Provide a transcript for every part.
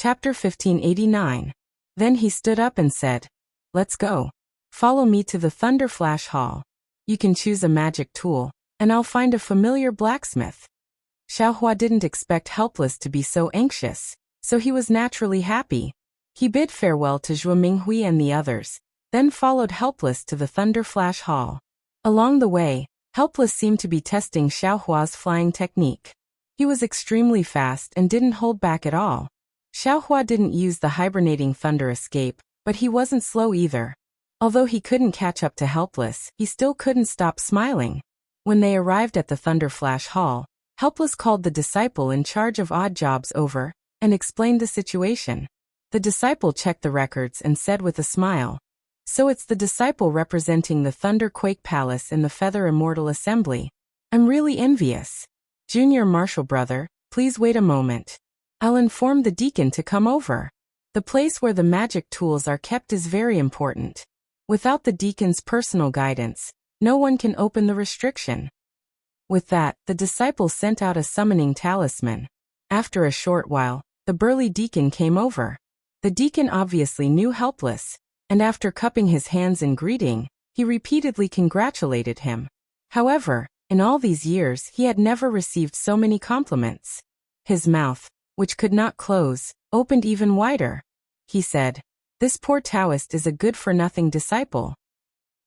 Chapter 1589. Then he stood up and said, "Let's go. Follow me to the Thunder Flash Hall. You can choose a magic tool, and I'll find a familiar blacksmith." Xiaohua didn't expect Helpless to be so anxious, so he was naturally happy. He bid farewell to Zhuo Minghui and the others, then followed Helpless to the Thunder Flash Hall. Along the way, Helpless seemed to be testing Xiaohua's flying technique. He was extremely fast and didn't hold back at all. Xiaohua didn't use the hibernating thunder escape, but he wasn't slow either. Although he couldn't catch up to Helpless, he still couldn't stop smiling. When they arrived at the Thunder Flash Hall, Helpless called the disciple in charge of odd jobs over and explained the situation. The disciple checked the records and said with a smile, "So it's the disciple representing the Thunderquake Palace in the Feather Immortal Assembly. I'm really envious. Junior Marshal Brother, please wait a moment. I'll inform the deacon to come over. The place where the magic tools are kept is very important. Without the deacon's personal guidance, no one can open the restriction." With that, the disciple sent out a summoning talisman. After a short while, the burly deacon came over. The deacon obviously knew Helpless, and after cupping his hands in greeting, he repeatedly congratulated him. However, in all these years he had never received so many compliments. His mouth, which could not close, opened even wider. He said, "This poor Taoist is a good-for-nothing disciple."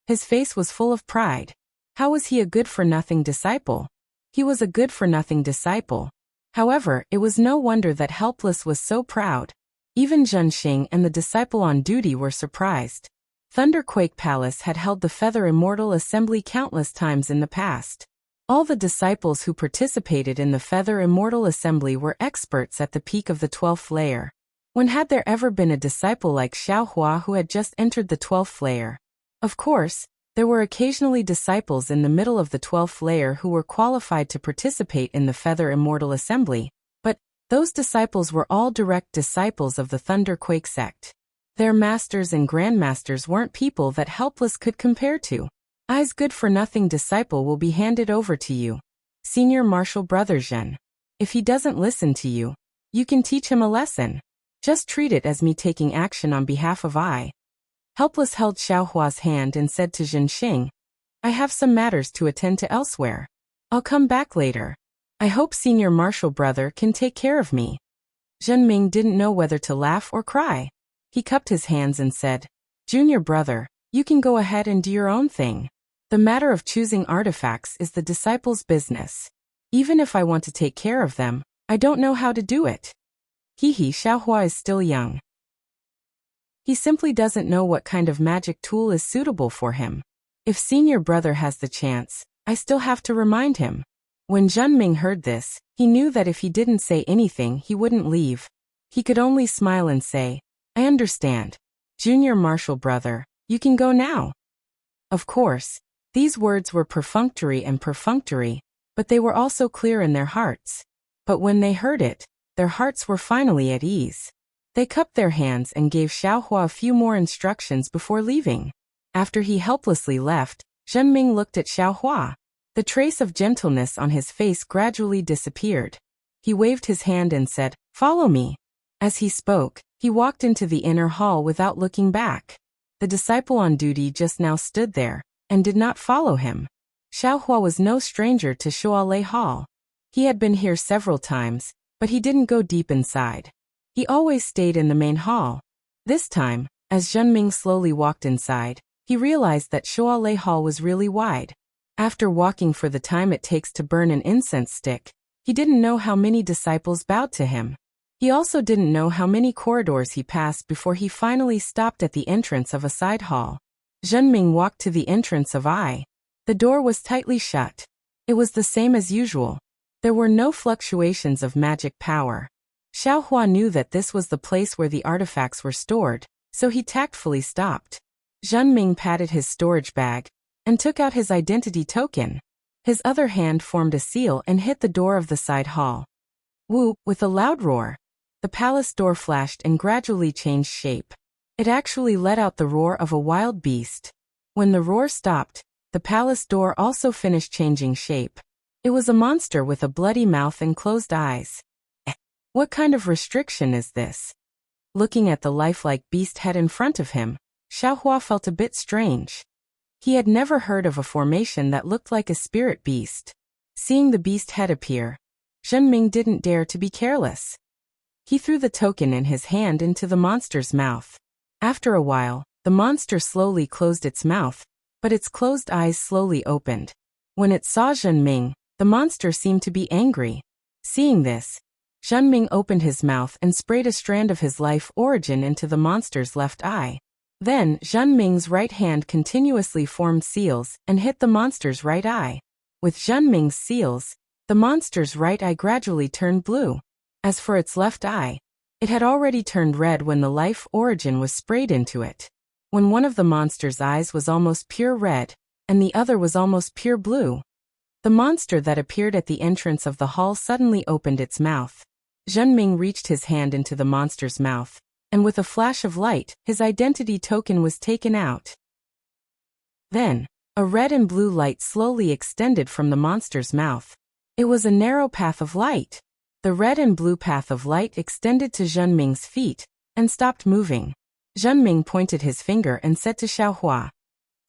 His face was full of pride. How was he a good-for-nothing disciple? He was a good-for-nothing disciple. However, it was no wonder that Helpless was so proud. Even Zhenxing and the disciple on duty were surprised. Thunderquake Palace had held the Feather Immortal Assembly countless times in the past. All the disciples who participated in the Feather Immortal Assembly were experts at the peak of the 12th layer. When had there ever been a disciple like Xiaohua who had just entered the 12th layer? Of course, there were occasionally disciples in the middle of the 12th layer who were qualified to participate in the Feather Immortal Assembly, but those disciples were all direct disciples of the Thunderquake sect. Their masters and grandmasters weren't people that Helpless could compare to. I's good-for-nothing disciple will be handed over to you, Senior Marshal Brother Zhen. If he doesn't listen to you, you can teach him a lesson. Just treat it as me taking action on behalf of I. Helpless held Xiaohua's hand and said to Zhenxing, "I have some matters to attend to elsewhere. I'll come back later. I hope Senior Marshal Brother can take care of me." Zhenming didn't know whether to laugh or cry. He cupped his hands and said, "Junior Brother, you can go ahead and do your own thing. The matter of choosing artifacts is the disciple's business. Even if I want to take care of them, I don't know how to do it." Xiaohua is still young. He simply doesn't know what kind of magic tool is suitable for him. If Senior Brother has the chance, I still have to remind him. When Zhenming heard this, he knew that if he didn't say anything he wouldn't leave. He could only smile and say, "I understand. Junior Marshal Brother, you can go now." Of course, these words were perfunctory, but they were also clear in their hearts. But when they heard it, their hearts were finally at ease. They cupped their hands and gave Xiaohua a few more instructions before leaving. After he helplessly left, Zhenming looked at Xiaohua. The trace of gentleness on his face gradually disappeared. He waved his hand and said, "Follow me." As he spoke, he walked into the inner hall without looking back. The disciple on duty just now stood there, and did not follow him. Xiaohua was no stranger to Shualei Hall. He had been here several times, but he didn't go deep inside. He always stayed in the main hall. This time, as Zhenming slowly walked inside, he realized that Shualei Hall was really wide. After walking for the time it takes to burn an incense stick, he didn't know how many disciples bowed to him. He also didn't know how many corridors he passed before he finally stopped at the entrance of a side hall. Zhenming walked to the entrance of I. The door was tightly shut. It was the same as usual. There were no fluctuations of magic power. Xiaohua knew that this was the place where the artifacts were stored, so he tactfully stopped. Zhenming patted his storage bag and took out his identity token. His other hand formed a seal and hit the door of the side hall. Woo! With a loud roar, the palace door flashed and gradually changed shape. It actually let out the roar of a wild beast. When the roar stopped, the palace door also finished changing shape. It was a monster with a bloody mouth and closed eyes. What kind of restriction is this? Looking at the lifelike beast head in front of him, Xiaohua felt a bit strange. He had never heard of a formation that looked like a spirit beast. Seeing the beast head appear, Zhenming didn't dare to be careless. He threw the token in his hand into the monster's mouth. After a while, the monster slowly closed its mouth, but its closed eyes slowly opened. When it saw Zhenming, the monster seemed to be angry. Seeing this, Zhenming opened his mouth and sprayed a strand of his life origin into the monster's left eye. Then, Zhenming's right hand continuously formed seals and hit the monster's right eye. With Zhenming's seals, the monster's right eye gradually turned blue. As for its left eye, it had already turned red when the life origin was sprayed into it. When one of the monster's eyes was almost pure red, and the other was almost pure blue, the monster that appeared at the entrance of the hall suddenly opened its mouth. Zhenming reached his hand into the monster's mouth, and with a flash of light, his identity token was taken out. Then, a red and blue light slowly extended from the monster's mouth. It was a narrow path of light. The red and blue path of light extended to Zhenming's feet, and stopped moving. Zhenming pointed his finger and said to Xiaohua,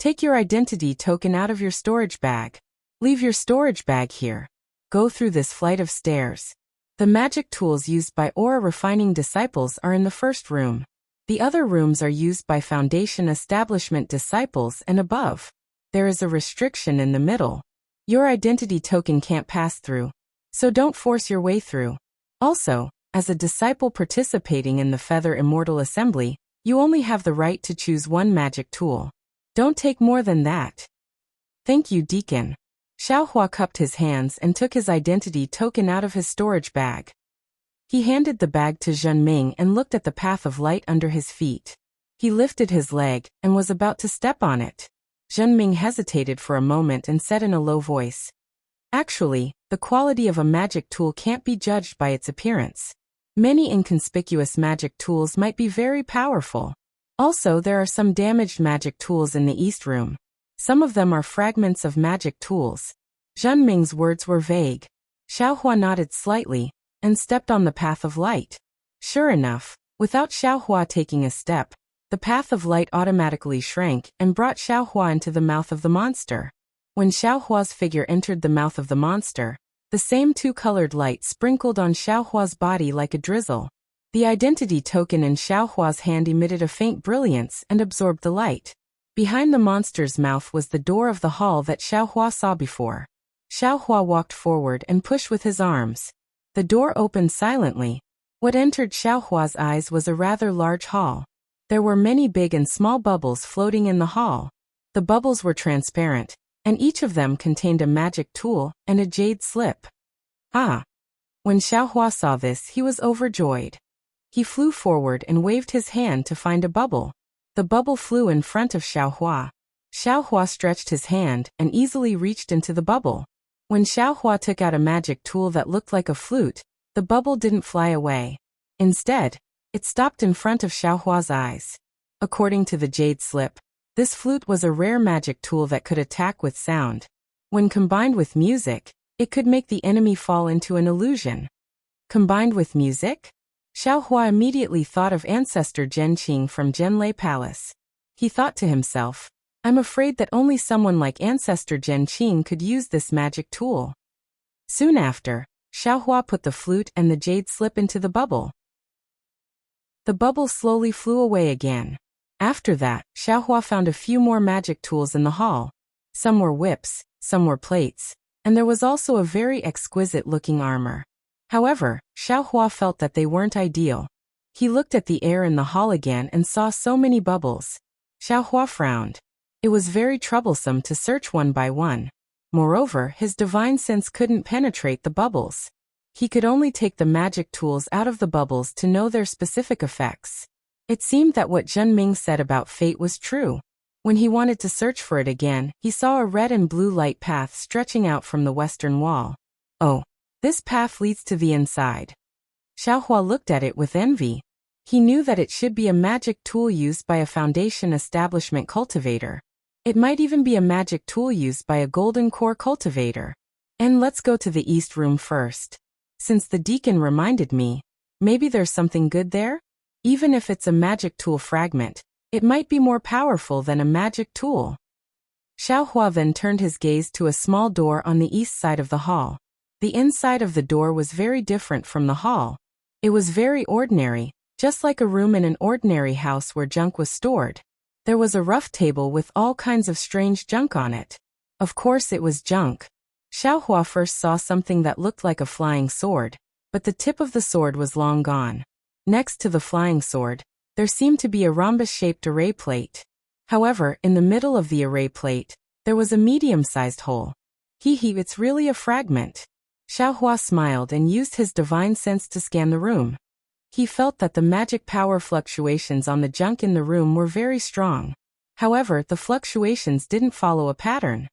"Take your identity token out of your storage bag. Leave your storage bag here. Go through this flight of stairs. The magic tools used by aura refining disciples are in the first room. The other rooms are used by foundation establishment disciples and above. There is a restriction in the middle. Your identity token can't pass through, so don't force your way through. Also, as a disciple participating in the Feather Immortal Assembly, you only have the right to choose one magic tool. Don't take more than that." "Thank you, Deacon." Xiaohua cupped his hands and took his identity token out of his storage bag. He handed the bag to Zhenming and looked at the path of light under his feet. He lifted his leg and was about to step on it. Zhenming hesitated for a moment and said in a low voice, "Actually, the quality of a magic tool can't be judged by its appearance. Many inconspicuous magic tools might be very powerful. Also, there are some damaged magic tools in the East Room. Some of them are fragments of magic tools." Zhenming's words were vague. Xiaohua nodded slightly and stepped on the path of light. Sure enough, without Xiaohua taking a step, the path of light automatically shrank and brought Xiaohua into the mouth of the monster. When Xiaohua's figure entered the mouth of the monster, the same two-colored light sprinkled on Xiaohua's body like a drizzle. The identity token in Xiaohua's hand emitted a faint brilliance and absorbed the light. Behind the monster's mouth was the door of the hall that Xiaohua saw before. Xiaohua walked forward and pushed with his arms. The door opened silently. What entered Xiaohua's eyes was a rather large hall. There were many big and small bubbles floating in the hall. The bubbles were transparent, and each of them contained a magic tool and a jade slip. Ah! When Xiaohua saw this, he was overjoyed. He flew forward and waved his hand to find a bubble. The bubble flew in front of Xiaohua. Xiaohua stretched his hand and easily reached into the bubble. When Xiaohua took out a magic tool that looked like a flute, the bubble didn't fly away. Instead, it stopped in front of Xiaohua's eyes. According to the jade slip, this flute was a rare magic tool that could attack with sound. When combined with music, it could make the enemy fall into an illusion. Combined with music? Xiaohua immediately thought of Ancestor Zhenqing from Zhenlei Palace. He thought to himself, "I'm afraid that only someone like Ancestor Zhenqing could use this magic tool." Soon after, Xiaohua put the flute and the jade slip into the bubble. The bubble slowly flew away again. After that, Xiaohua found a few more magic tools in the hall. Some were whips, some were plates, and there was also a very exquisite-looking armor. However, Xiaohua felt that they weren't ideal. He looked at the air in the hall again and saw so many bubbles. Xiaohua frowned. It was very troublesome to search one by one. Moreover, his divine sense couldn't penetrate the bubbles. He could only take the magic tools out of the bubbles to know their specific effects. It seemed that what Zhenming said about fate was true. When he wanted to search for it again, he saw a red and blue light path stretching out from the western wall. Oh, this path leads to the inside. Xiaohua looked at it with envy. He knew that it should be a magic tool used by a foundation establishment cultivator. It might even be a magic tool used by a golden core cultivator. And let's go to the East Room first. Since the deacon reminded me, maybe there's something good there? Even if it's a magic tool fragment, it might be more powerful than a magic tool. Xiaohua then turned his gaze to a small door on the east side of the hall. The inside of the door was very different from the hall. It was very ordinary, just like a room in an ordinary house where junk was stored. There was a rough table with all kinds of strange junk on it. Of course it was junk. Xiaohua first saw something that looked like a flying sword, but the tip of the sword was long gone. Next to the flying sword, there seemed to be a rhombus-shaped array plate. However, in the middle of the array plate, there was a medium-sized hole. It's really a fragment. Xiaohua smiled and used his divine sense to scan the room. He felt that the magic power fluctuations on the junk in the room were very strong. However, the fluctuations didn't follow a pattern.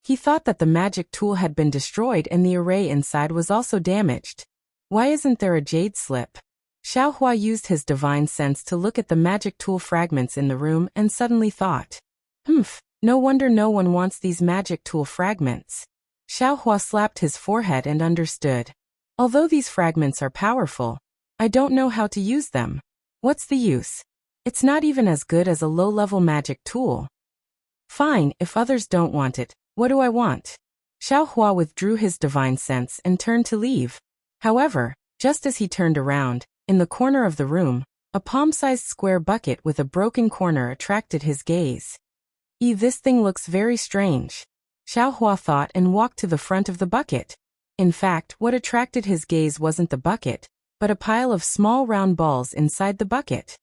He thought that the magic tool had been destroyed and the array inside was also damaged. Why isn't there a jade slip? Xiaohua used his divine sense to look at the magic tool fragments in the room and suddenly thought, no wonder no one wants these magic tool fragments. Xiaohua slapped his forehead and understood. Although these fragments are powerful, I don't know how to use them. What's the use? It's not even as good as a low-level magic tool. Fine, if others don't want it, what do I want? Xiaohua withdrew his divine sense and turned to leave. However, just as he turned around, in the corner of the room, a palm-sized square bucket with a broken corner attracted his gaze. This thing looks very strange. Xiaohua thought and walked to the front of the bucket. In fact, what attracted his gaze wasn't the bucket, but a pile of small round balls inside the bucket.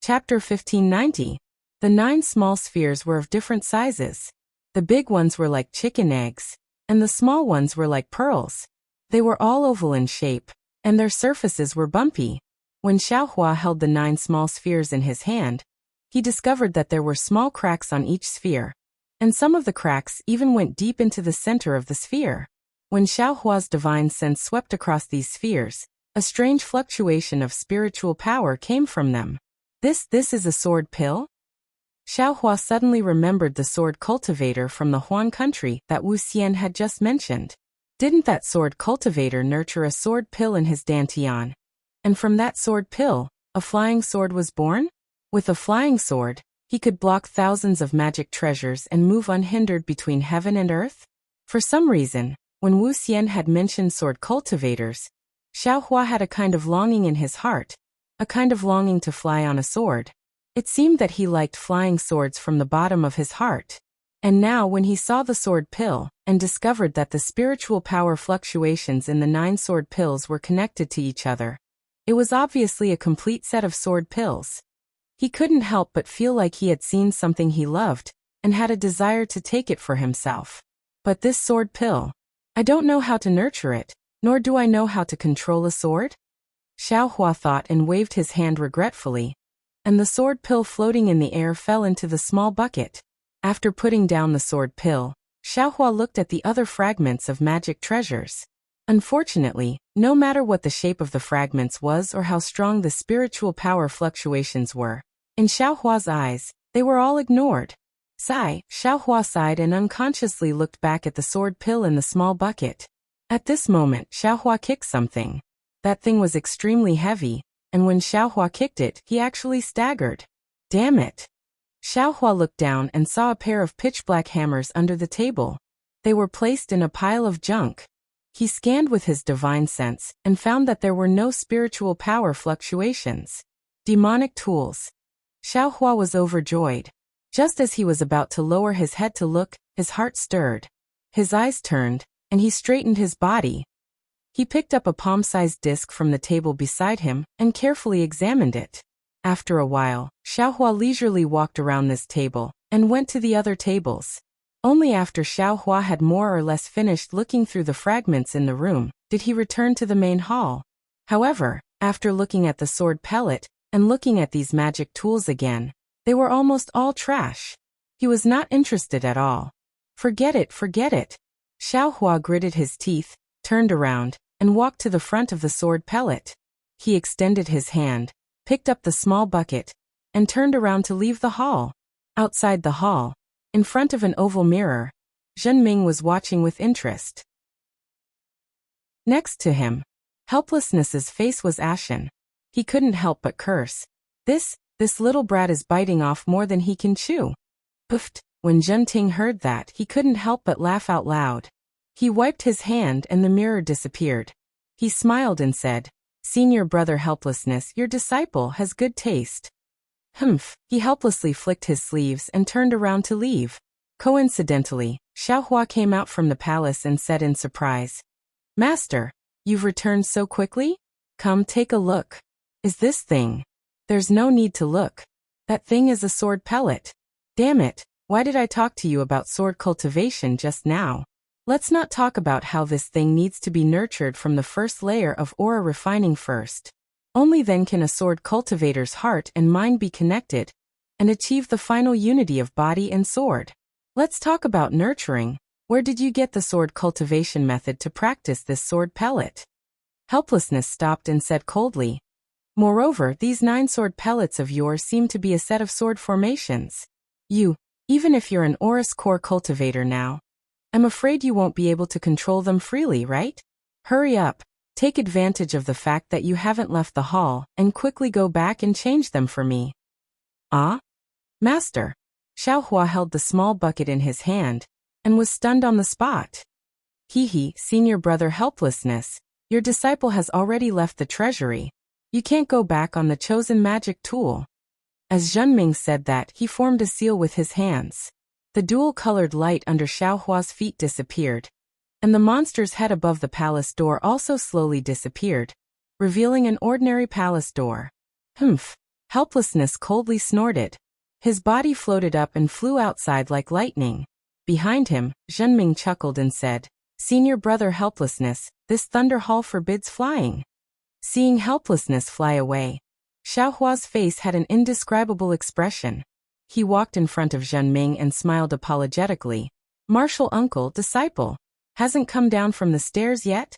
Chapter 1590. The 9 small spheres were of different sizes. The big ones were like chicken eggs, and the small ones were like pearls. They were all oval in shape, and their surfaces were bumpy. When Xiaohua held the 9 small spheres in his hand, he discovered that there were small cracks on each sphere, and some of the cracks even went deep into the center of the sphere. When Xiaohua's divine sense swept across these spheres, a strange fluctuation of spiritual power came from them. This is a sword pill? Xiaohua suddenly remembered the sword cultivator from the Huan country that Wuxia had just mentioned. Didn't that sword cultivator nurture a sword pill in his dantian? And from that sword pill, a flying sword was born? With a flying sword, he could block thousands of magic treasures and move unhindered between heaven and earth? For some reason, when Wuxia had mentioned sword cultivators, Xiaohua had a kind of longing in his heart, a kind of longing to fly on a sword. It seemed that he liked flying swords from the bottom of his heart. And now when he saw the sword pill, and discovered that the spiritual power fluctuations in the 9 sword pills were connected to each other, it was obviously a complete set of sword pills. He couldn't help but feel like he had seen something he loved, and had a desire to take it for himself. But this sword pill, I don't know how to nurture it, nor do I know how to control a sword? Xiaohua thought and waved his hand regretfully, and the sword pill floating in the air fell into the small bucket. After putting down the sword pill, Xiaohua looked at the other fragments of magic treasures. Unfortunately, no matter what the shape of the fragments was or how strong the spiritual power fluctuations were, in Xiaohua's eyes, they were all ignored. Xiaohua sighed and unconsciously looked back at the sword pill in the small bucket. At this moment, Xiaohua kicked something. That thing was extremely heavy, and when Xiaohua kicked it, he actually staggered. Damn it! Xiaohua looked down and saw a pair of pitch-black hammers under the table. They were placed in a pile of junk. He scanned with his divine sense and found that there were no spiritual power fluctuations. Demonic tools. Xiaohua was overjoyed. Just as he was about to lower his head to look, his heart stirred. His eyes turned, and he straightened his body. He picked up a palm-sized disc from the table beside him and carefully examined it. After a while, Xiaohua leisurely walked around this table and went to the other tables. Only after Xiaohua had more or less finished looking through the fragments in the room did he return to the main hall. However, after looking at the sword pellet and looking at these magic tools again, they were almost all trash. He was not interested at all. Forget it. Xiaohua gritted his teeth, turned around, and walked to the front of the sword pellet. He extended his hand, picked up the small bucket, and turned around to leave the hall. Outside the hall, in front of an oval mirror, Zhen Ming was watching with interest. Next to him, Helplessness's face was ashen. He couldn't help but curse. This little brat is biting off more than he can chew. Poofed. When Junting heard that, he couldn't help but laugh out loud. He wiped his hand and the mirror disappeared. He smiled and said, "Senior brother Helplessness, your disciple has good taste." Humph. He helplessly flicked his sleeves and turned around to leave. Coincidentally, Xiaohua came out from the palace and said in surprise, "Master, you've returned so quickly? Come take a look. Is this thing?" "There's no need to look. That thing is a sword pellet." "Damn it, why did I talk to you about sword cultivation just now? Let's not talk about how this thing needs to be nurtured from the first layer of aura refining first. Only then can a sword cultivator's heart and mind be connected and achieve the final unity of body and sword. Let's talk about nurturing. Where did you get the sword cultivation method to practice this sword pellet?" Helplessness stopped and said coldly, "Moreover, these 9 sword pellets of yours seem to be a set of sword formations. Even if you're an Aurus core cultivator now, I'm afraid you won't be able to control them freely, right? Hurry up, take advantage of the fact that you haven't left the hall, and quickly go back and change them for me." "Ah? Master." Xiaohua held the small bucket in his hand, and was stunned on the spot. "Hee, senior brother Helplessness, your disciple has already left the treasury. You can't go back on the chosen magic tool." As Zhenming said that, he formed a seal with his hands. The dual-colored light under Xiaohua's feet disappeared, and the monster's head above the palace door also slowly disappeared, revealing an ordinary palace door. Humph! Helplessness coldly snorted. His body floated up and flew outside like lightning. Behind him, Zhenming chuckled and said, "Senior brother Helplessness, this thunder hall forbids flying." Seeing Helplessness fly away, Xiaohua's face had an indescribable expression. He walked in front of Zhenming and smiled apologetically. "Martial uncle, disciple, hasn't come down from the stairs yet?"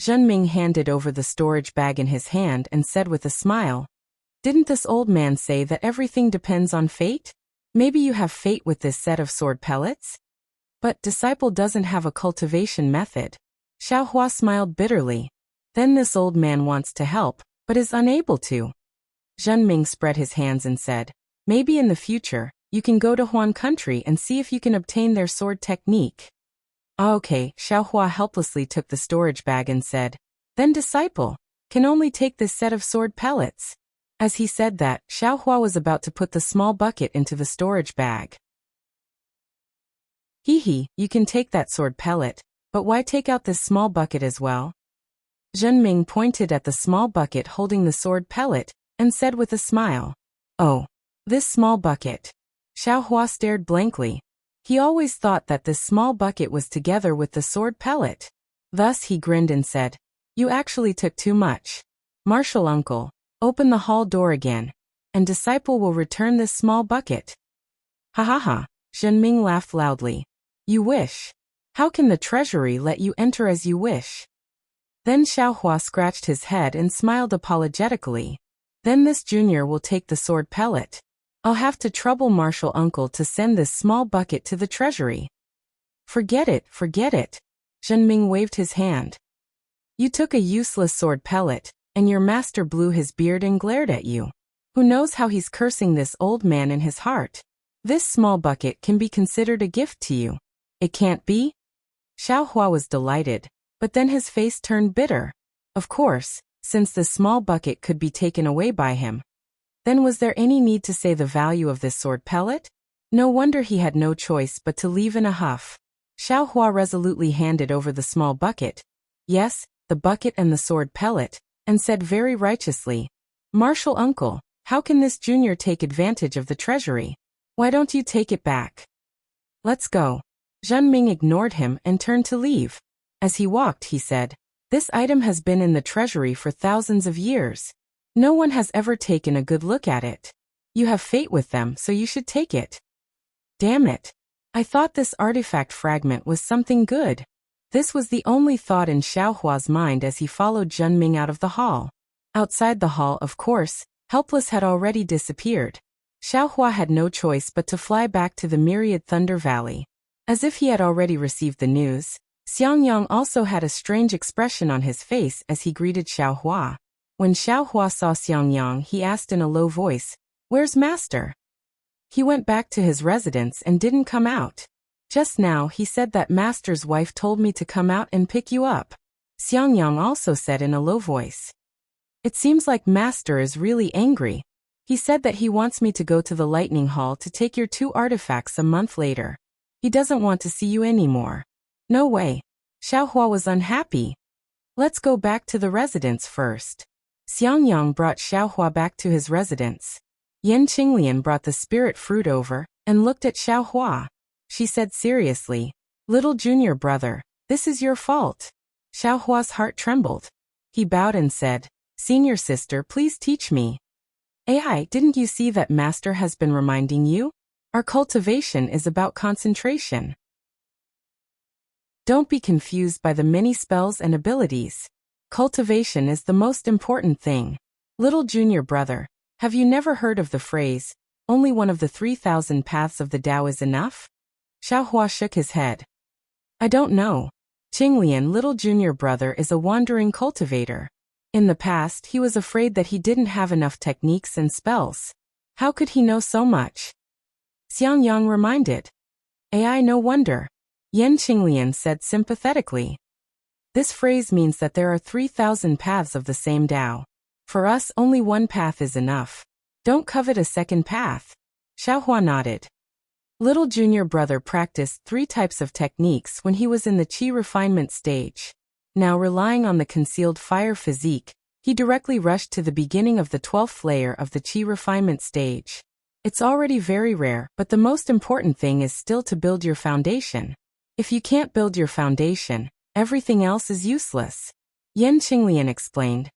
Zhenming handed over the storage bag in his hand and said with a smile, "Didn't this old man say that everything depends on fate? Maybe you have fate with this set of sword pellets?" "But disciple doesn't have a cultivation method." Xiaohua smiled bitterly. "Then this old man wants to help, but is unable to." Zhenming spread his hands and said, "Maybe in the future, you can go to Huan country and see if you can obtain their sword technique." "Okay." Xiaohua helplessly took the storage bag and said, "Then disciple can only take this set of sword pellets." As he said that, Xiaohua was about to put the small bucket into the storage bag. "Hee, you can take that sword pellet, but why take out this small bucket as well?" Zhenming pointed at the small bucket holding the sword pellet, and said with a smile, "Oh, this small bucket." Xiaohua stared blankly. He always thought that this small bucket was together with the sword pellet. Thus he grinned and said, "You actually took too much. Martial uncle, open the hall door again, and disciple will return this small bucket." "Ha ha ha," Zhenming laughed loudly. "You wish. How can the treasury let you enter as you wish?" Then Xiaohua scratched his head and smiled apologetically. "Then this junior will take the sword pellet. I'll have to trouble Martial uncle to send this small bucket to the treasury." Forget it. Zhenming waved his hand. "You took a useless sword pellet, and your master blew his beard and glared at you. Who knows how he's cursing this old man in his heart? This small bucket can be considered a gift to you. It can't be?" Xiaohua was delighted, but then his face turned bitter. Of course, since the small bucket could be taken away by him, then was there any need to say the value of this sword pellet? No wonder he had no choice but to leave in a huff. Xiaohua resolutely handed over the small bucket, yes, the bucket and the sword pellet, and said very righteously, "Martial uncle, how can this junior take advantage of the treasury? Why don't you take it back? Let's go." Zhenming ignored him and turned to leave. As he walked, he said, "This item has been in the treasury for thousands of years. No one has ever taken a good look at it. You have fate with them, so you should take it." Damn it. I thought this artifact fragment was something good. This was the only thought in Xiaohua's mind as he followed Zhenming out of the hall. Outside the hall, of course, Helpless had already disappeared. Xiaohua had no choice but to fly back to the myriad Thunder Valley. As if he had already received the news, Xiangyang also had a strange expression on his face as he greeted Xiaohua. When Xiaohua saw Xiangyang, he asked in a low voice, "Where's Master?" He went back to his residence and didn't come out. Just now he said that Master's wife told me to come out and pick you up. Xiangyang also said in a low voice. It seems like Master is really angry. He said that he wants me to go to the Lightning Hall to take your 2 artifacts a month later. He doesn't want to see you anymore. No way. Xiaohua was unhappy. Let's go back to the residence first. Xiangyang brought Xiaohua back to his residence. Yan Qinglian brought the spirit fruit over and looked at Xiaohua. She said seriously, "Little junior brother, this is your fault." Xiaohua's heart trembled. He bowed and said, "Senior sister, please teach me." "Ai, didn't you see that Master has been reminding you? Our cultivation is about concentration. Don't be confused by the many spells and abilities. Cultivation is the most important thing. Little junior brother, have you never heard of the phrase, only one of the 3,000 paths of the Tao is enough?" Xiaohua shook his head. "I don't know. Qinglian, little junior brother, is a wandering cultivator. In the past, he was afraid that he didn't have enough techniques and spells. How could he know so much?" Xiangyang reminded. "Ai, no wonder," Yan Qinglian said sympathetically. "This phrase means that there are 3,000 paths of the same Tao. For us, only one path is enough. Don't covet a second path." Xiaohua nodded. Little junior brother practiced 3 types of techniques when he was in the qi refinement stage. Now, relying on the concealed fire physique, he directly rushed to the beginning of the 12th layer of the qi refinement stage. It's already very rare, but the most important thing is still to build your foundation. If you can't build your foundation, everything else is useless. Yan Qinglian explained.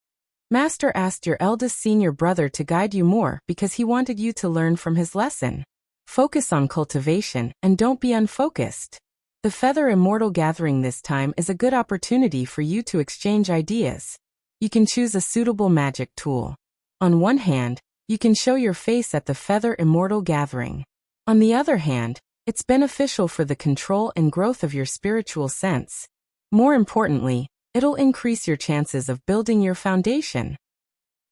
Master asked your eldest senior brother to guide you more because he wanted you to learn from his lesson. Focus on cultivation and don't be unfocused. The Feather Immortal Gathering this time is a good opportunity for you to exchange ideas. You can choose a suitable magic tool. On one hand, you can show your face at the Feather Immortal Gathering. On the other hand, it's beneficial for the control and growth of your spiritual sense. More importantly, it'll increase your chances of building your foundation.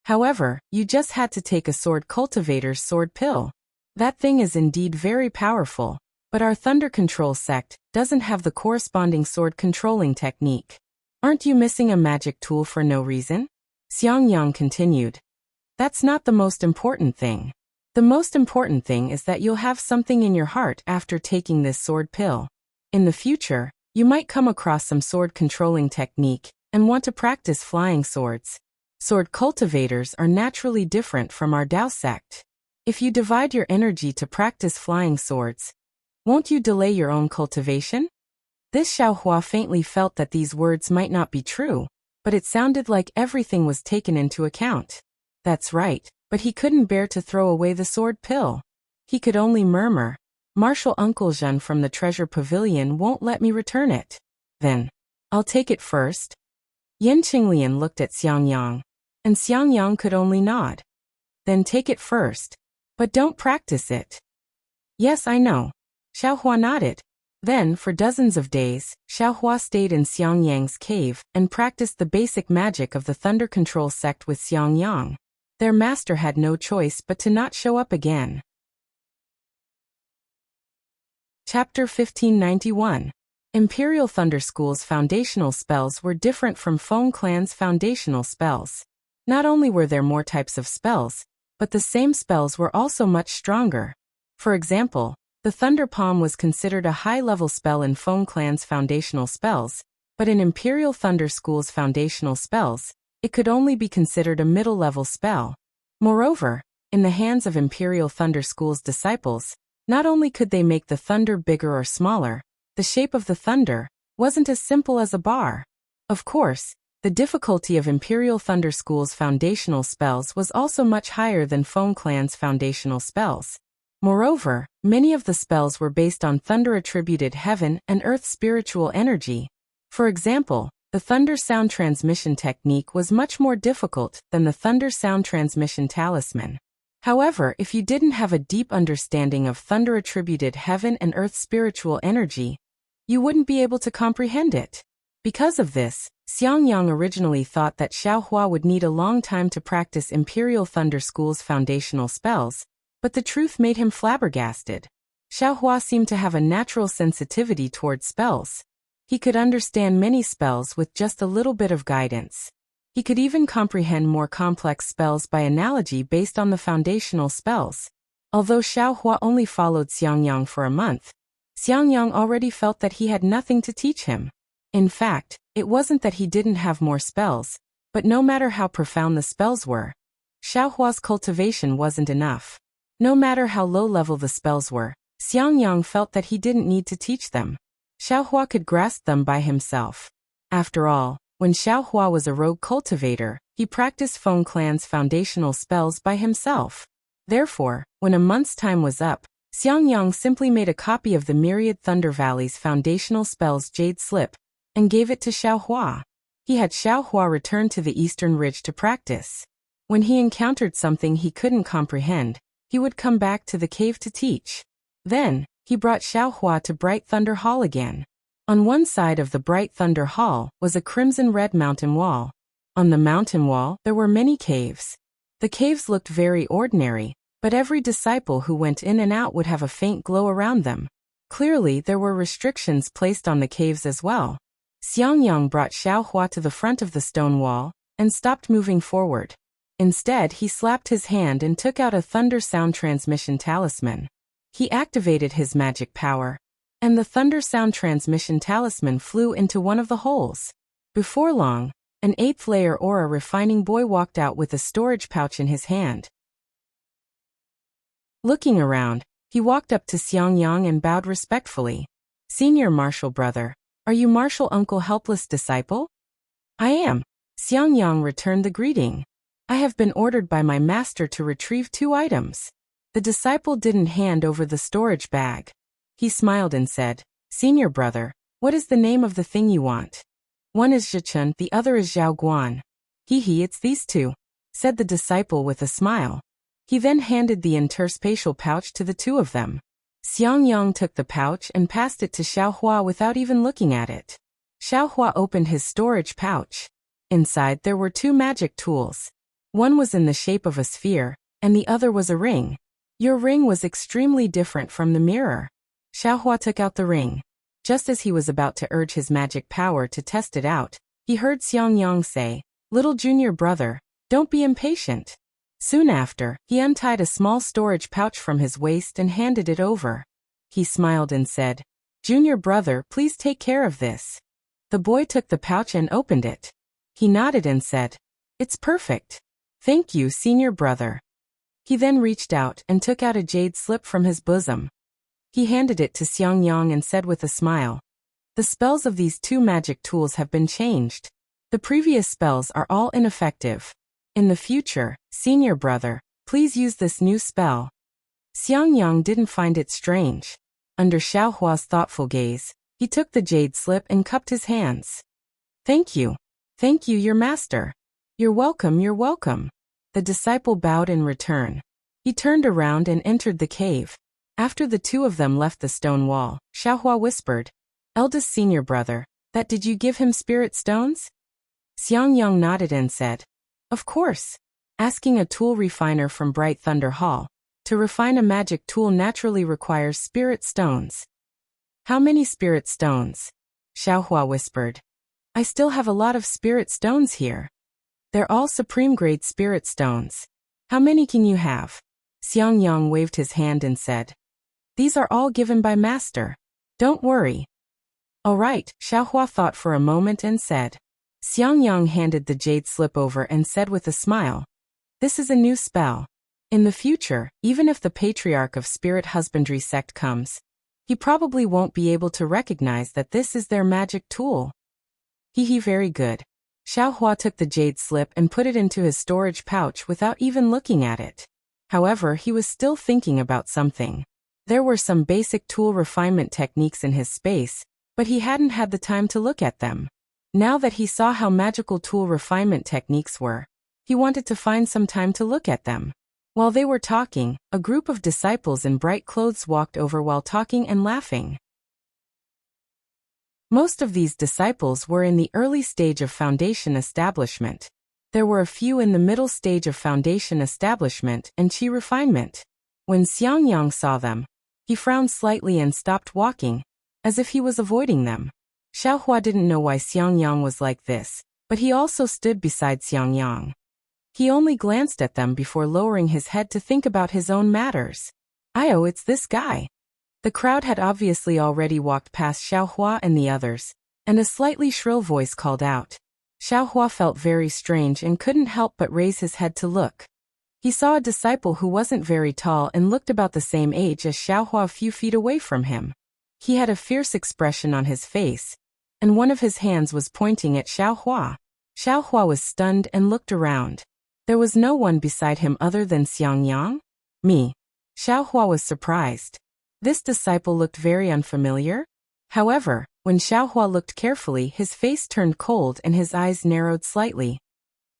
However, you just had to take a sword cultivator's sword pill. That thing is indeed very powerful, but our Thunder Control sect doesn't have the corresponding sword controlling technique. Aren't you missing a magic tool for no reason? Xiangyang continued. That's not the most important thing. The most important thing is that you'll have something in your heart after taking this sword pill. In the future, you might come across some sword controlling technique and want to practice flying swords. Sword cultivators are naturally different from our Dao sect. If you divide your energy to practice flying swords, won't you delay your own cultivation? This Xiaohua faintly felt that these words might not be true, but it sounded like everything was taken into account. That's right, but he couldn't bear to throw away the sword pill. He could only murmur, Marshal Uncle Zhen from the treasure pavilion won't let me return it. Then, I'll take it first. Yan Qinglian looked at Xiangyang, and Xiangyang could only nod. Then take it first. But don't practice it. Yes, I know. Xiaohua nodded. Then, for dozens of days, Xiaohua stayed in Xiangyang's cave and practiced the basic magic of the Thunder Control sect with Xiangyang. Their master had no choice but to not show up again. Chapter 1591. Imperial Thunder School's foundational spells were different from Feng Clan's foundational spells. Not only were there more types of spells, but the same spells were also much stronger. For example, the Thunder Palm was considered a high-level spell in Feng Clan's foundational spells, but in Imperial Thunder School's foundational spells, it could only be considered a middle-level spell. Moreover, in the hands of Imperial Thunder School's disciples, not only could they make the thunder bigger or smaller, the shape of the thunder wasn't as simple as a bar. Of course, the difficulty of Imperial Thunder School's foundational spells was also much higher than Feng Clan's foundational spells. Moreover, many of the spells were based on thunder-attributed heaven and earth spiritual energy. For example, the thunder sound transmission technique was much more difficult than the thunder sound transmission talisman. However, if you didn't have a deep understanding of thunder-attributed heaven and earth spiritual energy, You wouldn't be able to comprehend it. Because of this, Xiangyang originally thought that Xiaohua would need a long time to practice Imperial Thunder School's foundational spells, but the truth made him flabbergasted. Xiaohua seemed to have a natural sensitivity towards spells. He could understand many spells with just a little bit of guidance. He could even comprehend more complex spells by analogy based on the foundational spells. Although Xiaohua only followed Xiangyang for a month, Xiangyang already felt that he had nothing to teach him. In fact, it wasn't that he didn't have more spells, but no matter how profound the spells were, Xiaohua's cultivation wasn't enough. No matter how low-level the spells were, Xiangyang felt that he didn't need to teach them. Xiaohua could grasp them by himself. After all, when Xiaohua was a rogue cultivator, he practiced Feng Clan's foundational spells by himself. Therefore, when a month's time was up, Xiangyang simply made a copy of the Myriad Thunder Valley's foundational spells Jade Slip and gave it to Xiaohua. He had Xiaohua return to the Eastern Ridge to practice. When he encountered something he couldn't comprehend, he would come back to the cave to teach. Then, he brought Xiaohua to Bright Thunder Hall again. On one side of the Bright Thunder Hall was a crimson-red mountain wall. On the mountain wall, there were many caves. The caves looked very ordinary, but every disciple who went in and out would have a faint glow around them. Clearly, there were restrictions placed on the caves as well. Xiangyang brought Xiaohua to the front of the stone wall and stopped moving forward. Instead, he slapped his hand and took out a thunder sound transmission talisman. He activated his magic power, and the thunder sound transmission talisman flew into one of the holes. Before long, an 8th layer aura refining boy walked out with a storage pouch in his hand. Looking around, he walked up to Xiangyang and bowed respectfully. "Senior martial brother, are you martial uncle helpless disciple?" "I am." Xiangyang returned the greeting. "I have been ordered by my master to retrieve 2 items. The disciple didn't hand over the storage bag. He smiled and said, "Senior brother, what is the name of the thing you want?" "One is Zhichun, the other is Zhao Guan." "Hee, it's these 2, said the disciple with a smile. He then handed the interspatial pouch to the 2 of them. Xiangyang took the pouch and passed it to Xiaohua without even looking at it. Xiaohua opened his storage pouch. Inside there were 2 magic tools. One was in the shape of a sphere, and the other was a ring. Your ring was extremely different from the mirror. Xiaohua took out the ring. Just as he was about to urge his magic power to test it out, he heard Xiangyang say, "Little junior brother, don't be impatient." Soon after, he untied a small storage pouch from his waist and handed it over. He smiled and said, "Junior brother, please take care of this." The boy took the pouch and opened it. He nodded and said, "It's perfect. Thank you, senior brother." He then reached out and took out a jade slip from his bosom. He handed it to Xiangyang and said with a smile, "The spells of these 2 magic tools have been changed. The previous spells are all ineffective. In the future, senior brother, please use this new spell." Xiangyang didn't find it strange. Under Xiaohua's thoughtful gaze, he took the jade slip and cupped his hands. "Thank you. Thank you, your master." You're welcome, you're welcome." The disciple bowed in return. He turned around and entered the cave. After the 2 of them left the stone wall, Xiaohua whispered, "Eldest senior brother, that did you give him spirit stones?" Xiangyang nodded and said, "Of course." Asking a tool refiner from Bright Thunder Hall, to refine a magic tool naturally requires spirit stones. "How many spirit stones?" Xiaohua whispered. "I still have a lot of spirit stones here. They're all supreme grade spirit stones. How many can you have?" Xiangyang waved his hand and said, "These are all given by master. Don't worry." "All right," Xiaohua thought for a moment and said. Xiangyang handed the jade slip over and said with a smile, "This is a new spell. In the future, even if the Patriarch of Spirit Husbandry sect comes, he probably won't be able to recognize that this is their magic tool." Hee, very good. Xiaohua took the jade slip and put it into his storage pouch without even looking at it. However, he was still thinking about something. There were some basic tool refinement techniques in his space, but he hadn't had the time to look at them. Now that he saw how magical tool refinement techniques were, he wanted to find some time to look at them. While they were talking, a group of disciples in bright clothes walked over while talking and laughing. Most of these disciples were in the early stage of foundation establishment. There were a few in the middle stage of foundation establishment and qi refinement. When Xiangyang saw them, he frowned slightly and stopped walking, as if he was avoiding them. Xiaohua didn't know why Xiangyang was like this, but he also stood beside Xiangyang. He only glanced at them before lowering his head to think about his own matters. "Io, it's this guy." The crowd had obviously already walked past Xiaohua and the others, and a slightly shrill voice called out. Xiaohua felt very strange and couldn't help but raise his head to look. He saw a disciple who wasn't very tall and looked about the same age as Xiaohua a few feet away from him. He had a fierce expression on his face, and one of his hands was pointing at Xiaohua. Xiaohua was stunned and looked around. There was no one beside him other than Xiangyang? Me. Xiaohua was surprised. This disciple looked very unfamiliar. However, when Xiaohua looked carefully, his face turned cold and his eyes narrowed slightly.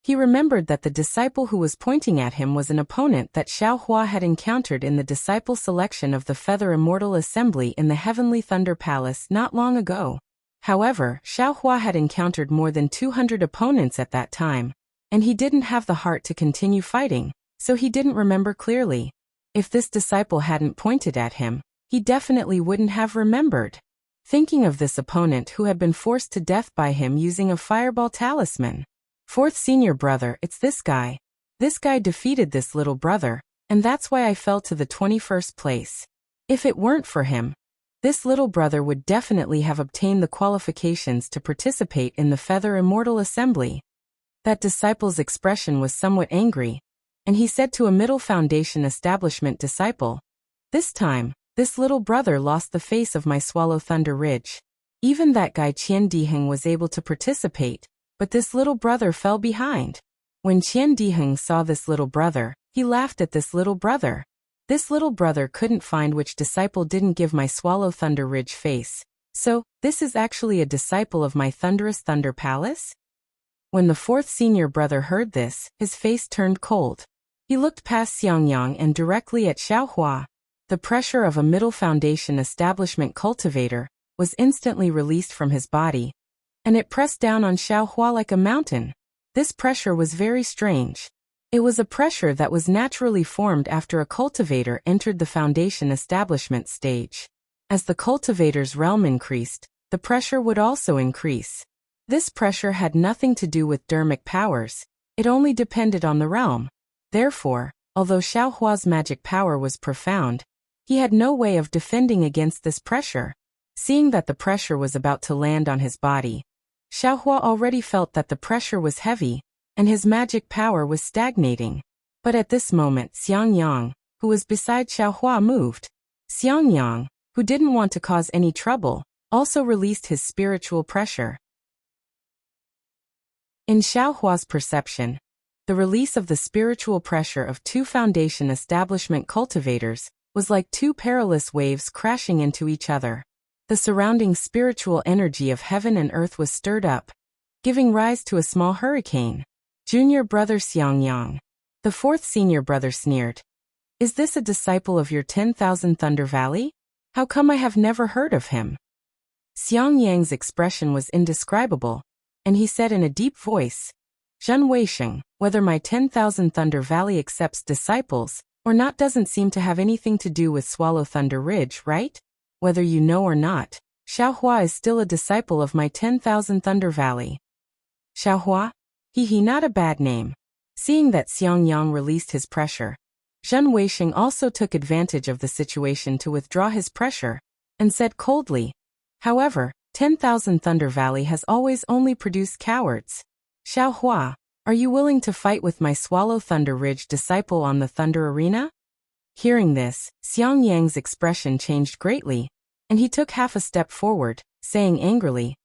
He remembered that the disciple who was pointing at him was an opponent that Xiaohua had encountered in the disciple selection of the Feather Immortal Assembly in the Heavenly Thunder Palace not long ago. However, Xiaohua had encountered more than 200 opponents at that time, and he didn't have the heart to continue fighting, so he didn't remember clearly. If this disciple hadn't pointed at him, he definitely wouldn't have remembered. Thinking of this opponent who had been forced to death by him using a fireball talisman. "Fourth senior brother, it's this guy. This guy defeated this little brother, and that's why I fell to the 21st place. If it weren't for him, this little brother would definitely have obtained the qualifications to participate in the Feather Immortal Assembly." That disciple's expression was somewhat angry, and he said to a Middle Foundation Establishment disciple, "This time, this little brother lost the face of my Swallow Thunder Ridge. Even that guy Qian Diheng was able to participate, but this little brother fell behind." When Qian Diheng saw this little brother, he laughed at this little brother. This little brother couldn't find which disciple didn't give my Swallow Thunder Ridge face. So, this is actually a disciple of my Thunderous Thunder Palace? When the fourth senior brother heard this, his face turned cold. He looked past Xiangyang and directly at Xiaohua. The pressure of a Middle Foundation Establishment cultivator was instantly released from his body, and it pressed down on Xiaohua like a mountain. This pressure was very strange. It was a pressure that was naturally formed after a cultivator entered the Foundation Establishment stage. As the cultivator's realm increased, the pressure would also increase. This pressure had nothing to do with dermic powers, it only depended on the realm. Therefore, although Xiaohua's magic power was profound, he had no way of defending against this pressure. Seeing that the pressure was about to land on his body, Xiaohua already felt that the pressure was heavy, and his magic power was stagnating. But at this moment Xiangyang, who was beside Xiaohua, moved. Xiangyang, who didn't want to cause any trouble, also released his spiritual pressure. In Xiaohua's perception, the release of the spiritual pressure of two Foundation Establishment cultivators was like two perilous waves crashing into each other. The surrounding spiritual energy of heaven and earth was stirred up, giving rise to a small hurricane. Junior brother Xiangyang. The fourth senior brother sneered. "Is this a disciple of your 10,000 Thunder Valley? How come I have never heard of him?" Xiangyang's expression was indescribable, and he said in a deep voice, "Zhen Weisheng, whether my 10,000 Thunder Valley accepts disciples or not doesn't seem to have anything to do with Swallow Thunder Ridge, right? Whether you know or not, Xiaohua is still a disciple of my 10,000 Thunder Valley." Xiaohua? Not a bad name. Seeing that Xiangyang released his pressure, Zhen Weisheng also took advantage of the situation to withdraw his pressure, and said coldly, "However, 10,000 Thunder Valley has always only produced cowards. Xiaohua, are you willing to fight with my Swallow Thunder Ridge disciple on the Thunder Arena?" Hearing this, Xiangyang's expression changed greatly, and he took half a step forward, saying angrily,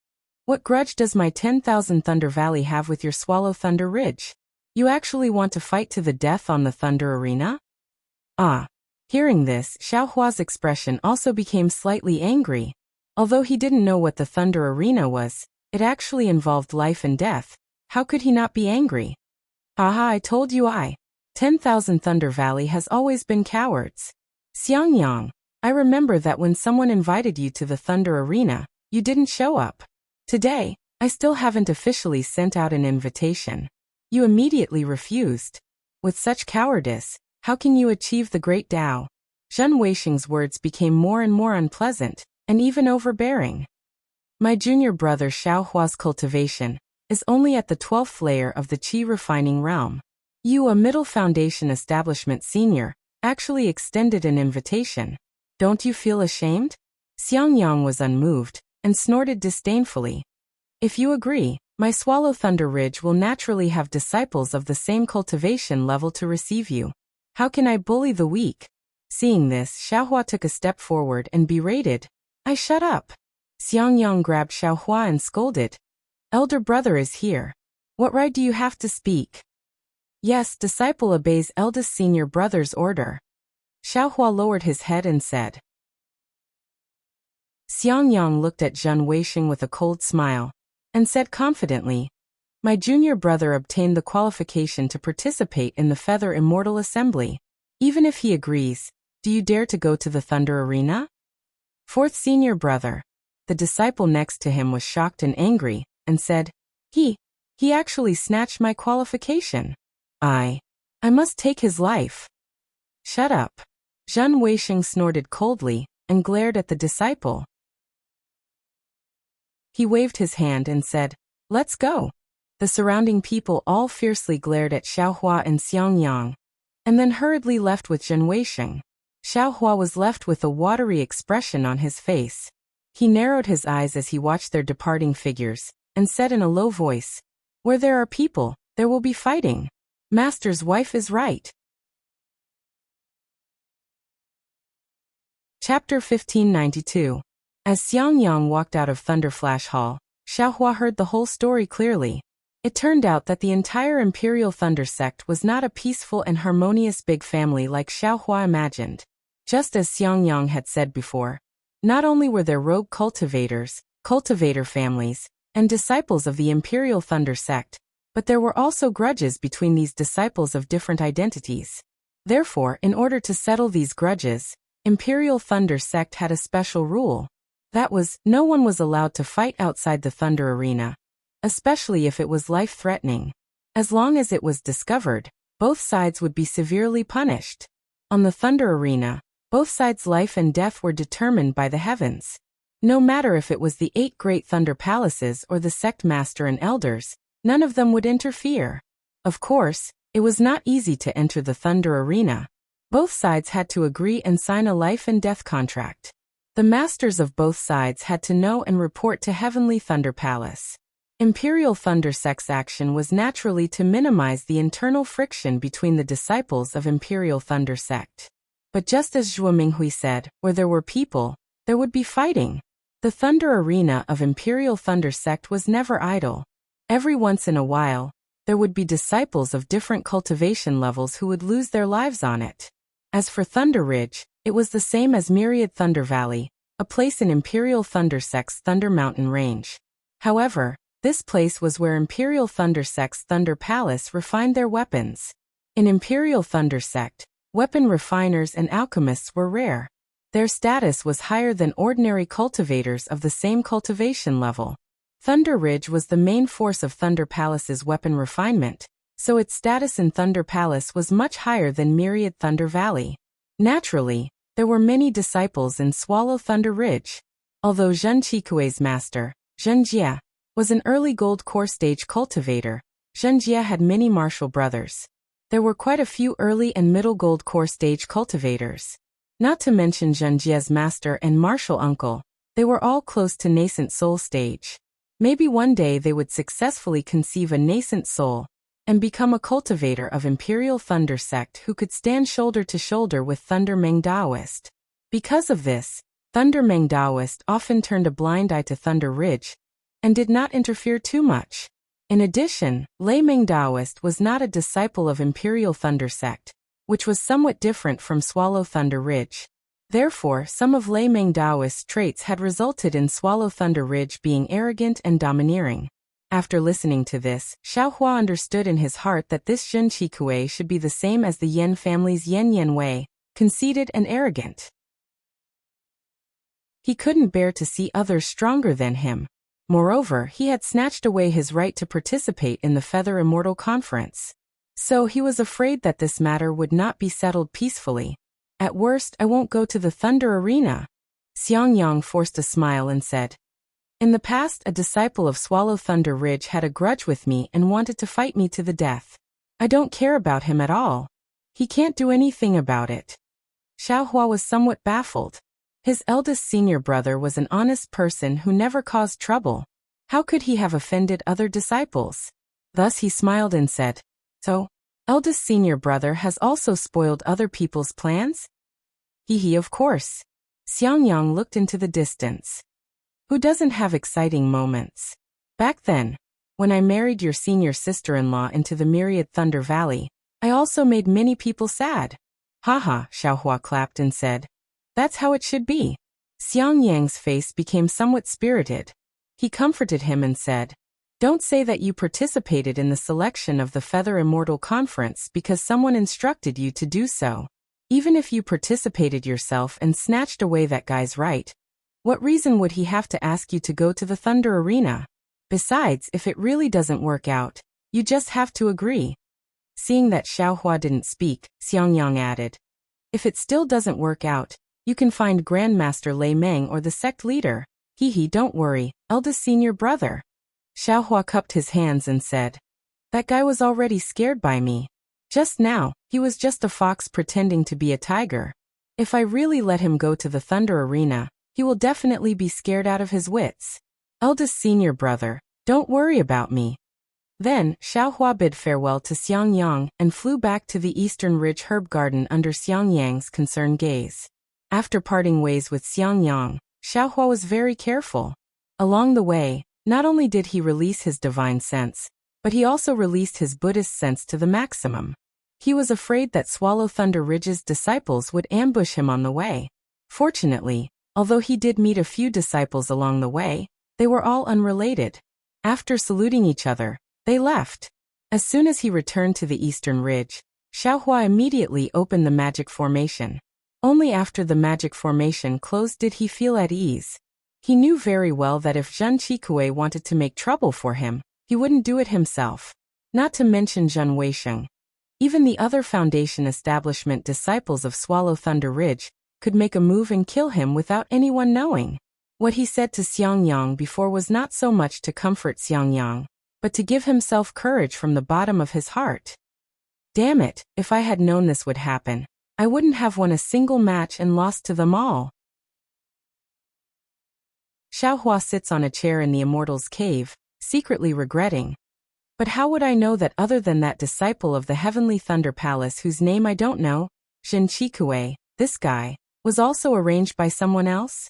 "What grudge does my 10,000 Thunder Valley have with your Swallow Thunder Ridge? You actually want to fight to the death on the Thunder Arena?" Ah. Hearing this, Xiaohua's expression also became slightly angry. Although he didn't know what the Thunder Arena was, it actually involved life and death. How could he not be angry? "Haha, I told you 10,000 Thunder Valley has always been cowards. Xiangyang, I remember that when someone invited you to the Thunder Arena, You didn't show up. Today, I still haven't officially sent out an invitation. You immediately refused. With such cowardice, how can you achieve the great Tao? Zhen Weisheng's words became more and more unpleasant, and even overbearing. My junior brother Xiaohua's cultivation is only at the 12th layer of the qi refining realm. You, a middle foundation establishment senior, actually extended an invitation. Don't you feel ashamed? Xiangyang was unmoved, and snorted disdainfully. If you agree, my Swallow Thunder Ridge will naturally have disciples of the same cultivation level to receive you. How can I bully the weak? Seeing this, Xiaohua took a step forward and berated. I shut up. Xiangyang grabbed Xiaohua and scolded. Elder brother is here. What right do you have to speak? Yes, disciple obeys eldest senior brother's order. Xiaohua lowered his head and said. Xiangyang looked at Zhen Weisheng with a cold smile, and said confidently, my junior brother obtained the qualification to participate in the Feather Immortal Assembly. Even if he agrees, do you dare to go to the Thunder Arena? Fourth senior brother. The disciple next to him was shocked and angry, and said, He actually snatched my qualification. I must take his life. Shut up. Zhen Weisheng snorted coldly, and glared at the disciple. He waved his hand and said, Let's go. The surrounding people all fiercely glared at Xiaohua and Xiangyang, and then hurriedly left with Zhen Weisheng. Xiaohua was left with a watery expression on his face. He narrowed his eyes as he watched their departing figures, and said in a low voice, Where there are people, there will be fighting. Master's wife is right. Chapter 1592. As Xiangyang walked out of Thunderflash Hall, Xiaohua heard the whole story clearly. It turned out that the entire Imperial Thunder Sect was not a peaceful and harmonious big family like Xiaohua imagined. Just as Xiangyang had said before, not only were there rogue cultivators, cultivator families, and disciples of the Imperial Thunder Sect, but there were also grudges between these disciples of different identities. Therefore, in order to settle these grudges, Imperial Thunder Sect had a special rule. That was, no one was allowed to fight outside the Thunder Arena, especially if it was life-threatening. As long as it was discovered, both sides would be severely punished. On the Thunder Arena, both sides' life and death were determined by the heavens. No matter if it was the 8 great Thunder Palaces or the Sect Master and Elders, none of them would interfere. Of course, it was not easy to enter the Thunder Arena. Both sides had to agree and sign a life and death contract. The masters of both sides had to know and report to Heavenly Thunder Palace. Imperial Thunder Sect's action was naturally to minimize the internal friction between the disciples of Imperial Thunder Sect. But just as Zhuo Minghui said, where there were people, there would be fighting. The Thunder Arena of Imperial Thunder Sect was never idle. Every once in a while, there would be disciples of different cultivation levels who would lose their lives on it. As for Thunder Ridge, it was the same as Myriad Thunder Valley, a place in Imperial Thunder Sect's Thunder Mountain Range. However, this place was where Imperial Thunder Sect's Thunder Palace refined their weapons. In Imperial Thunder Sect, weapon refiners and alchemists were rare. Their status was higher than ordinary cultivators of the same cultivation level. Thunder Ridge was the main force of Thunder Palace's weapon refinement, so its status in Thunder Palace was much higher than Myriad Thunder Valley. Naturally, there were many disciples in Swallow Thunder Ridge. Although Zhen Qikui's master, Zhen Jia, was an early gold core stage cultivator, Zhen Jia had many martial brothers. There were quite a few early and middle gold core stage cultivators. Not to mention Zhen Jia's master and martial uncle, they were all close to nascent soul stage. Maybe one day they would successfully conceive a nascent soul and become a cultivator of Imperial Thunder Sect who could stand shoulder to shoulder with Thunder Meng Daoist. Because of this, Thunder Meng Daoist often turned a blind eye to Thunder Ridge and did not interfere too much. In addition, Lei Meng Daoist was not a disciple of Imperial Thunder Sect, which was somewhat different from Swallow Thunder Ridge. Therefore, some of Lei Meng Daoist's traits had resulted in Swallow Thunder Ridge being arrogant and domineering. After listening to this, Xiaohua understood in his heart that this Zhen Qikui should be the same as the Yan family's Yan Yan Wei, conceited and arrogant. He couldn't bear to see others stronger than him. Moreover, he had snatched away his right to participate in the Feather Immortal Conference. So he was afraid that this matter would not be settled peacefully. At worst, I won't go to the Thunder Arena. Xiangyang forced a smile and said, in the past, a disciple of Swallow Thunder Ridge had a grudge with me and wanted to fight me to the death. I don't care about him at all. He can't do anything about it. Xiaohua was somewhat baffled. His eldest senior brother was an honest person who never caused trouble. How could he have offended other disciples? Thus he smiled and said, so, eldest senior brother has also spoiled other people's plans? Hee, of course. Xiangyang looked into the distance. Who doesn't have exciting moments? Back then, when I married your senior sister-in-law into the Myriad Thunder Valley, I also made many people sad. Haha, Xiaohua clapped and said, that's how it should be. Xiangyang's face became somewhat spirited. He comforted him and said, don't say that you participated in the selection of the Feather Immortal Conference because someone instructed you to do so. Even if you participated yourself and snatched away that guy's right, what reason would he have to ask you to go to the Thunder Arena? Besides, if it really doesn't work out, you just have to agree. Seeing that Xiaohua didn't speak, Xiangyang added, if it still doesn't work out, you can find Grandmaster Lei Meng or the sect leader. Hee, don't worry, eldest senior brother. Xiaohua cupped his hands and said, that guy was already scared by me. Just now, he was just a fox pretending to be a tiger. If I really let him go to the Thunder Arena, he will definitely be scared out of his wits. Eldest senior brother, don't worry about me. Then, Xiaohua bid farewell to Xiangyang and flew back to the Eastern Ridge Herb Garden under Xiangyang's concerned gaze. After parting ways with Xiangyang, Xiaohua was very careful. Along the way, not only did he release his divine sense, but he also released his Buddhist sense to the maximum. He was afraid that Swallow Thunder Ridge's disciples would ambush him on the way. Fortunately, although he did meet a few disciples along the way, they were all unrelated. After saluting each other, they left. As soon as he returned to the Eastern Ridge, Xiaohua immediately opened the magic formation. Only after the magic formation closed did he feel at ease. He knew very well that if Zhen Qikue wanted to make trouble for him, he wouldn't do it himself. Not to mention Zhen Weisheng. Even the other Foundation establishment disciples of Swallow Thunder Ridge could make a move and kill him without anyone knowing. What he said to Xiangyang before was not so much to comfort Xiangyang, but to give himself courage from the bottom of his heart. Damn it, if I had known this would happen, I wouldn't have won a single match and lost to them all. Xiaohua sits on a chair in the Immortal's cave, secretly regretting. But how would I know that other than that disciple of the Heavenly Thunder Palace whose name I don't know, Zhen Qikue, this guy, was also arranged by someone else?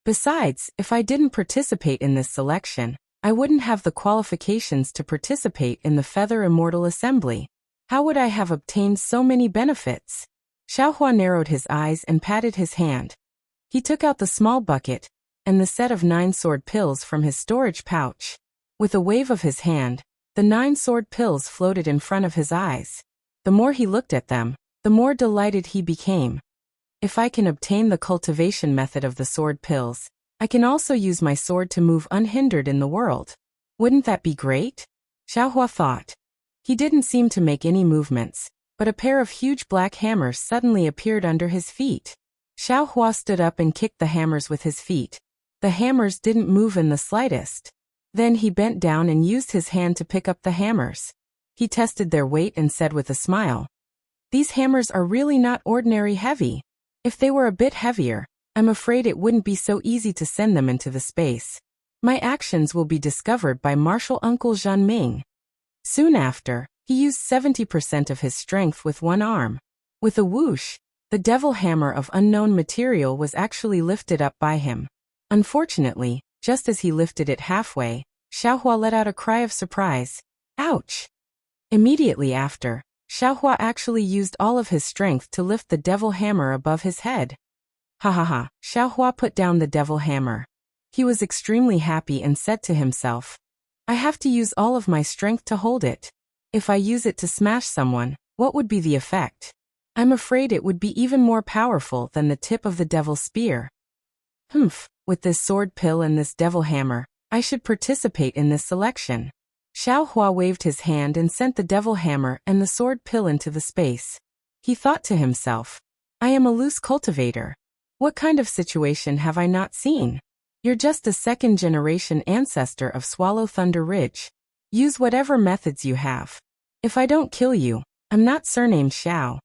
Besides, if I didn't participate in this selection, I wouldn't have the qualifications to participate in the Feather Immortal Assembly. How would I have obtained so many benefits? Xiaohua narrowed his eyes and patted his hand. He took out the small bucket and the set of 9 sword pills from his storage pouch. With a wave of his hand, the 9 sword pills floated in front of his eyes. The more he looked at them, the more delighted he became. If I can obtain the cultivation method of the sword pills, I can also use my sword to move unhindered in the world. Wouldn't that be great? Xiaohua thought. He didn't seem to make any movements, but a pair of huge black hammers suddenly appeared under his feet. Xiaohua stood up and kicked the hammers with his feet. The hammers didn't move in the slightest. Then he bent down and used his hand to pick up the hammers. He tested their weight and said with a smile, "These hammers are really not ordinary heavy. If they were a bit heavier, I'm afraid it wouldn't be so easy to send them into the space. My actions will be discovered by Martial Uncle Zhan Ming." Soon after, he used 70% of his strength with one arm. With a whoosh, the devil hammer of unknown material was actually lifted up by him. Unfortunately, just as he lifted it halfway, Xiaohua let out a cry of surprise. Ouch! Immediately after, Xiaohua actually used all of his strength to lift the devil hammer above his head. Ha ha ha, Xiaohua put down the devil hammer. He was extremely happy and said to himself, "I have to use all of my strength to hold it. If I use it to smash someone, what would be the effect? I'm afraid it would be even more powerful than the tip of the devil's spear." With this sword pill and this devil hammer, I should participate in this selection. Xiao Hua waved his hand and sent the devil hammer and the sword pill into the space. He thought to himself, I am a loose cultivator. What kind of situation have I not seen? You're just a second-generation ancestor of Swallow Thunder Ridge. Use whatever methods you have. If I don't kill you, I'm not surnamed Xiao.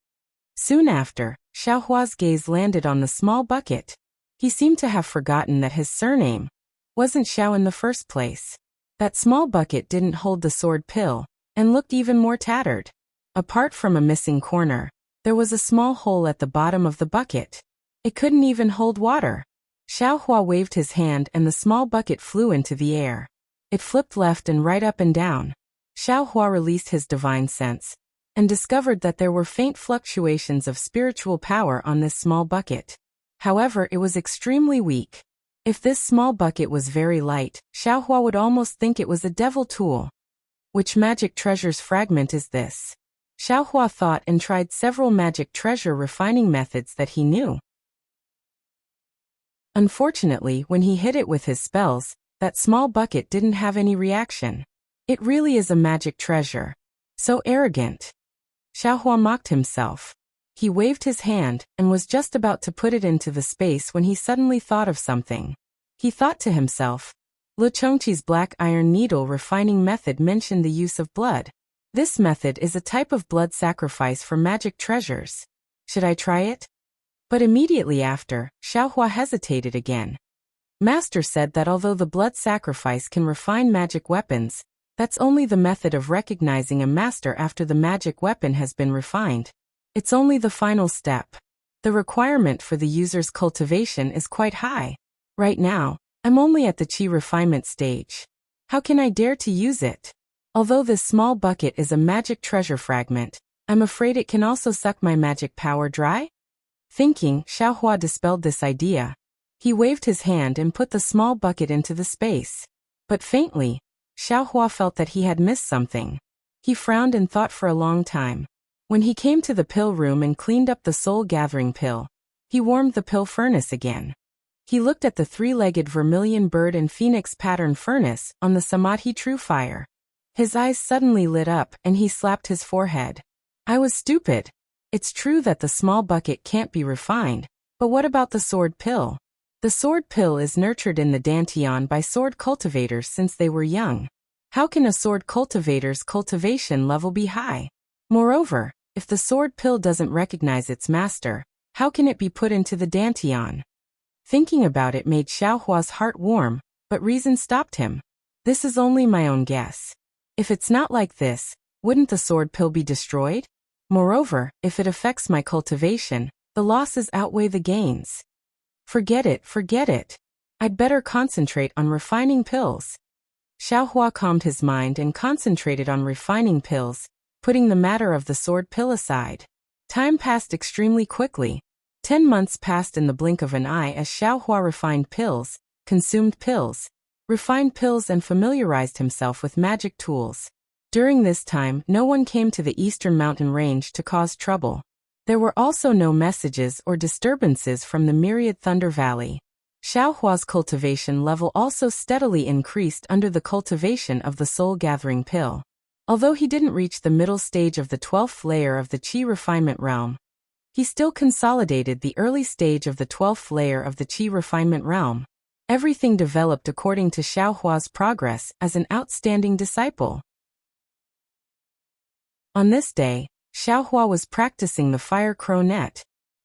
Soon after, Xiao Hua's gaze landed on the small bucket. He seemed to have forgotten that his surname wasn't Xiao in the first place. That small bucket didn't hold the sword pill, and looked even more tattered. Apart from a missing corner, there was a small hole at the bottom of the bucket. It couldn't even hold water. Xiao Hua waved his hand and the small bucket flew into the air. It flipped left and right up and down. Xiao Hua released his divine sense, and discovered that there were faint fluctuations of spiritual power on this small bucket. However, it was extremely weak. If this small bucket was very light, Xiao Hua would almost think it was a devil tool. Which magic treasure's fragment is this? Xiao Hua thought and tried several magic treasure refining methods that he knew. Unfortunately, when he hit it with his spells, that small bucket didn't have any reaction. It really is a magic treasure. So arrogant. Xiao Hua mocked himself. He waved his hand and was just about to put it into the space when he suddenly thought of something. He thought to himself, Lu Chongqi's black iron needle refining method mentioned the use of blood. This method is a type of blood sacrifice for magic treasures. Should I try it? But immediately after, Xiao Hua hesitated again. Master said that although the blood sacrifice can refine magic weapons, that's only the method of recognizing a master after the magic weapon has been refined. It's only the final step. The requirement for the user's cultivation is quite high. Right now, I'm only at the qi refinement stage. How can I dare to use it? Although this small bucket is a magic treasure fragment, I'm afraid it can also suck my magic power dry? Thinking, Xiao Hua dispelled this idea. He waved his hand and put the small bucket into the space. But faintly, Xiao Hua felt that he had missed something. He frowned and thought for a long time. When he came to the pill room and cleaned up the soul-gathering pill, he warmed the pill furnace again. He looked at the three-legged vermilion bird and phoenix pattern furnace on the Samadhi true fire. His eyes suddenly lit up and he slapped his forehead. I was stupid. It's true that the small bucket can't be refined, but what about the sword pill? The sword pill is nurtured in the Dantian by sword cultivators since they were young. How can a sword cultivator's cultivation level be high? Moreover, if the sword pill doesn't recognize its master, how can it be put into the Dantian? Thinking about it made Xiao Hua's heart warm, but reason stopped him. This is only my own guess. If it's not like this, wouldn't the sword pill be destroyed? Moreover, if it affects my cultivation, the losses outweigh the gains. Forget it. I'd better concentrate on refining pills. Xiao Hua calmed his mind and concentrated on refining pills, putting the matter of the sword pill aside. Time passed extremely quickly. 10 months passed in the blink of an eye as Xiao Hua refined pills, consumed pills, refined pills and familiarized himself with magic tools. During this time, no one came to the eastern mountain range to cause trouble. There were also no messages or disturbances from the myriad Thunder Valley. Xiao Hua's cultivation level also steadily increased under the cultivation of the soul-gathering pill. Although he didn't reach the middle stage of the 12th layer of the qi refinement realm, he still consolidated the early stage of the 12th layer of the qi refinement realm. Everything developed according to Xiao Hua's progress as an outstanding disciple. On this day, Xiao Hua was practicing the fire crow net.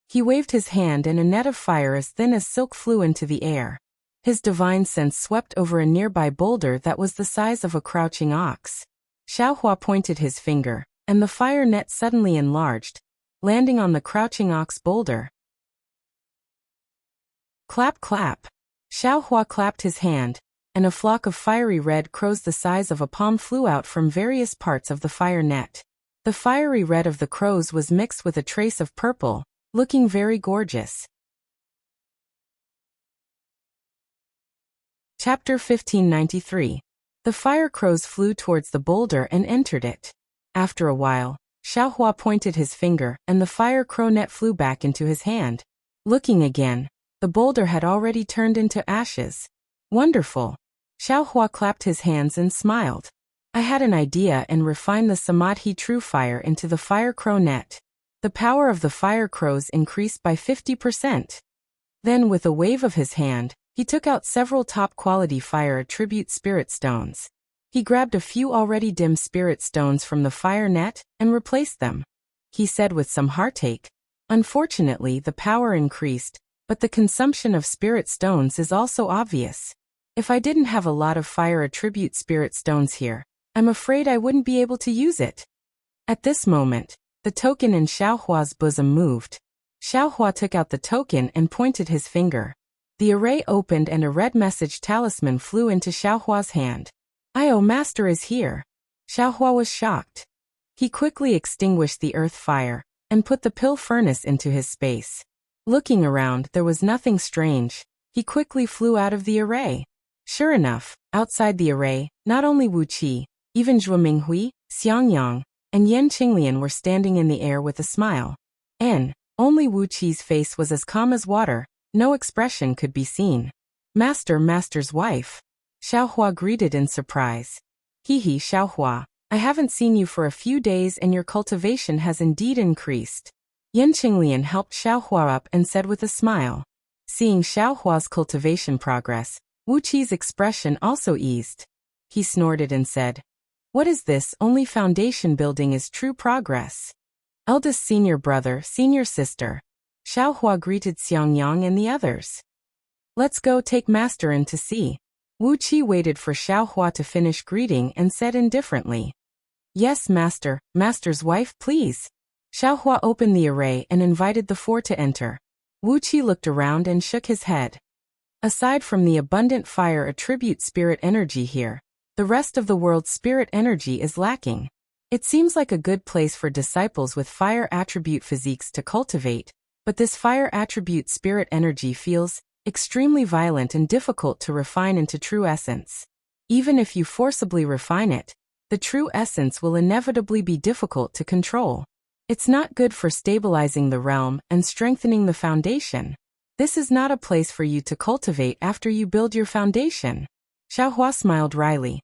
He waved his hand and a net of fire as thin as silk flew into the air. His divine sense swept over a nearby boulder that was the size of a crouching ox. Xiao Hua pointed his finger, and the fire net suddenly enlarged, landing on the crouching ox boulder. Clap, clap. Xiao Hua clapped his hand, and a flock of fiery red crows the size of a palm flew out from various parts of the fire net. The fiery red of the crows was mixed with a trace of purple, looking very gorgeous. Chapter 1593. The fire crows flew towards the boulder and entered it. After a while, Xiao Hua pointed his finger and the fire crow net flew back into his hand. Looking again, The boulder had already turned into ashes. Wonderful. Xiaohua clapped his hands and smiled. I had an idea and refined the Samadhi True Fire into the Fire Crow net. The power of the fire crows increased by 50%. Then, with a wave of his hand, he took out several top-quality fire attribute spirit stones. He grabbed a few already dim spirit stones from the fire net and replaced them. He said with some heartache, "Unfortunately, the power increased, but the consumption of spirit stones is also obvious. If I didn't have a lot of fire attribute spirit stones here, I'm afraid I wouldn't be able to use it." At this moment, the token in Xiaohua's bosom moved. Xiaohua took out the token and pointed his finger. The array opened and a red message talisman flew into Xiaohua's hand. "Oh, Master is here." Xiaohua was shocked. He quickly extinguished the earth fire and put the pill furnace into his space. Looking around, there was nothing strange. He quickly flew out of the array. Sure enough, outside the array, not only Wuxia, even Zhuo Minghui, Xiangyang, and Yan Qinglian were standing in the air with a smile. Only Wuqi's face was as calm as water, no expression could be seen. Master's wife." Xiaohua greeted in surprise. "Hehe, Xiaohua, I haven't seen you for a few days and your cultivation has indeed increased." Yan Qinglian helped Xiaohua up and said with a smile. Seeing Xiaohua's cultivation progress, Wuqi's expression also eased. He snorted and said, "What is this? Only foundation building is true progress." Eldest senior brother, senior sister. Xiaohua greeted Xiangyang and the others. "Let's go take Master in to see." Wuqi waited for Xiaohua to finish greeting and said indifferently, "Yes, Master, Master's wife, please." Xiaohua opened the array and invited the four to enter. Wuqi looked around and shook his head. Aside from the abundant fire attribute spirit energy here, the rest of the world's spirit energy is lacking. It seems like a good place for disciples with fire attribute physiques to cultivate, but this fire attribute spirit energy feels extremely violent and difficult to refine into true essence. Even if you forcibly refine it, the true essence will inevitably be difficult to control. It's not good for stabilizing the realm and strengthening the foundation. This is not a place for you to cultivate after you build your foundation. Xiaohua smiled wryly.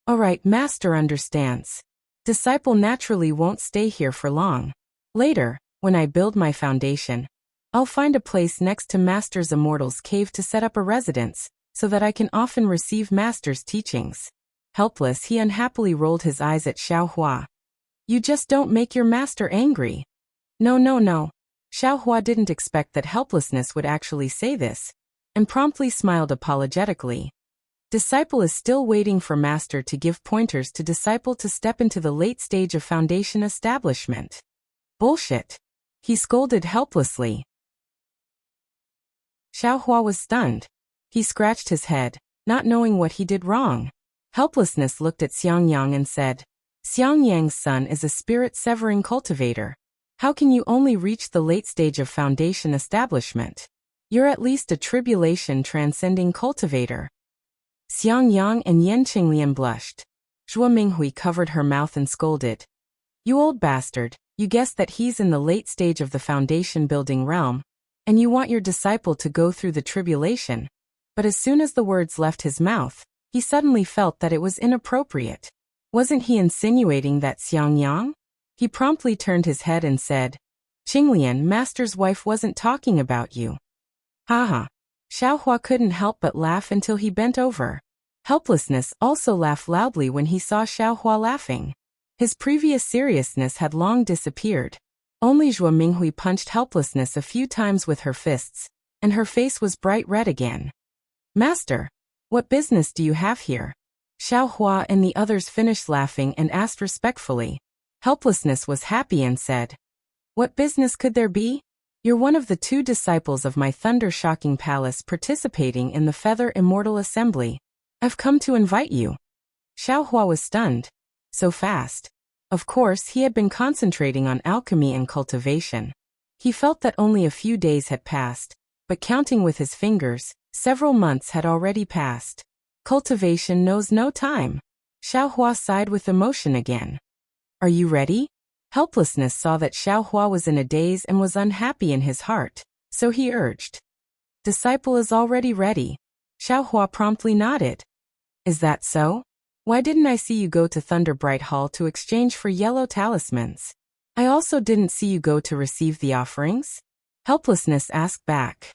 "All right, Master understands. Disciple naturally won't stay here for long. Later, when I build my foundation, I'll find a place next to Master's Immortal's cave to set up a residence, so that I can often receive Master's teachings." Helpless, he unhappily rolled his eyes at Xiaohua. "You just don't make your master angry." No. Xiaohua didn't expect that helplessness would actually say this, and promptly smiled apologetically. Disciple is still waiting for Master to give pointers to disciple to step into the late stage of foundation establishment. Bullshit. He scolded helplessly. Xiaohua was stunned. He scratched his head, not knowing what he did wrong. Helplessness looked at Xiangyang and said, "Xiangyang's son is a spirit-severing cultivator. How can you only reach the late stage of foundation establishment? You're at least a tribulation transcending cultivator." Xiangyang and Yan Qinglian blushed. Zhuo Minghui covered her mouth and scolded, "You old bastard, you guessed that he's in the late stage of the foundation building realm, and you want your disciple to go through the tribulation." But as soon as the words left his mouth, he suddenly felt that it was inappropriate. Wasn't he insinuating that Xiangyang? He promptly turned his head and said, "Qinglian, Master's wife wasn't talking about you." Haha. Xiaohua couldn't help but laugh until he bent over. Helplessness also laughed loudly when he saw Xiaohua laughing. His previous seriousness had long disappeared. Only Zhuo Minghui punched Helplessness a few times with her fists, and her face was bright red again. "Master, what business do you have here?" Xiaohua and the others finished laughing and asked respectfully. Helplessness was happy and said, "What business could there be? You're one of the 2 disciples of my thunder-shocking palace participating in the Feather Immortal Assembly. I've come to invite you." Xiaohua was stunned. So fast. Of course, he had been concentrating on alchemy and cultivation. He felt that only a few days had passed, but counting with his fingers, several months had already passed. Cultivation knows no time. Xiaohua sighed with emotion again. "Are you ready?" Helplessness saw that Xiaohua was in a daze and was unhappy in his heart, so he urged. Disciple is already ready. Xiaohua promptly nodded. Is that so? Why didn't I see you go to Thunderbright Hall to exchange for yellow talismans? I also didn't see you go to receive the offerings? Helplessness asked back.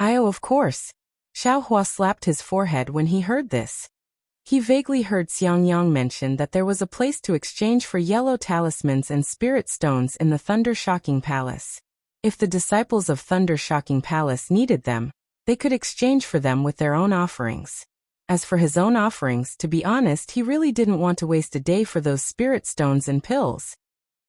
Of course. Xiaohua slapped his forehead when he heard this. He vaguely heard Xiangyang mention that there was a place to exchange for yellow talismans and spirit stones in the Thunder Shocking Palace. If the disciples of Thunder Shocking Palace needed them, they could exchange for them with their own offerings. As for his own offerings, to be honest, he really didn't want to waste a day for those spirit stones and pills.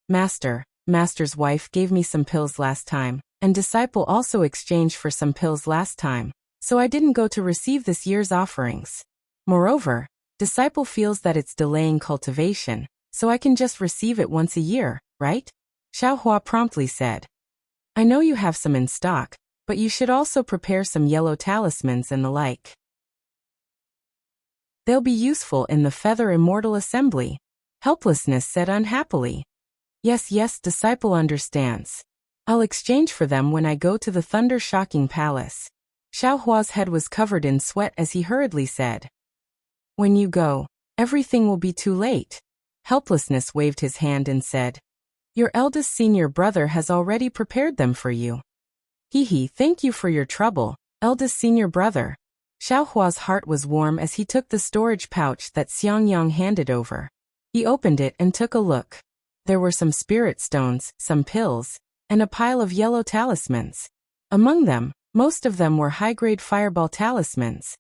Master's wife gave me some pills last time, and disciple also exchanged for some pills last time, so I didn't go to receive this year's offerings. Moreover, disciple feels that it's delaying cultivation, so I can just receive it once a year, right? Xiaohua promptly said. I know you have some in stock, but you should also prepare some yellow talismans and the like. They'll be useful in the Feather Immortal Assembly, Helplessness said unhappily. Yes, disciple understands. I'll exchange for them when I go to the Thunder Shocking Palace. Xiaohua's head was covered in sweat as he hurriedly said. When you go, everything will be too late. Helplessness waved his hand and said. Your eldest senior brother has already prepared them for you. Thank you for your trouble, eldest senior brother. Xiaohua's heart was warm as he took the storage pouch that Xiangyang handed over. He opened it and took a look. There were some spirit stones, some pills, and a pile of yellow talismans. Among them, most of them were high-grade fireball talismans.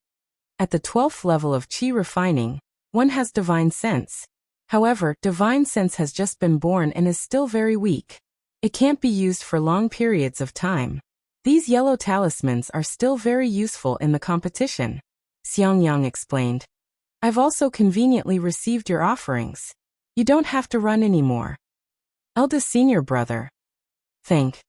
At the 12th level of Qi refining, one has divine sense. However, divine sense has just been born and is still very weak. It can't be used for long periods of time. These yellow talismans are still very useful in the competition, Xiangyang explained. I've also conveniently received your offerings. You don't have to run anymore. Eldest senior brother. Thank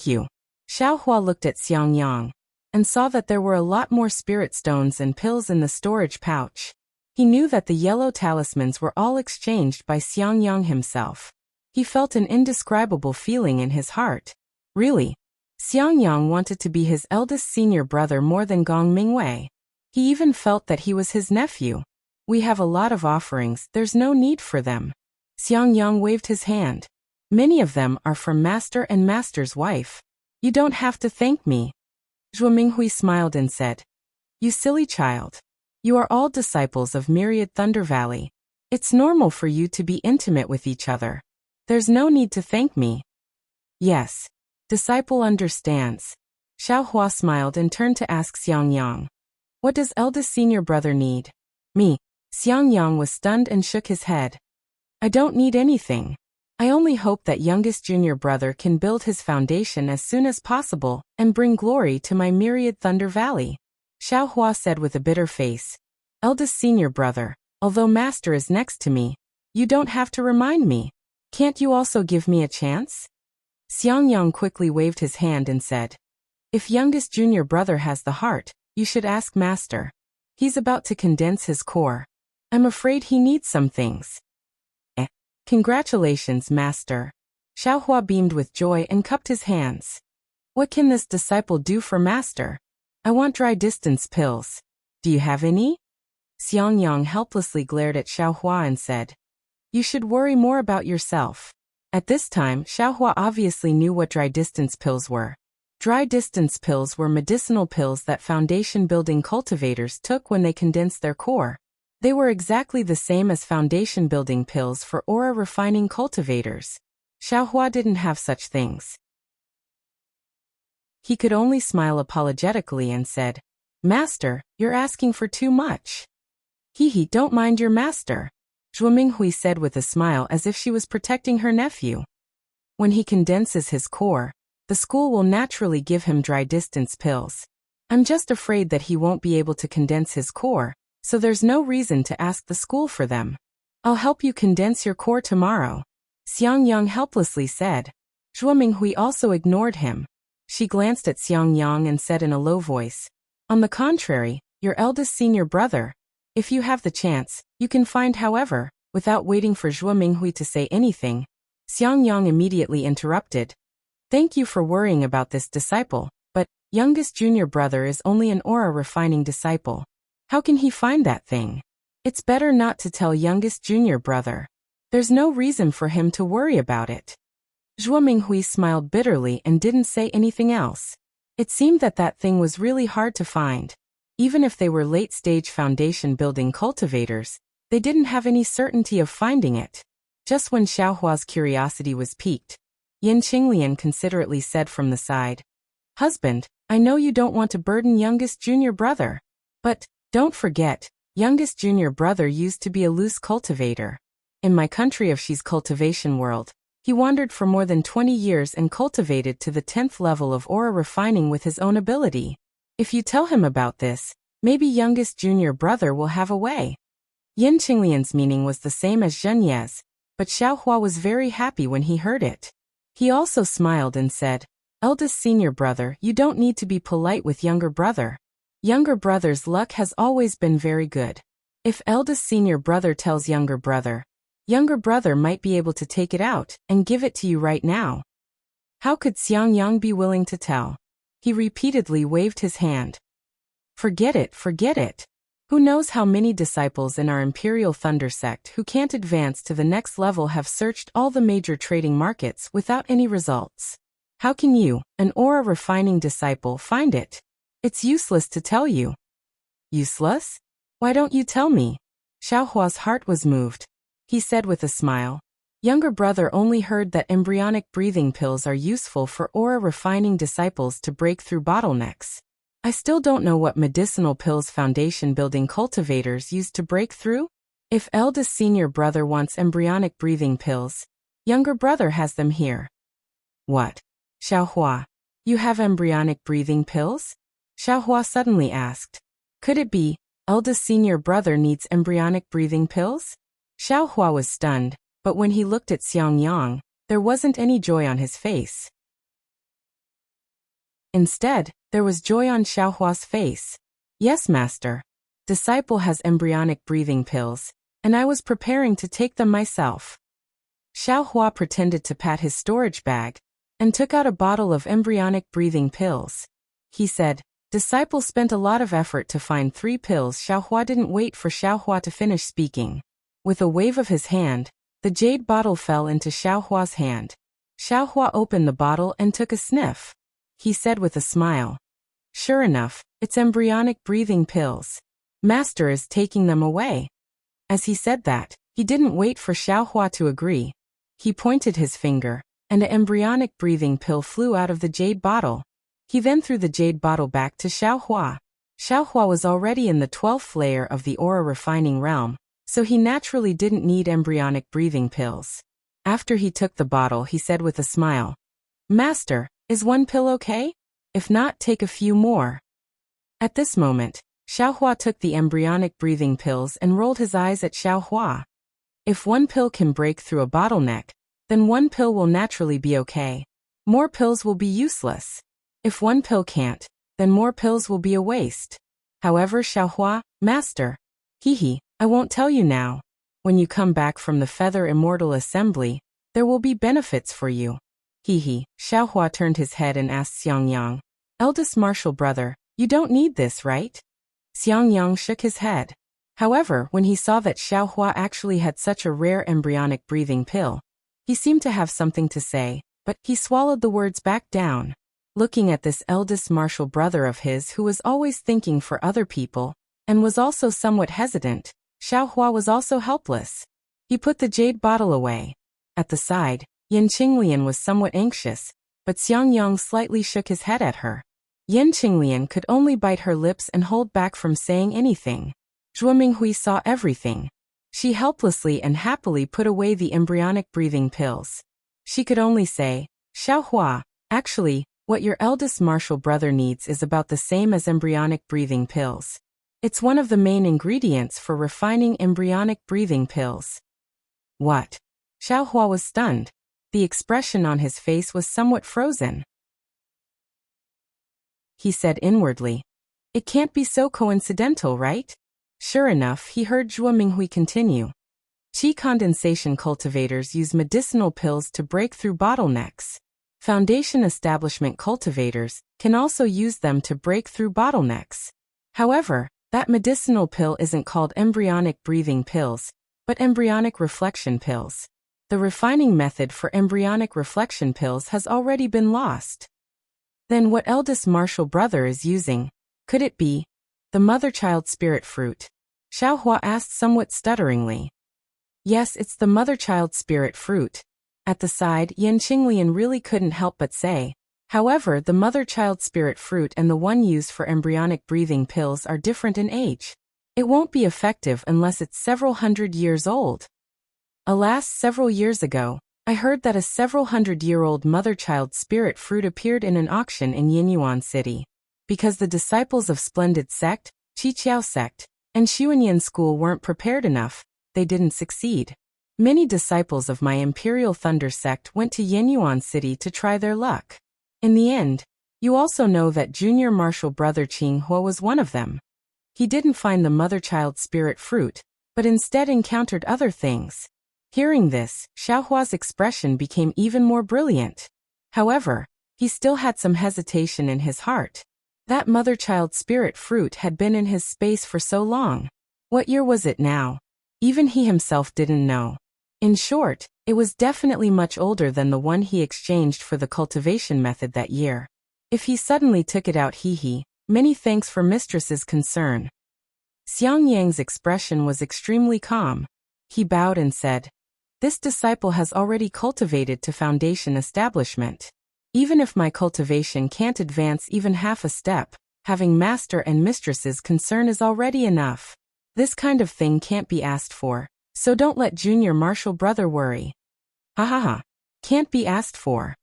you. Xiaohua looked at Xiangyang and saw that there were a lot more spirit stones and pills in the storage pouch. He knew that the yellow talismans were all exchanged by Xiangyang himself. He felt an indescribable feeling in his heart. Really? Xiangyang wanted to be his eldest senior brother more than Gong Mingwei. He even felt that he was his nephew. We have a lot of offerings, there's no need for them. Xiangyang waved his hand. Many of them are from Master and Master's wife. You don't have to thank me. Zhuo Minghui smiled and said. You silly child. You are all disciples of Myriad Thunder Valley. It's normal for you to be intimate with each other. There's no need to thank me. Yes. Disciple understands. Xiaohua smiled and turned to ask Xiangyang. What does eldest senior brother need? Me. Xiangyang was stunned and shook his head. I don't need anything. I only hope that youngest junior brother can build his foundation as soon as possible and bring glory to my Myriad Thunder Valley. Xiaohua said with a bitter face. Eldest senior brother, although master is next to me, you don't have to remind me. Can't you also give me a chance? Xiangyang quickly waved his hand and said. If youngest junior brother has the heart, you should ask master. He's about to condense his core. I'm afraid he needs some things. Congratulations, master. Xiaohua beamed with joy and cupped his hands. What can this disciple do for master? I want dry distance pills. Do you have any? Xiangyang helplessly glared at Xiaohua and said. You should worry more about yourself. At this time, Xiaohua obviously knew what dry distance pills were. Dry distance pills were medicinal pills that foundation-building cultivators took when they condensed their core. They were exactly the same as foundation-building pills for aura-refining cultivators. Xiaohua didn't have such things. He could only smile apologetically and said, Master, you're asking for too much. Don't mind your master. Zhuo Minghui said with a smile as if she was protecting her nephew. When he condenses his core, the school will naturally give him dry distance pills. I'm just afraid that he won't be able to condense his core, so there's no reason to ask the school for them. I'll help you condense your core tomorrow. Xiangyang helplessly said. Zhuo Minghui also ignored him. She glanced at Xiangyang and said in a low voice, On the contrary, your eldest senior brother. If you have the chance, you can find. However, without waiting for Zhuo Minghui to say anything, Xiangyang immediately interrupted. Thank you for worrying about this disciple, but Youngest junior brother is only an aura refining disciple. How can he find that thing? It's better not to tell youngest junior brother. There's no reason for him to worry about it. Zhuo Minghui smiled bitterly and didn't say anything else. It seemed that thing was really hard to find. Even if they were late-stage foundation building cultivators, they didn't have any certainty of finding it. Just when Xiaohua's curiosity was piqued, Yin Qinglian considerately said from the side, "Husband, I know you don't want to burden youngest junior brother. But, don't forget, youngest junior brother used to be a loose cultivator. In my country of Shi's cultivation world, he wandered for more than 20 years and cultivated to the 10th level of aura refining with his own ability. If you tell him about this, maybe youngest junior brother will have a way." Yin Qinglian's meaning was the same as Zhen Ye's, but Xiaohua was very happy when he heard it. He also smiled and said, "Eldest senior brother, you don't need to be polite with younger brother. Younger brother's luck has always been very good. If eldest senior brother tells younger brother might be able to take it out and give it to you right now." How could Xiangyang be willing to tell? He repeatedly waved his hand. Forget it, forget it. Who knows how many disciples in our Imperial Thunder sect who can't advance to the next level have searched all the major trading markets without any results. How can you, an aura refining disciple, find it? It's useless to tell you. Useless? Why don't you tell me? Xiaohua's heart was moved. He said with a smile, "Younger brother only heard that embryonic breathing pills are useful for aura refining disciples to break through bottlenecks. I still don't know what medicinal pills foundation building cultivators use to break through. If eldest senior brother wants embryonic breathing pills, younger brother has them here." "What? Xiaohua, you have embryonic breathing pills?" Xiaohua suddenly asked. Could it be, eldest senior brother needs embryonic breathing pills? Xiaohua was stunned, but when he looked at Xiangyang, there wasn't any joy on his face. Instead, there was joy on Xiaohua's face. "Yes, master. Disciple has embryonic breathing pills, and I was preparing to take them myself." Xiaohua pretended to pat his storage bag, and took out a bottle of embryonic breathing pills. He said, "Disciple spent a lot of effort to find 3 pills." Xiaohua didn't wait for Xiaohua to finish speaking. With a wave of his hand, the jade bottle fell into Xiaohua's hand. Xiaohua opened the bottle and took a sniff. He said with a smile, "Sure enough, it's embryonic breathing pills. Master is taking them away." As he said that, he didn't wait for Xiaohua to agree. He pointed his finger, and an embryonic breathing pill flew out of the jade bottle. He then threw the jade bottle back to Xiaohua. Xiaohua was already in the 12th layer of the aura refining realm, so he naturally didn't need embryonic breathing pills. After he took the bottle, he said with a smile, "Master, is 1 pill okay? If not, take a few more." At this moment, Xiaohua took the embryonic breathing pills and rolled his eyes at Xiaohua. If 1 pill can break through a bottleneck, then 1 pill will naturally be okay. More pills will be useless. If 1 pill can't, then more pills will be a waste. However, Xiaohua, master, I won't tell you now. When you come back from the Feather Immortal Assembly, there will be benefits for you. Xiaohua turned his head and asked Xiangyang, "Eldest martial brother, you don't need this, right?" Xiangyang shook his head. However, when he saw that Xiaohua actually had such a rare embryonic breathing pill, he seemed to have something to say, but he swallowed the words back down. Looking at this eldest martial brother of his who was always thinking for other people, and was also somewhat hesitant, Xiaohua was also helpless. He put the jade bottle away. At the side, Yin Qinglian was somewhat anxious, but Xiangyang slightly shook his head at her. Yin Qinglian could only bite her lips and hold back from saying anything. Zhuo Minghui saw everything. She helplessly and happily put away the embryonic breathing pills. She could only say, "Xiaohua, actually, what your eldest martial brother needs is about the same as embryonic breathing pills. It's one of the main ingredients for refining embryonic breathing pills." "What?" Xiaohua was stunned. The expression on his face was somewhat frozen. He said inwardly, "It can't be so coincidental, right?" Sure enough, he heard Zhuo Minghui continue. "Qi condensation cultivators use medicinal pills to break through bottlenecks. Foundation establishment cultivators can also use them to break through bottlenecks. However, that medicinal pill isn't called embryonic breathing pills, but embryonic reflection pills. The refining method for embryonic reflection pills has already been lost. Then what eldest Marshall brother is using? Could it be the mother-child spirit fruit? Xiaohua asked somewhat stutteringly. Yes, it's the mother-child spirit fruit. At the side, Yan Qinglian really couldn't help but say. However, the mother-child spirit fruit and the one used for embryonic breathing pills are different in age. It won't be effective unless it's several hundred years old. Alas, several years ago, I heard that a several hundred-year-old mother-child spirit fruit appeared in an auction in Yinyuan City. Because the disciples of Splendid Sect, Qiqiao Sect, and Xuanyan School weren't prepared enough, they didn't succeed. Many disciples of my Imperial Thunder Sect went to Yinyuan City to try their luck. In the end, you also know that junior martial brother Qinghua was one of them. He didn't find the mother-child spirit fruit, but instead encountered other things. Hearing this, Xiaohua's expression became even more brilliant. However, he still had some hesitation in his heart. That mother-child spirit fruit had been in his space for so long. What year was it now? Even he himself didn't know. In short, it was definitely much older than the one he exchanged for the cultivation method that year. If he suddenly took it out, many thanks for mistress's concern. Xiang Yang's expression was extremely calm. He bowed and said, "This disciple has already cultivated to foundation establishment. Even if my cultivation can't advance even half a step, having master and mistress's concern is already enough. This kind of thing can't be asked for, so don't let junior martial brother worry." Ha ha ha. Can't be asked for.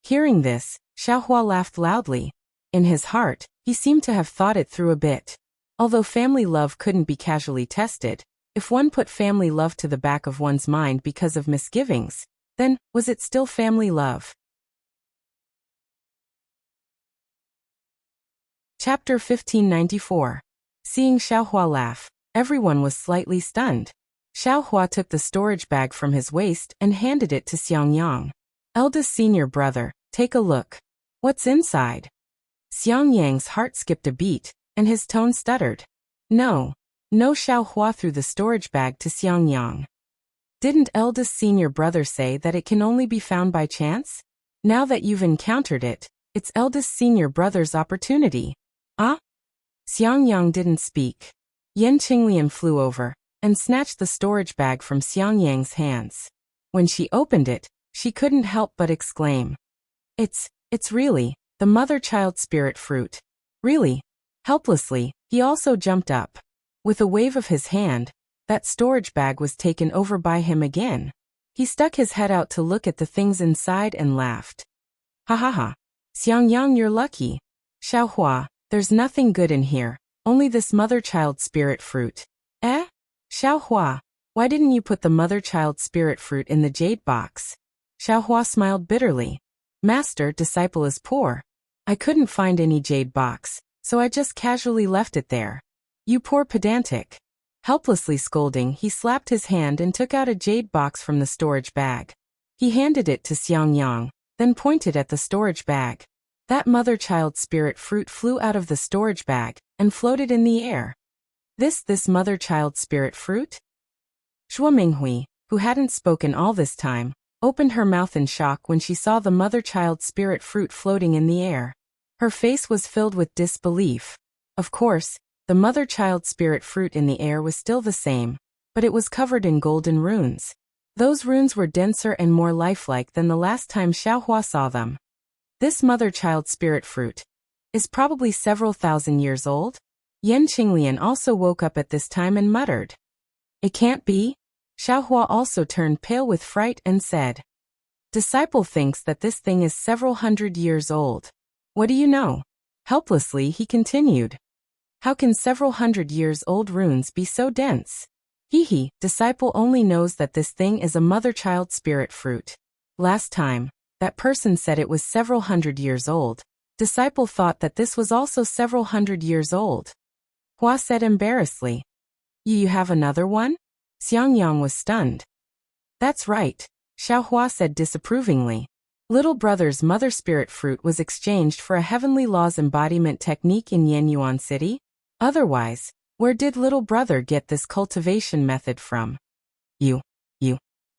Hearing this, Xiaohua laughed loudly. In his heart, he seemed to have thought it through a bit. Although family love couldn't be casually tested, if one put family love to the back of one's mind because of misgivings, then, was it still family love? Chapter 1594. Seeing Xiaohua laugh, everyone was slightly stunned. Xiaohua took the storage bag from his waist and handed it to Xiangyang. Eldest senior brother, take a look. What's inside? Xiangyang's heart skipped a beat, and his tone stuttered. No. No. Xiaohua threw the storage bag to Xiangyang. Didn't eldest senior brother say that it can only be found by chance? Now that you've encountered it, it's eldest senior brother's opportunity. Ah? Xiangyang didn't speak. Yan Qinglian flew over and snatched the storage bag from Xiangyang's hands. When she opened it, she couldn't help but exclaim. It's really the mother-child spirit fruit. Really? Helplessly, he also jumped up. With a wave of his hand, that storage bag was taken over by him again. He stuck his head out to look at the things inside and laughed. Ha ha ha. Xiangyang, you're lucky. Xiaohua, there's nothing good in here, only this mother-child spirit fruit. Eh? Xiaohua, why didn't you put the mother-child spirit fruit in the jade box? Xiaohua smiled bitterly. Master, disciple is poor. I couldn't find any jade box, so I just casually left it there. You poor pedantic. Helplessly scolding, he slapped his hand and took out a jade box from the storage bag. He handed it to Xiangyang, then pointed at the storage bag. That mother-child spirit fruit flew out of the storage bag and floated in the air. This mother-child spirit fruit? Zhuo Minghui, who hadn't spoken all this time, opened her mouth in shock when she saw the mother-child spirit fruit floating in the air. Her face was filled with disbelief. Of course, the mother-child spirit fruit in the air was still the same, but it was covered in golden runes. Those runes were denser and more lifelike than the last time Xiaohua saw them. This mother-child spirit fruit is probably several thousand years old. Yan Qinglian also woke up at this time and muttered. It can't be. Xiaohua also turned pale with fright and said. Disciple thinks that this thing is several hundred years old. What do you know? Helplessly he continued. How can several hundred years old runes be so dense? Disciple only knows that this thing is a mother-child spirit fruit. Last time, that person said it was several hundred years old. Disciple thought that this was also several hundred years old. Hua said embarrassedly. You have another one? Xiangyang was stunned. That's right, Xiaohua said disapprovingly. Little brother's mother spirit fruit was exchanged for a heavenly laws embodiment technique in Yenyuan City? Otherwise, where did little brother get this cultivation method from? You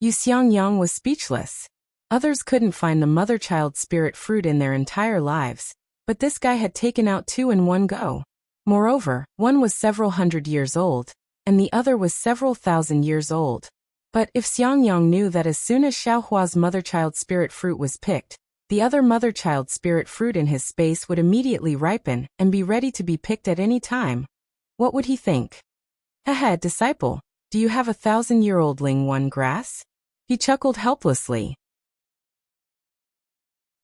Xiangyang was speechless. Others couldn't find the mother-child spirit fruit in their entire lives, but this guy had taken out 2 in one go. Moreover, one was several hundred years old, and the other was several thousand years old. But if Xiangyang knew that as soon as Xiaohua's mother-child spirit fruit was picked, the other mother-child spirit fruit in his space would immediately ripen and be ready to be picked at any time, what would he think? Haha, disciple, do you have 1,000-year-old Ling One grass? He chuckled helplessly.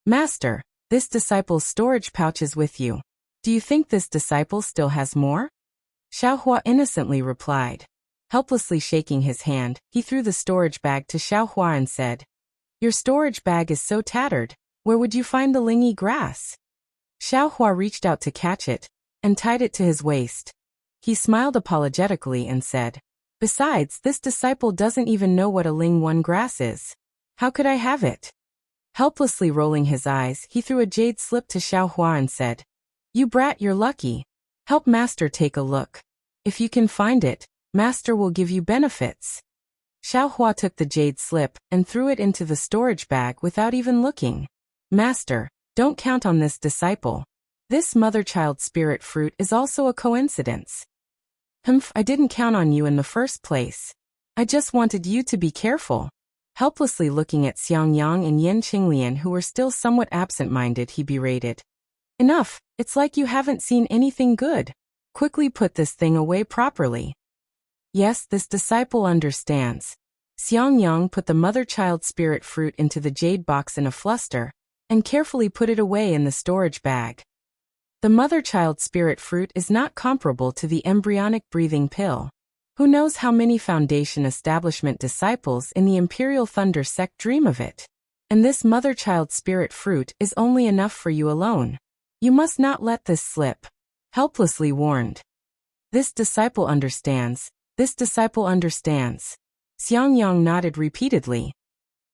Master, this disciple's storage pouch is with you. Do you think this disciple still has more? Xiaohua innocently replied. Helplessly shaking his hand, he threw the storage bag to Xiaohua and said, Your storage bag is so tattered, where would you find the lingy grass? Xiaohua reached out to catch it, and tied it to his waist. He smiled apologetically and said, Besides, this disciple doesn't even know what a Ling One grass is. How could I have it? Helplessly rolling his eyes, he threw a jade slip to Xiaohua and said, You brat, you're lucky. Help Master take a look. If you can find it, Master will give you benefits. Xiaohua took the jade slip and threw it into the storage bag without even looking. Master, don't count on this disciple. This mother-child spirit fruit is also a coincidence. I didn't count on you in the first place. I just wanted you to be careful. Helplessly looking at Xiangyang and Yan Qinglian, who were still somewhat absent-minded, he berated. Enough, it's like you haven't seen anything good. Quickly put this thing away properly. Yes, this disciple understands. Xiangyang put the mother-child spirit fruit into the jade box in a fluster, and carefully put it away in the storage bag. The mother-child spirit fruit is not comparable to the embryonic breathing pill. Who knows how many Foundation establishment disciples in the Imperial Thunder sect dream of it? And this mother-child spirit fruit is only enough for you alone. You must not let this slip. Helplessly warned. This disciple understands. This disciple understands. Xiangyang nodded repeatedly.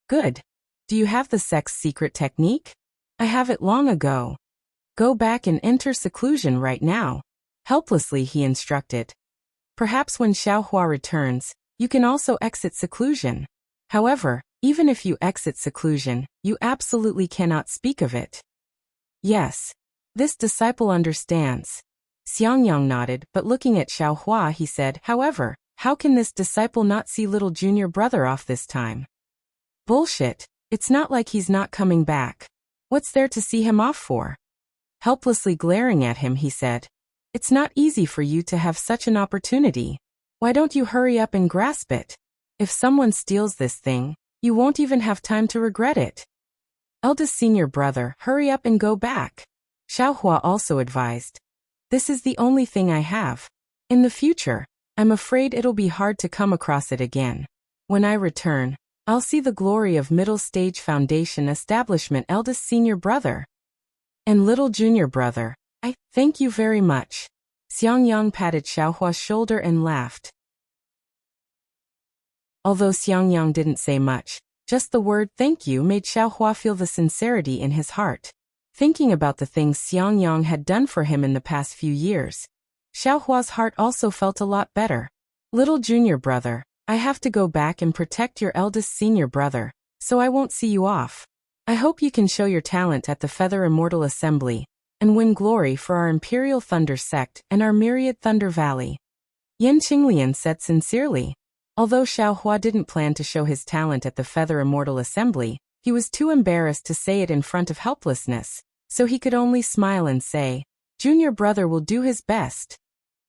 Good. Do you have the sect's secret technique? I have it long ago. Go back and enter seclusion right now. Helplessly he instructed. Perhaps when Xiaohua returns, you can also exit seclusion. However, even if you exit seclusion, you absolutely cannot speak of it. Yes. This disciple understands. Xiangyang nodded, but looking at Xiaohua he said, However, how can this disciple not see little junior brother off this time? Bullshit. It's not like he's not coming back. What's there to see him off for? Helplessly glaring at him he said, It's not easy for you to have such an opportunity. Why don't you hurry up and grasp it? If someone steals this thing, you won't even have time to regret it. Eldest senior brother, hurry up and go back. Xiaohua also advised. This is the only thing I have. In the future, I'm afraid it'll be hard to come across it again. When I return, I'll see the glory of middle stage Foundation establishment eldest senior brother. And little junior brother, I thank you very much. Xiangyang patted Xiaohua's shoulder and laughed. Although Xiangyang didn't say much, just the word thank you made Xiaohua feel the sincerity in his heart. Thinking about the things Xiangyang had done for him in the past few years, Xiaohua's heart also felt a lot better. Little junior brother, I have to go back and protect your eldest senior brother, so I won't see you off. I hope you can show your talent at the Feather Immortal Assembly, and win glory for our Imperial Thunder Sect and our myriad Thunder Valley. Yan Qinglian said sincerely. Although Xiaohua didn't plan to show his talent at the Feather Immortal Assembly, he was too embarrassed to say it in front of helplessness, so he could only smile and say, Junior brother will do his best.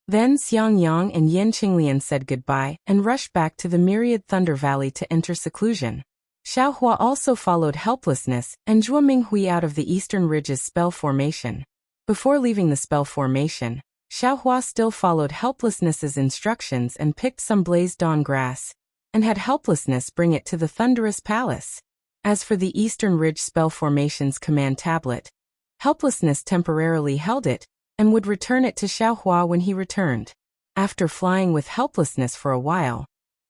Then Xiangyang and Yan Qinglian said goodbye and rushed back to the myriad Thunder Valley to enter seclusion. Xiaohua also followed helplessness and Zhuo Minghui out of the Eastern Ridge's spell formation. Before leaving the spell formation, Xiaohua still followed helplessness's instructions and picked some blazed dawn grass, and had helplessness bring it to the Thunderous Palace. As for the Eastern Ridge spell formation's command tablet, helplessness temporarily held it, and would return it to Xiaohua when he returned. After flying with helplessness for a while,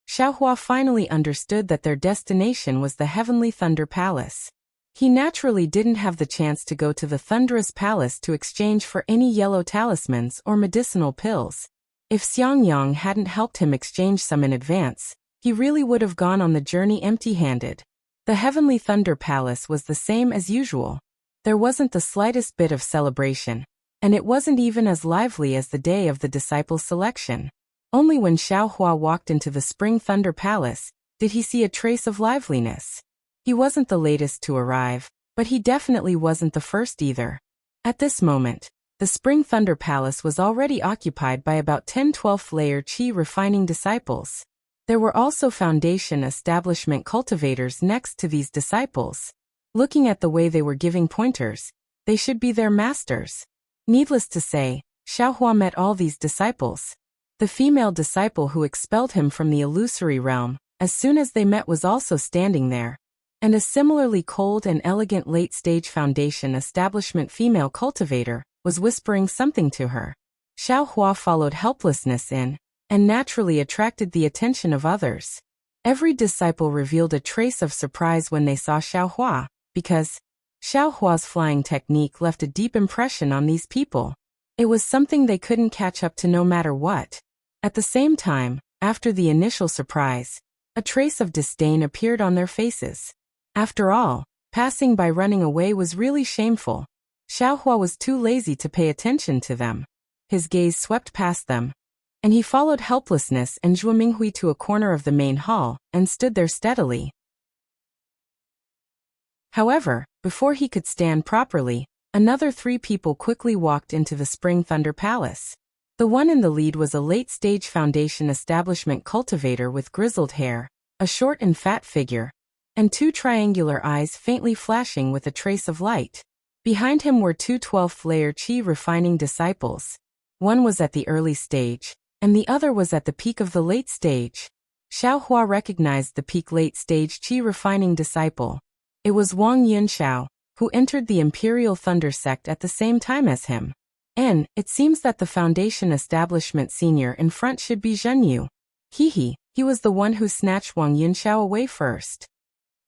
Xiaohua finally understood that their destination was the Heavenly Thunder Palace. He naturally didn't have the chance to go to the Thunderous Palace to exchange for any yellow talismans or medicinal pills. If Xiangyang hadn't helped him exchange some in advance, he really would have gone on the journey empty-handed. The Heavenly Thunder Palace was the same as usual. There wasn't the slightest bit of celebration, and it wasn't even as lively as the day of the disciples' selection. Only when Xiaohua walked into the Spring Thunder Palace did he see a trace of liveliness. He wasn't the latest to arrive, but he definitely wasn't the first either. At this moment, the Spring Thunder Palace was already occupied by about 10 12th layer Qi refining disciples. There were also Foundation establishment cultivators next to these disciples. Looking at the way they were giving pointers, they should be their masters. Needless to say, Xiaohua met all these disciples. The female disciple who expelled him from the illusory realm, as soon as they met, was also standing there. And a similarly cold and elegant late-stage Foundation establishment female cultivator was whispering something to her. Xiaohua followed helplessness in, and naturally attracted the attention of others. Every disciple revealed a trace of surprise when they saw Xiaohua, because Xiaohua's flying technique left a deep impression on these people. It was something they couldn't catch up to no matter what. At the same time, after the initial surprise, a trace of disdain appeared on their faces. After all, passing by running away was really shameful. Xiaohua was too lazy to pay attention to them. His gaze swept past them, and he followed helplessness and Zhuo Minghui to a corner of the main hall and stood there steadily. However, before he could stand properly, another 3 people quickly walked into the Spring Thunder Palace. The one in the lead was a late-stage Foundation establishment cultivator with grizzled hair, a short and fat figure, and 2 triangular eyes faintly flashing with a trace of light. Behind him were 2 12th layer Qi refining disciples. One was at the early stage, and the other was at the peak of the late stage. Xiaohua recognized the peak late stage Qi refining disciple. It was Wang Yunxiao, who entered the Imperial Thunder sect at the same time as him. And it seems that the Foundation establishment senior in front should be Zhenyu. He was the one who snatched Wang Yunxiao away first.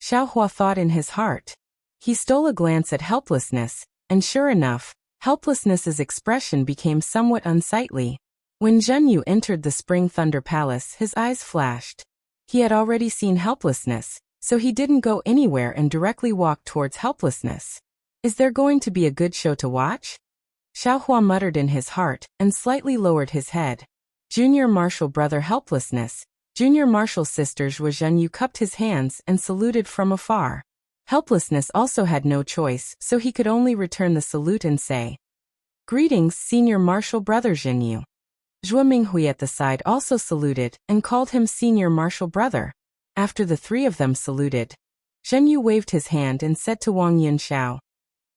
Xiaohua thought in his heart. He stole a glance at helplessness, and sure enough, helplessness's expression became somewhat unsightly. When Zhenyu entered the Spring Thunder Palace, his eyes flashed. He had already seen helplessness, so he didn't go anywhere and directly walked towards helplessness. Is there going to be a good show to watch? Xiaohua muttered in his heart and slightly lowered his head. Junior Marshal Brother Helplessness, Junior Marshal Sister Zhuo Zhenyu cupped his hands and saluted from afar. Helplessness also had no choice, so he could only return the salute and say, "Greetings, Senior Marshal Brother Zhenyu." Zhuo Minghui at the side also saluted and called him Senior Marshal Brother. After the 3 of them saluted, Zhenyu waved his hand and said to Wang Yunxiao,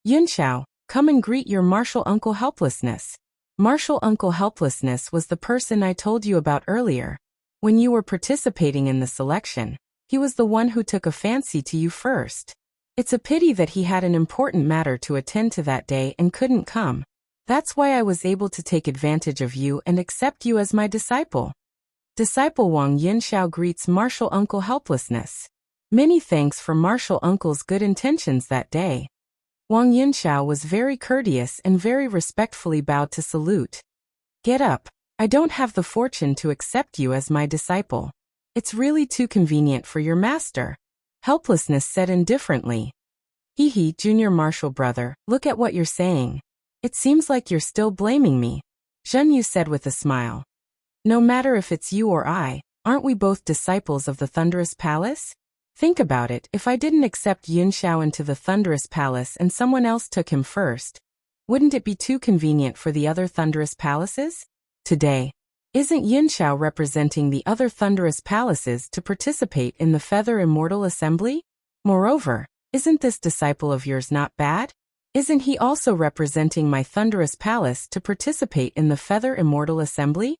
"Yunxiao, come and greet your Marshal Uncle Helplessness." Marshal Uncle Helplessness was the person I told you about earlier. When you were participating in the selection, he was the one who took a fancy to you first. It's a pity that he had an important matter to attend to that day and couldn't come. That's why I was able to take advantage of you and accept you as my disciple. Disciple Wang Yunxiao greets Marshal Uncle Helplessness. Many thanks for Marshal Uncle's good intentions that day. Wang Yunxiao was very courteous and very respectfully bowed to salute. Get up. I don't have the fortune to accept you as my disciple. It's really too convenient for your master. Helplessness said indifferently. Hee, Junior Marshal Brother, look at what you're saying. It seems like you're still blaming me. Zhenyu said with a smile. No matter if it's you or I, aren't we both disciples of the Thunderous Palace? Think about it, if I didn't accept Yunxiao into the Thunderous Palace and someone else took him first, wouldn't it be too convenient for the other Thunderous Palaces? Today, isn't Yunxiao representing the other Thunderous Palaces to participate in the Feather Immortal Assembly? Moreover, isn't this disciple of yours not bad? Isn't he also representing my Thunderous Palace to participate in the Feather Immortal Assembly?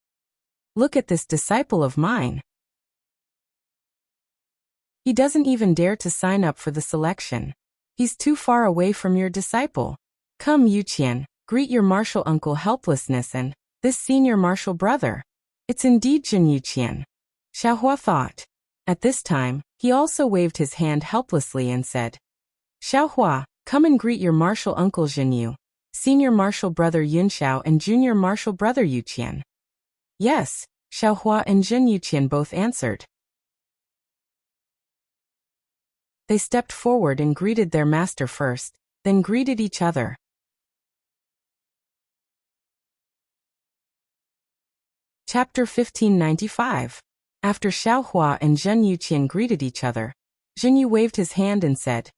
Look at this disciple of mine. He doesn't even dare to sign up for the selection. He's too far away from your disciple. Come, Yuqian, greet your martial uncle Helplessness and this senior martial brother. It's indeed Jin Yuqian. Xiaohua thought. At this time, he also waved his hand helplessly and said, Xiaohua, come and greet your martial uncle Zhenyu, senior martial brother Yunxiao and junior martial brother Yuqian. Yes, Xiaohua and Zhen Yuqian both answered. They stepped forward and greeted their master first, then greeted each other. Chapter 1595. After Xiaohua and Zhen Yuqian greeted each other, Zhenyu waved his hand and said,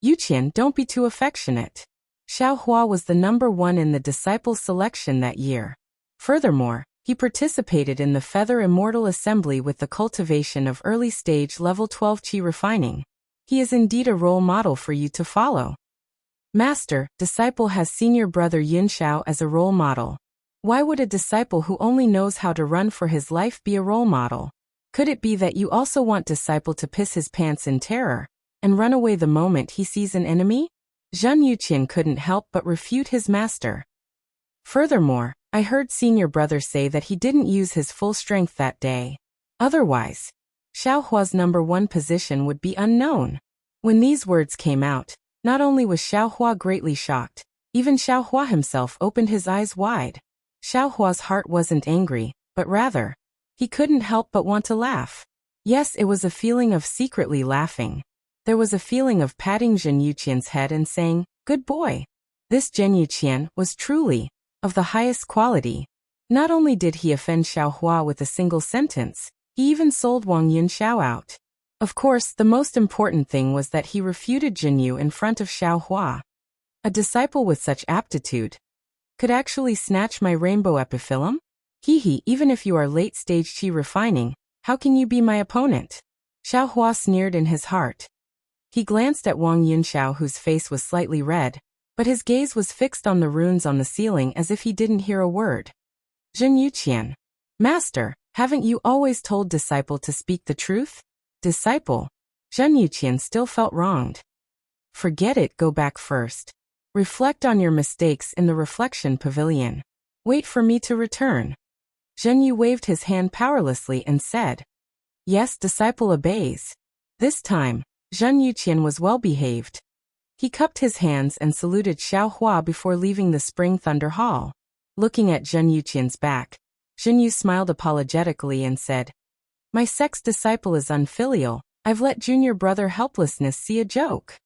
Yuqian, don't be too affectionate. Xiaohua was the number 1 in the disciple selection that year. Furthermore, he participated in the Feather Immortal Assembly with the cultivation of early-stage level 12 qi refining. He is indeed a role model for you to follow. Master, disciple has senior brother Yunxiao as a role model. Why would a disciple who only knows how to run for his life be a role model? Could it be that you also want disciple to piss his pants in terror and run away the moment he sees an enemy? Zhen Yuqian couldn't help but refute his master. Furthermore, I heard senior brother say that he didn't use his full strength that day. Otherwise, Xiaohua's number 1 position would be unknown. When these words came out, not only was Xiaohua greatly shocked, even Xiaohua himself opened his eyes wide. Xiaohua's heart wasn't angry, but rather, he couldn't help but want to laugh. Yes, it was a feeling of secretly laughing. There was a feeling of patting Zhen Yuqian's head and saying, good boy. This Zhen Yuqian was truly of the highest quality. Not only did he offend Xiaohua with a single sentence, he even sold Wang Yunxiao out. Of course, the most important thing was that he refuted Zhenyu in front of Xiaohua. A disciple with such aptitude could actually snatch my rainbow epiphyllum? Hee, even if you are late-stage qi refining, how can you be my opponent? Xiaohua sneered in his heart. He glanced at Wang Yunxiao, whose face was slightly red, but his gaze was fixed on the runes on the ceiling as if he didn't hear a word. Zhen Yuqian. Master, haven't you always told disciple to speak the truth? Disciple. Zhen Yuqian still felt wronged. Forget it, go back first. Reflect on your mistakes in the reflection pavilion. Wait for me to return. Zhenyu waved his hand powerlessly and said, yes, disciple obeys. This time, Zhen Yuqian was well behaved. He cupped his hands and saluted Xiaohua before leaving the Spring Thunder Hall. Looking at Zhen Yuqian's back, Zhenyu smiled apologetically and said, my sex disciple is unfilial. I've let junior brother helplessness see a joke.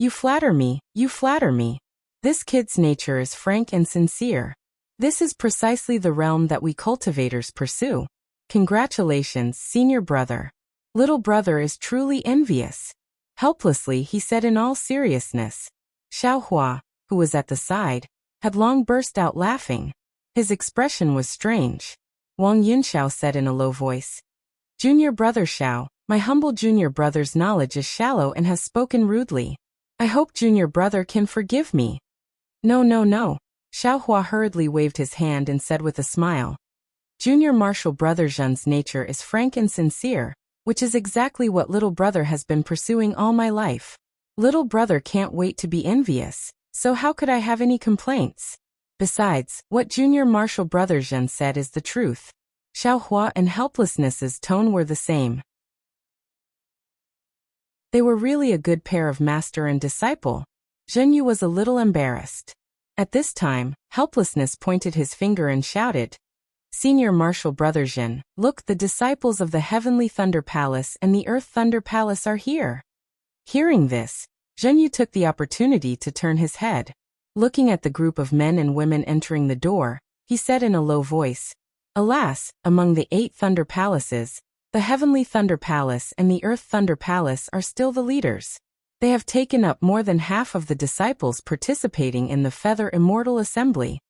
You flatter me, you flatter me. This kid's nature is frank and sincere. This is precisely the realm that we cultivators pursue. Congratulations, senior brother. Little brother is truly envious. Helplessly, he said in all seriousness. Xiaohua, who was at the side, had long burst out laughing. His expression was strange. Wang Yunxiao said in a low voice, Junior brother Xiao, my humble junior brother's knowledge is shallow and has spoken rudely. I hope junior brother can forgive me. No. Xiaohua hurriedly waved his hand and said with a smile, Junior martial brother Zhen's nature is frank and sincere, which is exactly what little brother has been pursuing all my life. Little brother can't wait to be envious, so how could I have any complaints? Besides, what junior martial brother Zhen said is the truth. Xiaohua and helplessness's tone were the same. They were really a good pair of master and disciple. Zhenyu was a little embarrassed. At this time, helplessness pointed his finger and shouted, Senior martial brother Zhen, look, the disciples of the Heavenly Thunder Palace and the Earth Thunder Palace are here. Hearing this, Zhenyu took the opportunity to turn his head. Looking at the group of men and women entering the door, he said in a low voice, Alas, among the 8 Thunder Palaces, the Heavenly Thunder Palace and the Earth Thunder Palace are still the leaders. They have taken up more than half of the disciples participating in the Feather Immortal Assembly.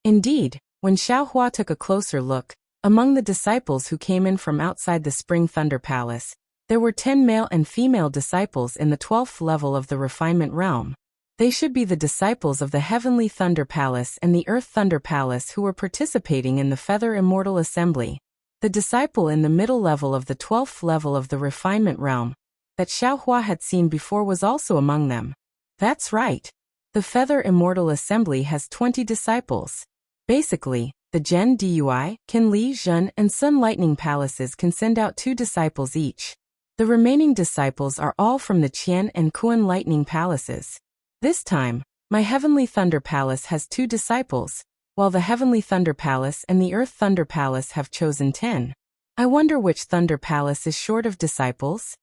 Indeed, when Xiaohua took a closer look, among the disciples who came in from outside the Spring Thunder Palace, there were 10 male and female disciples in the 12th level of the refinement realm. They should be the disciples of the Heavenly Thunder Palace and the Earth Thunder Palace who were participating in the Feather Immortal Assembly. The disciple in the middle level of the 12th level of the refinement realm that Xiaohua had seen before was also among them. That's right. The Feather Immortal Assembly has 20 disciples. Basically, the Zhen Dui, Qin Li Zhen and Sun Lightning Palaces can send out 2 disciples each. The remaining disciples are all from the Qian and Kuan lightning palaces. This time, my heavenly thunder palace has 2 disciples, while the heavenly thunder palace and the earth thunder palace have chosen 10. I wonder which thunder palace is short of disciples?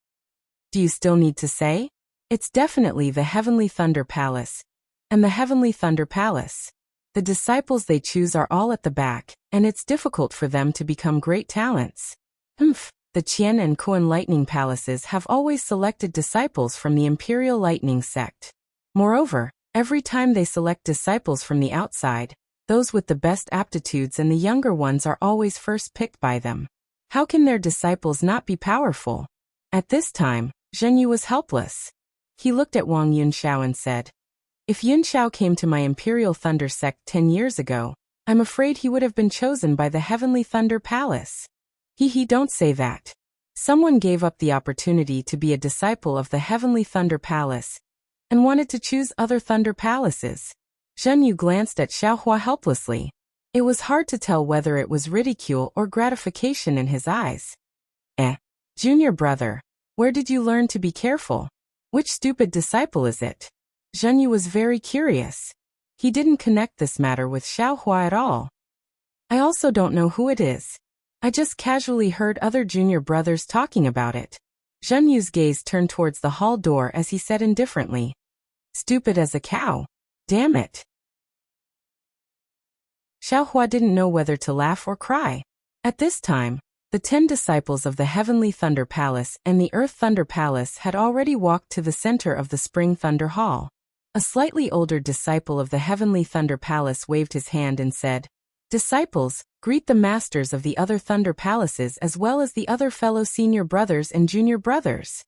Do you still need to say? It's definitely the heavenly thunder palace and the heavenly thunder palace. The disciples they choose are all at the back, and it's difficult for them to become great talents. The Qian and Kuan lightning palaces have always selected disciples from the imperial lightning sect. Moreover, every time they select disciples from the outside, those with the best aptitudes and the younger ones are always first picked by them. How can their disciples not be powerful? At this time, Zhenyu was helpless. He looked at Wang Yunxiao and said, "If Yunxiao came to my Imperial Thunder sect 10 years ago, I'm afraid he would have been chosen by the Heavenly Thunder Palace." Don't say that. Someone gave up the opportunity to be a disciple of the Heavenly Thunder Palace and wanted to choose other Thunder Palaces. Zhenyu glanced at Xiaohua helplessly. It was hard to tell whether it was ridicule or gratification in his eyes. Junior brother, where did you learn to be careful? Which stupid disciple is it? Zhenyu was very curious. He didn't connect this matter with Xiaohua at all. I also don't know who it is. I just casually heard other junior brothers talking about it. Zhenyu's gaze turned towards the hall door as he said indifferently, "Stupid as a cow. Damn it." Xiaohua didn't know whether to laugh or cry. At this time, the 10 disciples of the Heavenly Thunder Palace and the Earth Thunder Palace had already walked to the center of the Spring Thunder Hall. A slightly older disciple of the Heavenly Thunder Palace waved his hand and said, "Disciples, greet the masters of the other Thunder Palaces as well as the other fellow senior brothers and junior brothers."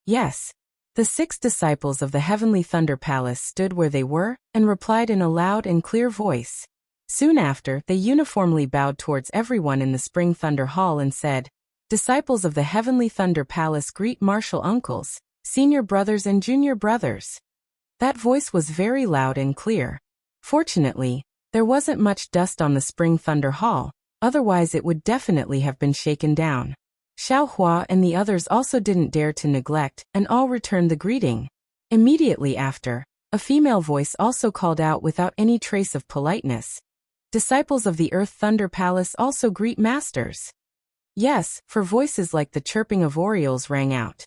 Yes. The 6 disciples of the Heavenly Thunder Palace stood where they were and replied in a loud and clear voice. Soon after, they uniformly bowed towards everyone in the Spring Thunder Hall and said, "Disciples of the Heavenly Thunder Palace greet martial uncles, senior brothers and junior brothers." That voice was very loud and clear. Fortunately, there wasn't much dust on the Spring Thunder Hall, otherwise it would definitely have been shaken down. Xiaohua and the others also didn't dare to neglect, and all returned the greeting. Immediately after, a female voice also called out without any trace of politeness, "Disciples of the Earth Thunder Palace also greet masters." Yes, for voices like the chirping of orioles rang out.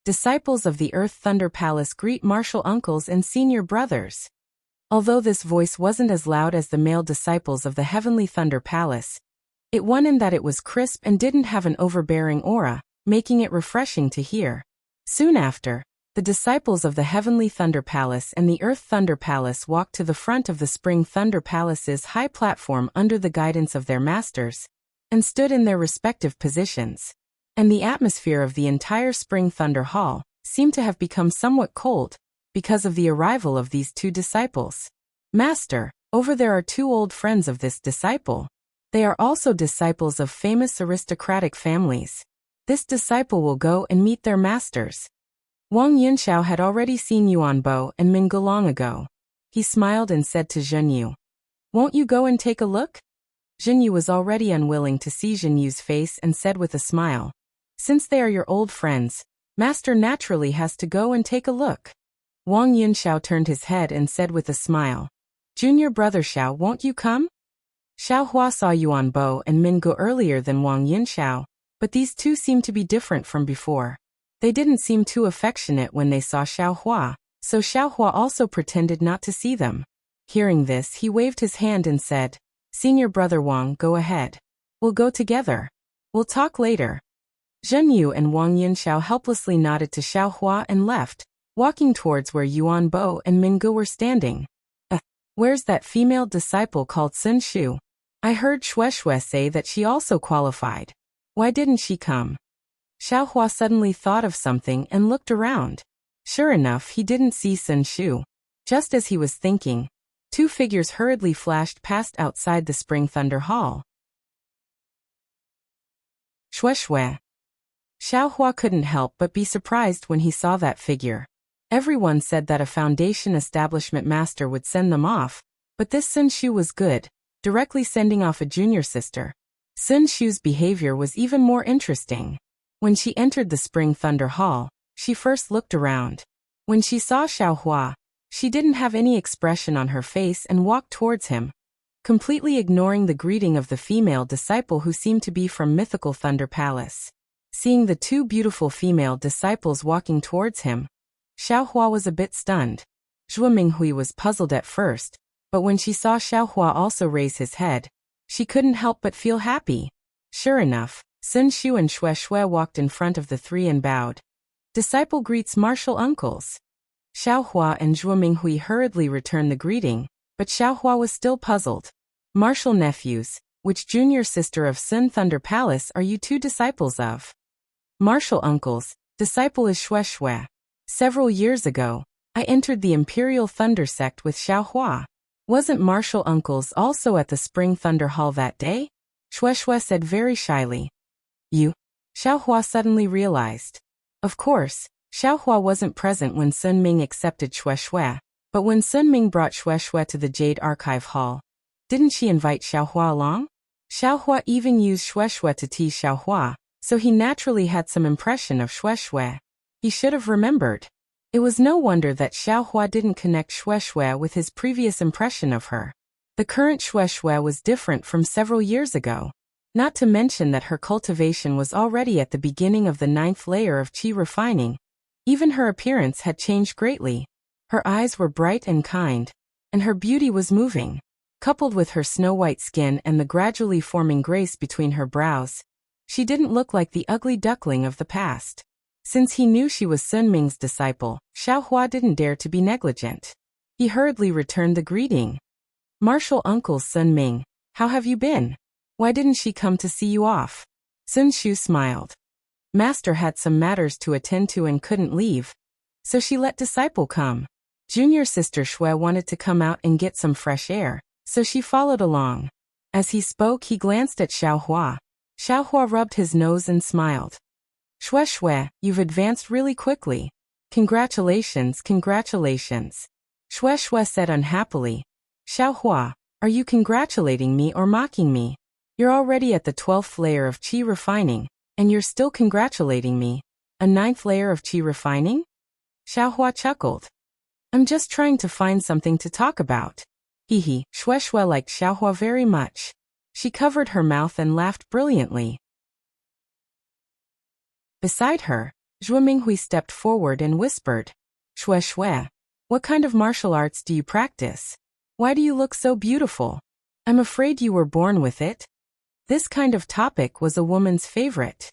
"Disciples of the Earth Thunder Palace greet martial uncles and senior brothers." Although this voice wasn't as loud as the male disciples of the Heavenly Thunder Palace, it won in that it was crisp and didn't have an overbearing aura, making it refreshing to hear. Soon after, the disciples of the Heavenly Thunder Palace and the Earth Thunder Palace walked to the front of the Spring Thunder Palace's high platform under the guidance of their masters, and stood in their respective positions. And the atmosphere of the entire Spring Thunder Hall seemed to have become somewhat cold because of the arrival of these 2 disciples. "Master, over there are 2 old friends of this disciple. They are also disciples of famous aristocratic families. This disciple will go and meet their masters." Wang Yunxiao had already seen Yuan Bo and Min Ge long ago. He smiled and said to Zhenyu, "Won't you go and take a look?" Zhenyu was already unwilling to see Zhenyu's face and said with a smile, "Since they are your old friends, Master naturally has to go and take a look." Wang Yunxiao turned his head and said with a smile, "Junior brother Xiao, won't you come?" Xiaohua saw Yuan Bo and Min Ge earlier than Wang Yunxiao, but these 2 seemed to be different from before. They didn't seem too affectionate when they saw Xiaohua, so Xiaohua also pretended not to see them. Hearing this, he waved his hand and said, "Senior brother Wang, go ahead. We'll go together. We'll talk later." Zhenyu and Wang Yunxiao helplessly nodded to Xiaohua and left, walking towards where Yuan Bo and Min Ge were standing. Where's that female disciple called Sun Shu? I heard Shui say that she also qualified. Why didn't she come?" Xiaohua suddenly thought of something and looked around. Sure enough, he didn't see Sun Shu. Just as he was thinking, 2 figures hurriedly flashed past outside the Spring Thunder Hall. Shui. Xiaohua couldn't help but be surprised when he saw that figure. Everyone said that a foundation establishment master would send them off, but this Sun Shu was good, directly sending off a junior sister. Sun Shu's behavior was even more interesting. When she entered the Spring Thunder Hall, she first looked around. When she saw Xiaohua, she didn't have any expression on her face and walked towards him, completely ignoring the greeting of the female disciple who seemed to be from mythical Thunder Palace. Seeing the two beautiful female disciples walking towards him, Xiaohua was a bit stunned. Zhuo Minghui was puzzled at first, but when she saw Xiaohua also raise his head, she couldn't help but feel happy. Sure enough, Sun Shu and Xue Xue walked in front of the three and bowed. Disciple greets martial uncles. Xiaohua and Zhuo Minghui hurriedly returned the greeting, but Xiaohua was still puzzled. Martial nephews, which junior sister of Sun Thunder Palace are you two disciples of? Martial uncles, disciple is Xue Xue. Several years ago, I entered the Imperial Thunder sect with Xiaohua. Wasn't martial uncles also at the Spring Thunder Hall that day? Xue Xue said very shyly. You? Xiaohua suddenly realized. Of course, Xiaohua wasn't present when Sun Ming accepted Xue Xue, but when Sun Ming brought Xue Xue to the Jade Archive Hall, didn't she invite Xiaohua along? Xiaohua even used Xue Xue to tease Xiaohua, so he naturally had some impression of Xue Xue. He should have remembered. It was no wonder that Xiaohua didn't connect Xue Xue with his previous impression of her. The current Xue Xue was different from several years ago. Not to mention that her cultivation was already at the beginning of the 9th layer of qi refining. Even her appearance had changed greatly. Her eyes were bright and kind, and her beauty was moving. Coupled with her snow-white skin and the gradually forming grace between her brows, she didn't look like the ugly duckling of the past. Since he knew she was Sun Ming's disciple, Xiaohua didn't dare to be negligent. He hurriedly returned the greeting. Martial uncle Sun Ming, how have you been? Why didn't she come to see you off? Sun Shu smiled. Master had some matters to attend to and couldn't leave, so she let disciple come. Junior sister Xue wanted to come out and get some fresh air, so she followed along. As he spoke, he glanced at Xiaohua. Xiaohua rubbed his nose and smiled. Xue Xue, you've advanced really quickly. Congratulations, congratulations. Xue Xue said unhappily. Xiaohua, are you congratulating me or mocking me? You're already at the 12th layer of qi refining, and you're still congratulating me. A 9th layer of qi refining? Xiaohua chuckled. I'm just trying to find something to talk about. Xue Xue liked Xiaohua very much. She covered her mouth and laughed brilliantly. Beside her, Zhuo Minghui stepped forward and whispered, Xue Xue, what kind of martial arts do you practice? Why do you look so beautiful? I'm afraid you were born with it. This kind of topic was a woman's favorite.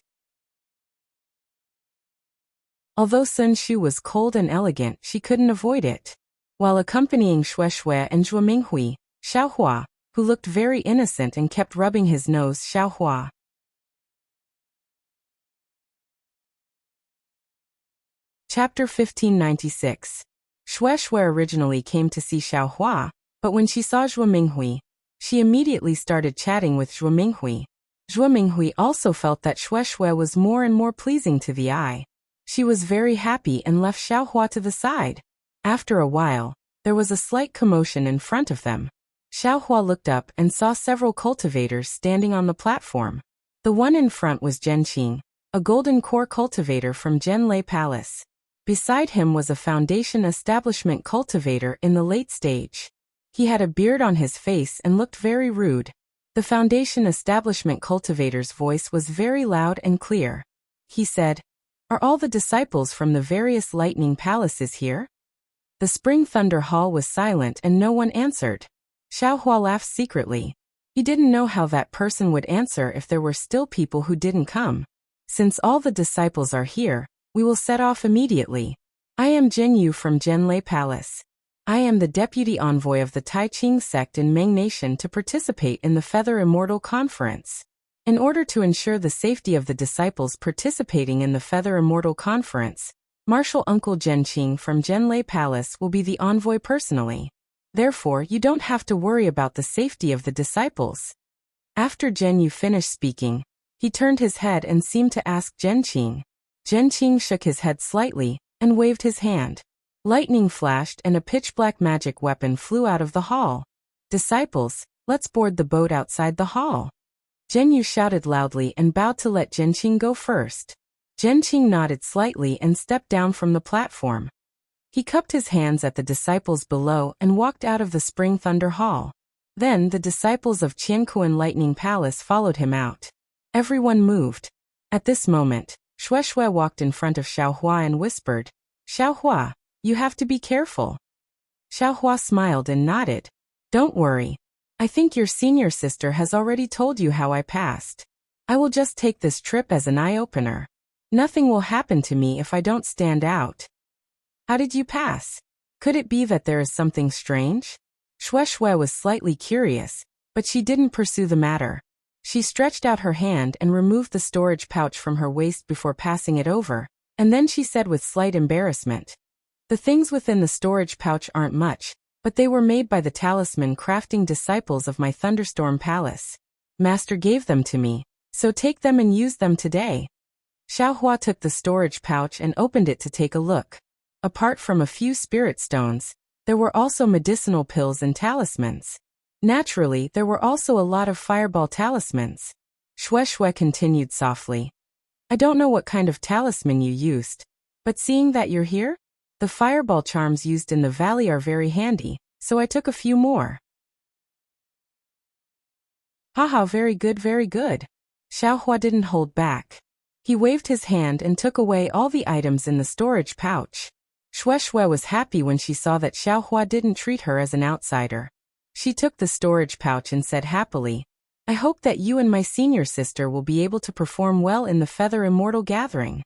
Although Sun Shu was cold and elegant, she couldn't avoid it. While accompanying Xue Xue and Zhuo Minghui, Xiaohua, who looked very innocent and kept rubbing his nose, Xiaohua. Chapter 1596. Xue Xue originally came to see Xiaohua, but when she saw Zhuo Minghui, she immediately started chatting with Zhuo Minghui. Zhuo Minghui also felt that Xue Xue was more and more pleasing to the eye. She was very happy and left Xiaohua to the side. After a while, there was a slight commotion in front of them. Xiaohua looked up and saw several cultivators standing on the platform. The one in front was Zhenqing, a golden core cultivator from Zhenlei Palace. Beside him was a foundation establishment cultivator in the late stage. He had a beard on his face and looked very rude. The foundation establishment cultivator's voice was very loud and clear. He said, Are all the disciples from the various lightning palaces here? The Spring Thunder Hall was silent and no one answered. Xiaohua laughed secretly. He didn't know how that person would answer if there were still people who didn't come. Since all the disciples are here, we will set off immediately. I am Jin Yu from Zhenlei Palace. I am the deputy envoy of the Tai Ching sect in Meng Nation to participate in the Feather Immortal Conference. In order to ensure the safety of the disciples participating in the Feather Immortal Conference, Martial Uncle Zhenqing from Zhenlei Palace will be the envoy personally. Therefore, you don't have to worry about the safety of the disciples. After Zhen Yu finished speaking, he turned his head and seemed to ask Zhenqing. Zhenqing shook his head slightly and waved his hand. Lightning flashed and a pitch-black magic weapon flew out of the hall. Disciples, let's board the boat outside the hall. Zhen Yu shouted loudly and bowed to let Zhenqing go first. Zhenqing nodded slightly and stepped down from the platform. He cupped his hands at the disciples below and walked out of the Spring Thunder Hall. Then the disciples of Qiankuan Lightning Palace followed him out. Everyone moved. At this moment, Shueshui walked in front of Xiaohua and whispered, "Xiaohua, you have to be careful." Xiaohua smiled and nodded. "Don't worry. I think your senior sister has already told you how I passed. I will just take this trip as an eye-opener. Nothing will happen to me if I don't stand out." "How did you pass? Could it be that there is something strange?" Shueshui was slightly curious, but she didn't pursue the matter. She stretched out her hand and removed the storage pouch from her waist before passing it over, and then she said with slight embarrassment, "The things within the storage pouch aren't much, but they were made by the talisman crafting disciples of my Thunderstorm Palace. Master gave them to me, so take them and use them today." Xiaohua took the storage pouch and opened it to take a look. Apart from a few spirit stones, there were also medicinal pills and talismans. Naturally, there were also a lot of fireball talismans. Shueshui continued softly, "I don't know what kind of talisman you used, but seeing that you're here, the fireball charms used in the valley are very handy, so I took a few more." "Haha, very good, very good." Xiaohua didn't hold back. He waved his hand and took away all the items in the storage pouch. Shueshui was happy when she saw that Xiaohua didn't treat her as an outsider. She took the storage pouch and said happily, "I hope that you and my senior sister will be able to perform well in the Feather Immortal Gathering."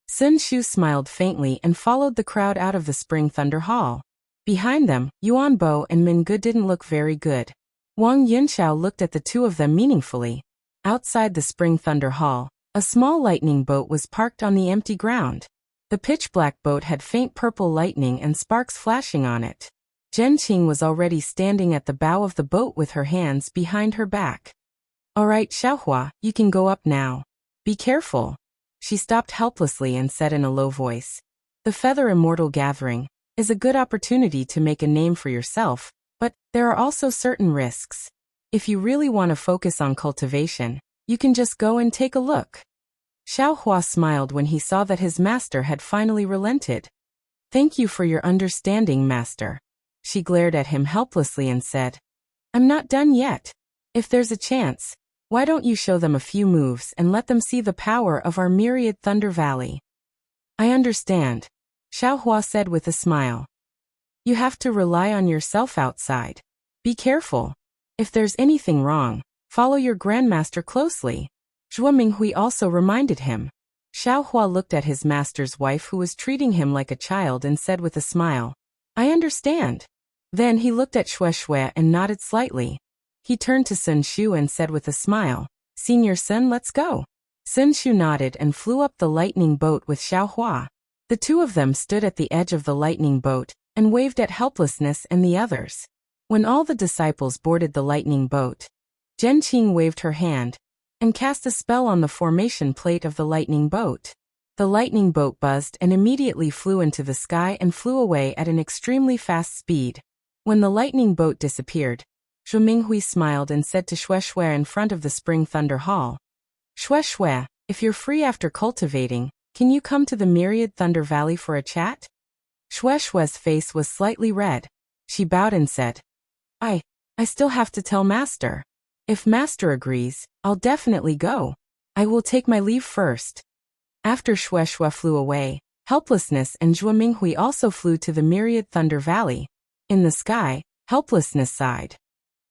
Sun Shu smiled faintly and followed the crowd out of the Spring Thunder Hall. Behind them, Yuan Bo and Min Ge didn't look very good. Wang Yunxiao looked at the two of them meaningfully. Outside the Spring Thunder Hall, a small lightning boat was parked on the empty ground. The pitch-black boat had faint purple lightning and sparks flashing on it. Zhenqing was already standing at the bow of the boat with her hands behind her back. "All right, Xiaohua, you can go up now. Be careful." She stopped helplessly and said in a low voice, "The Feather Immortal Gathering is a good opportunity to make a name for yourself, but there are also certain risks. If you really want to focus on cultivation, you can just go and take a look." Xiaohua smiled when he saw that his master had finally relented. "Thank you for your understanding, master." She glared at him helplessly and said, "I'm not done yet. If there's a chance, why don't you show them a few moves and let them see the power of our myriad Thunder Valley?" "I understand," Xiaohua said with a smile. "You have to rely on yourself outside. Be careful. If there's anything wrong, follow your grandmaster closely." Zhuo Minghui also reminded him. Xiaohua looked at his master's wife who was treating him like a child and said with a smile, "I understand." Then he looked at Shueshui and nodded slightly. He turned to Sun Shu and said with a smile, "Senior Sun, let's go." Sun Shu nodded and flew up the lightning boat with Xiaohua. The two of them stood at the edge of the lightning boat and waved at Helplessness and the others. When all the disciples boarded the lightning boat, Zhenqing waved her hand and cast a spell on the formation plate of the lightning boat. The lightning boat buzzed and immediately flew into the sky and flew away at an extremely fast speed. When the lightning boat disappeared, Zhu Minghui smiled and said to Shueshui in front of the Spring Thunder Hall, "Shueshui, if you're free after cultivating, can you come to the Myriad Thunder Valley for a chat?" Shueshui's face was slightly red. She bowed and said, I still have to tell Master. If Master agrees, I'll definitely go. I will take my leave first." After Shueshui flew away, Helplessness and Zhuo Minghui also flew to the Myriad Thunder Valley. In the sky, Helplessness sighed.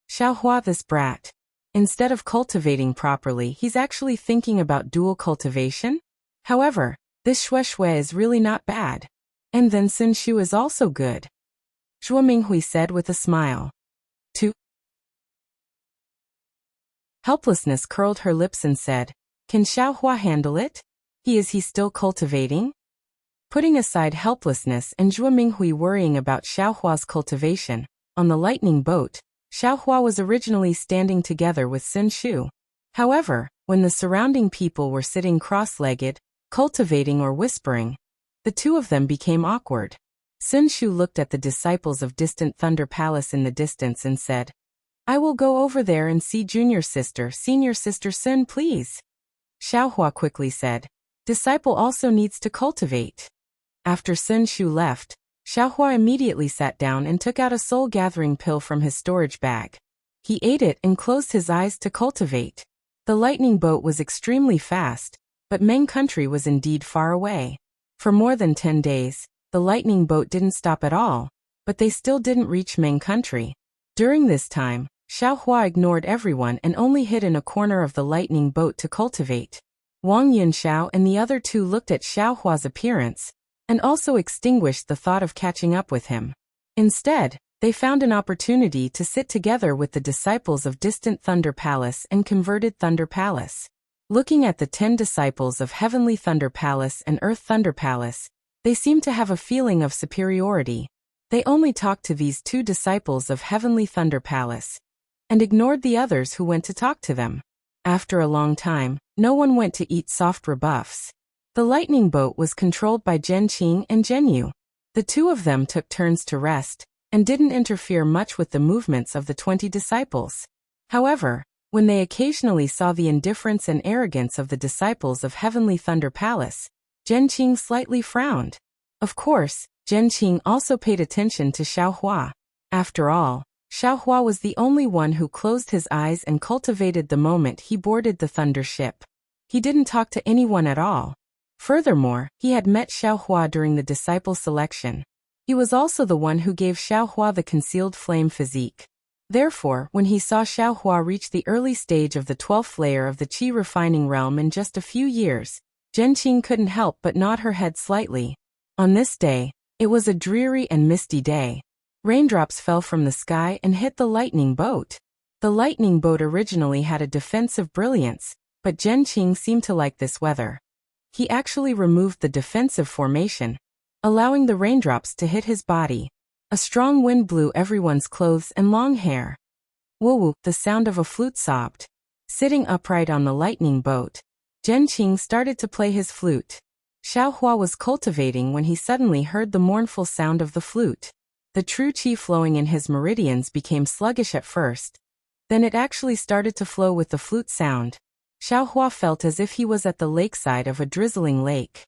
"Xiaohua, this brat. Instead of cultivating properly, he's actually thinking about dual cultivation? However, this Shueshui is really not bad. And then Sun Shu is also good." Zhuo Minghui said with a smile. 2. Helplessness curled her lips and said, "Can Xiaohua handle it? Is he still cultivating?" Putting aside Helplessness and Zhuo Minghui worrying about Xiaohua's cultivation, on the lightning boat, Xiaohua was originally standing together with Sun Shu. However, when the surrounding people were sitting cross-legged, cultivating or whispering, the two of them became awkward. Sun Shu looked at the disciples of Distant Thunder Palace in the distance and said, "I will go over there and see Senior Sister Sun, please." Xiaohua quickly said, disciple also needs to cultivate. After Sun Shu left, Xiaohua immediately sat down and took out a soul-gathering pill from his storage bag. He ate it and closed his eyes to cultivate. The lightning boat was extremely fast, but Meng country was indeed far away. For more than 10 days, the lightning boat didn't stop at all, but they still didn't reach Meng country. During this time, Xiaohua ignored everyone and only hid in a corner of the lightning boat to cultivate. Wang Yunxiao and the other two looked at Xiaohua's appearance, and also extinguished the thought of catching up with him. Instead, they found an opportunity to sit together with the disciples of distant Thunder Palace and converted Thunder Palace. Looking at the 10 disciples of Heavenly Thunder Palace and Earth Thunder Palace, they seemed to have a feeling of superiority. They only talked to these 2 disciples of Heavenly Thunder Palace, and ignored the others who went to talk to them. After a long time, no one went to eat soft rebuffs. The lightning boat was controlled by Zhen Qing and Zhen Yu. The 2 of them took turns to rest, and didn't interfere much with the movements of the 20 disciples. However, when they occasionally saw the indifference and arrogance of the disciples of Heavenly Thunder Palace, Zhen Qing slightly frowned. Of course, Zhen Qing also paid attention to Xiaohua. After all, Xiaohua was the only one who closed his eyes and cultivated the moment he boarded the Thunder ship. He didn't talk to anyone at all. Furthermore, he had met Xiaohua during the disciple selection. He was also the one who gave Xiaohua the concealed flame physique. Therefore, when he saw Xiaohua reach the early stage of the 12th layer of the qi refining realm in just a few years, Zhen Qing couldn't help but nod her head slightly. On this day, it was a dreary and misty day. Raindrops fell from the sky and hit the lightning boat. The lightning boat originally had a defensive brilliance, but Zhen Qing seemed to like this weather. He actually removed the defensive formation, allowing the raindrops to hit his body. A strong wind blew everyone's clothes and long hair. Woo-woo, the sound of a flute sobbed. Sitting upright on the lightning boat, Zhen Qing started to play his flute. Xiaohua was cultivating when he suddenly heard the mournful sound of the flute. The true qi flowing in his meridians became sluggish at first. Then it actually started to flow with the flute sound. Xiaohua felt as if he was at the lakeside of a drizzling lake.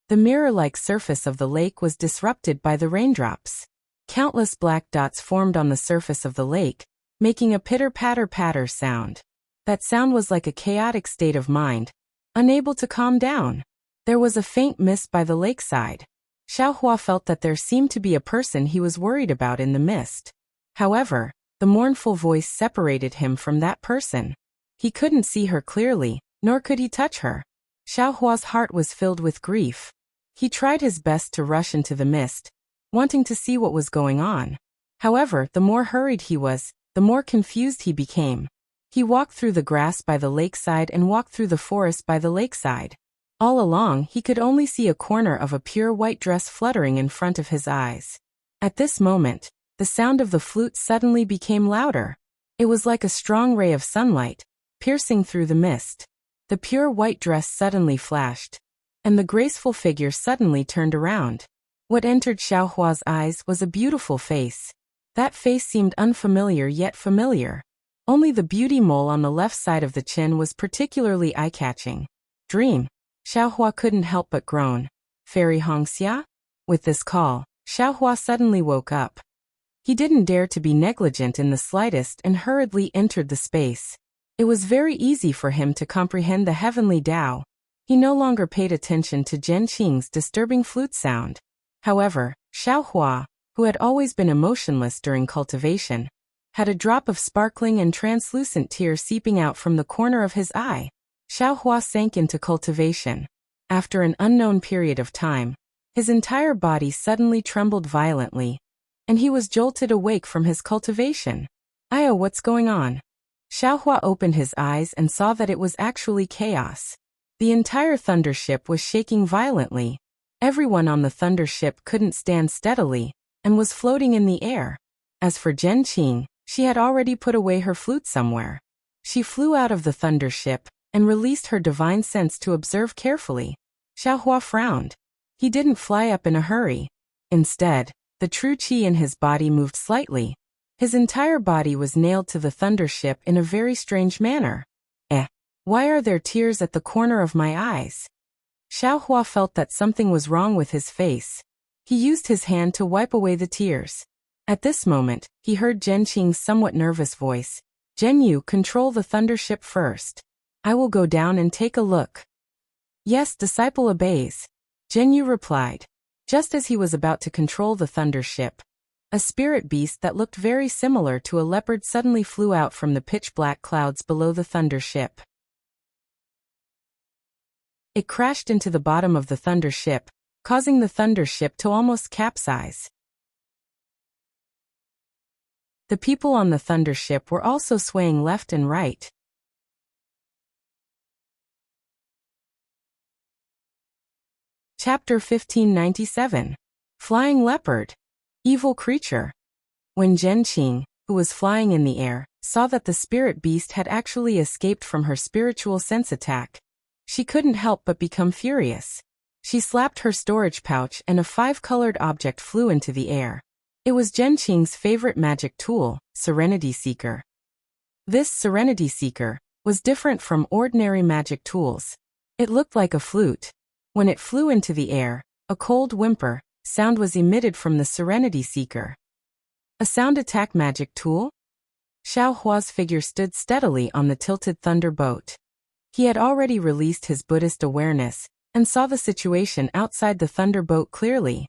The mirror-like surface of the lake was disrupted by the raindrops. Countless black dots formed on the surface of the lake, making a pitter-patter-patter sound. That sound was like a chaotic state of mind, unable to calm down. There was a faint mist by the lakeside. Xiaohua felt that there seemed to be a person he was worried about in the mist. However, the mournful voice separated him from that person. He couldn't see her clearly, nor could he touch her. Xiaohua's heart was filled with grief. He tried his best to rush into the mist, wanting to see what was going on. However, the more hurried he was, the more confused he became. He walked through the grass by the lakeside and walked through the forest by the lakeside. All along, he could only see a corner of a pure white dress fluttering in front of his eyes. At this moment, the sound of the flute suddenly became louder. It was like a strong ray of sunlight, piercing through the mist. The pure white dress suddenly flashed, and the graceful figure suddenly turned around. What entered Xiaohua's eyes was a beautiful face. That face seemed unfamiliar yet familiar. Only the beauty mole on the left side of the chin was particularly eye-catching. Dream. Xiaohua couldn't help but groan. Fairy Hongxia? With this call, Xiaohua suddenly woke up. He didn't dare to be negligent in the slightest and hurriedly entered the space. It was very easy for him to comprehend the heavenly Tao. He no longer paid attention to Zhen Qing's disturbing flute sound. However, Xiaohua, who had always been emotionless during cultivation, had a drop of sparkling and translucent tear seeping out from the corner of his eye. Xiaohua sank into cultivation. After an unknown period of time, his entire body suddenly trembled violently, and he was jolted awake from his cultivation. "Ayo, what's going on?" Xiaohua opened his eyes and saw that it was actually chaos. The entire thunder ship was shaking violently. Everyone on the thunder ship couldn't stand steadily, and was floating in the air. As for Zhen Qing, she had already put away her flute somewhere. She flew out of the thunder ship, and released her divine sense to observe carefully. Xiaohua frowned. He didn't fly up in a hurry. Instead, the true qi in his body moved slightly. His entire body was nailed to the thunder ship in a very strange manner. Why are there tears at the corner of my eyes? Xiaohua felt that something was wrong with his face. He used his hand to wipe away the tears. At this moment, he heard Zhen Qing's somewhat nervous voice. Zhen Yu, control the thundership first. I will go down and take a look. Yes, disciple obeys. Zhen Yu replied. Just as he was about to control the thundership, a spirit beast that looked very similar to a leopard suddenly flew out from the pitch-black clouds below the thundership. It crashed into the bottom of the thundership, causing the thundership to almost capsize. The people on the thundership were also swaying left and right. Chapter 1597. Flying Leopard. Evil Creature. When Zhen Qing, who was flying in the air, saw that the spirit beast had actually escaped from her spiritual sense attack, she couldn't help but become furious. She slapped her storage pouch and a 5-colored object flew into the air. It was Zhen Qing's favorite magic tool, Serenity Seeker. This Serenity Seeker was different from ordinary magic tools. It looked like a flute. When it flew into the air, a cold whimper sound was emitted from the Serenity Seeker. A sound attack magic tool? Xiaohua's figure stood steadily on the tilted thunderboat. He had already released his Buddhist awareness and saw the situation outside the thunderboat clearly.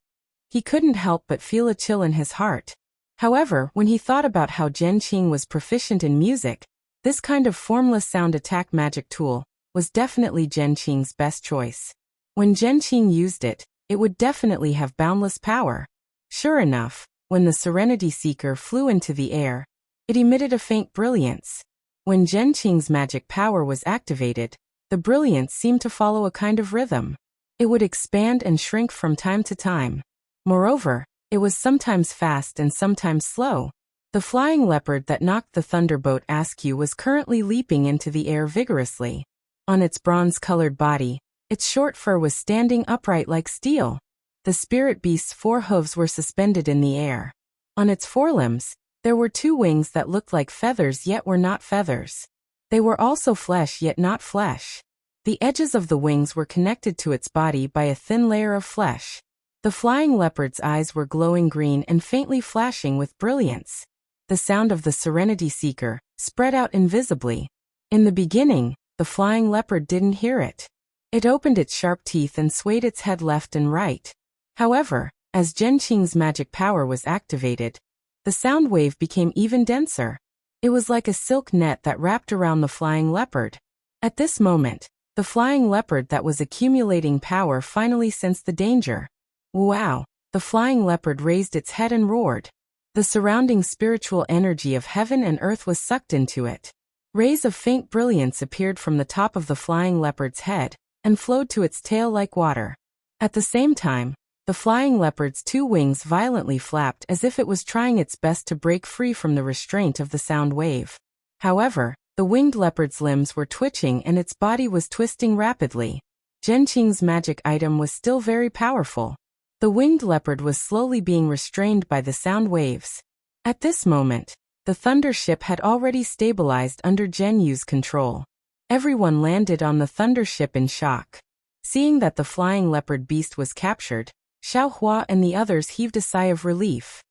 He couldn't help but feel a chill in his heart. However, when he thought about how Zhen Qing was proficient in music, this kind of formless sound attack magic tool was definitely Zhen Qing's best choice. When Zhen Qing used it, it would definitely have boundless power. Sure enough, when the Serenity Seeker flew into the air, it emitted a faint brilliance. When Zhen Qing's magic power was activated, the brilliance seemed to follow a kind of rhythm. It would expand and shrink from time to time. Moreover, it was sometimes fast and sometimes slow. The flying leopard that knocked the thunderboat askew was currently leaping into the air vigorously. On its bronze-colored body, its short fur was standing upright like steel. The spirit beast's 4 hooves were suspended in the air. On its forelimbs, there were 2 wings that looked like feathers yet were not feathers. They were also flesh yet not flesh. The edges of the wings were connected to its body by a thin layer of flesh. The flying leopard's eyes were glowing green and faintly flashing with brilliance. The sound of the Serenity Seeker spread out invisibly. In the beginning, the flying leopard didn't hear it. It opened its sharp teeth and swayed its head left and right. However, as Zhen Qing's magic power was activated, the sound wave became even denser. It was like a silk net that wrapped around the flying leopard. At this moment, the flying leopard that was accumulating power finally sensed the danger. Wow! The flying leopard raised its head and roared. The surrounding spiritual energy of heaven and earth was sucked into it. Rays of faint brilliance appeared from the top of the flying leopard's head and flowed to its tail like water. At the same time, the flying leopard's 2 wings violently flapped as if it was trying its best to break free from the restraint of the sound wave. However, the winged leopard's limbs were twitching and its body was twisting rapidly. Zhen Qing's magic item was still very powerful. The winged leopard was slowly being restrained by the sound waves. At this moment, the thundership had already stabilized under Zhen Yu's control. Everyone landed on the thundership in shock. Seeing that the flying leopard beast was captured, Xiaohua and the others heaved a sigh of relief.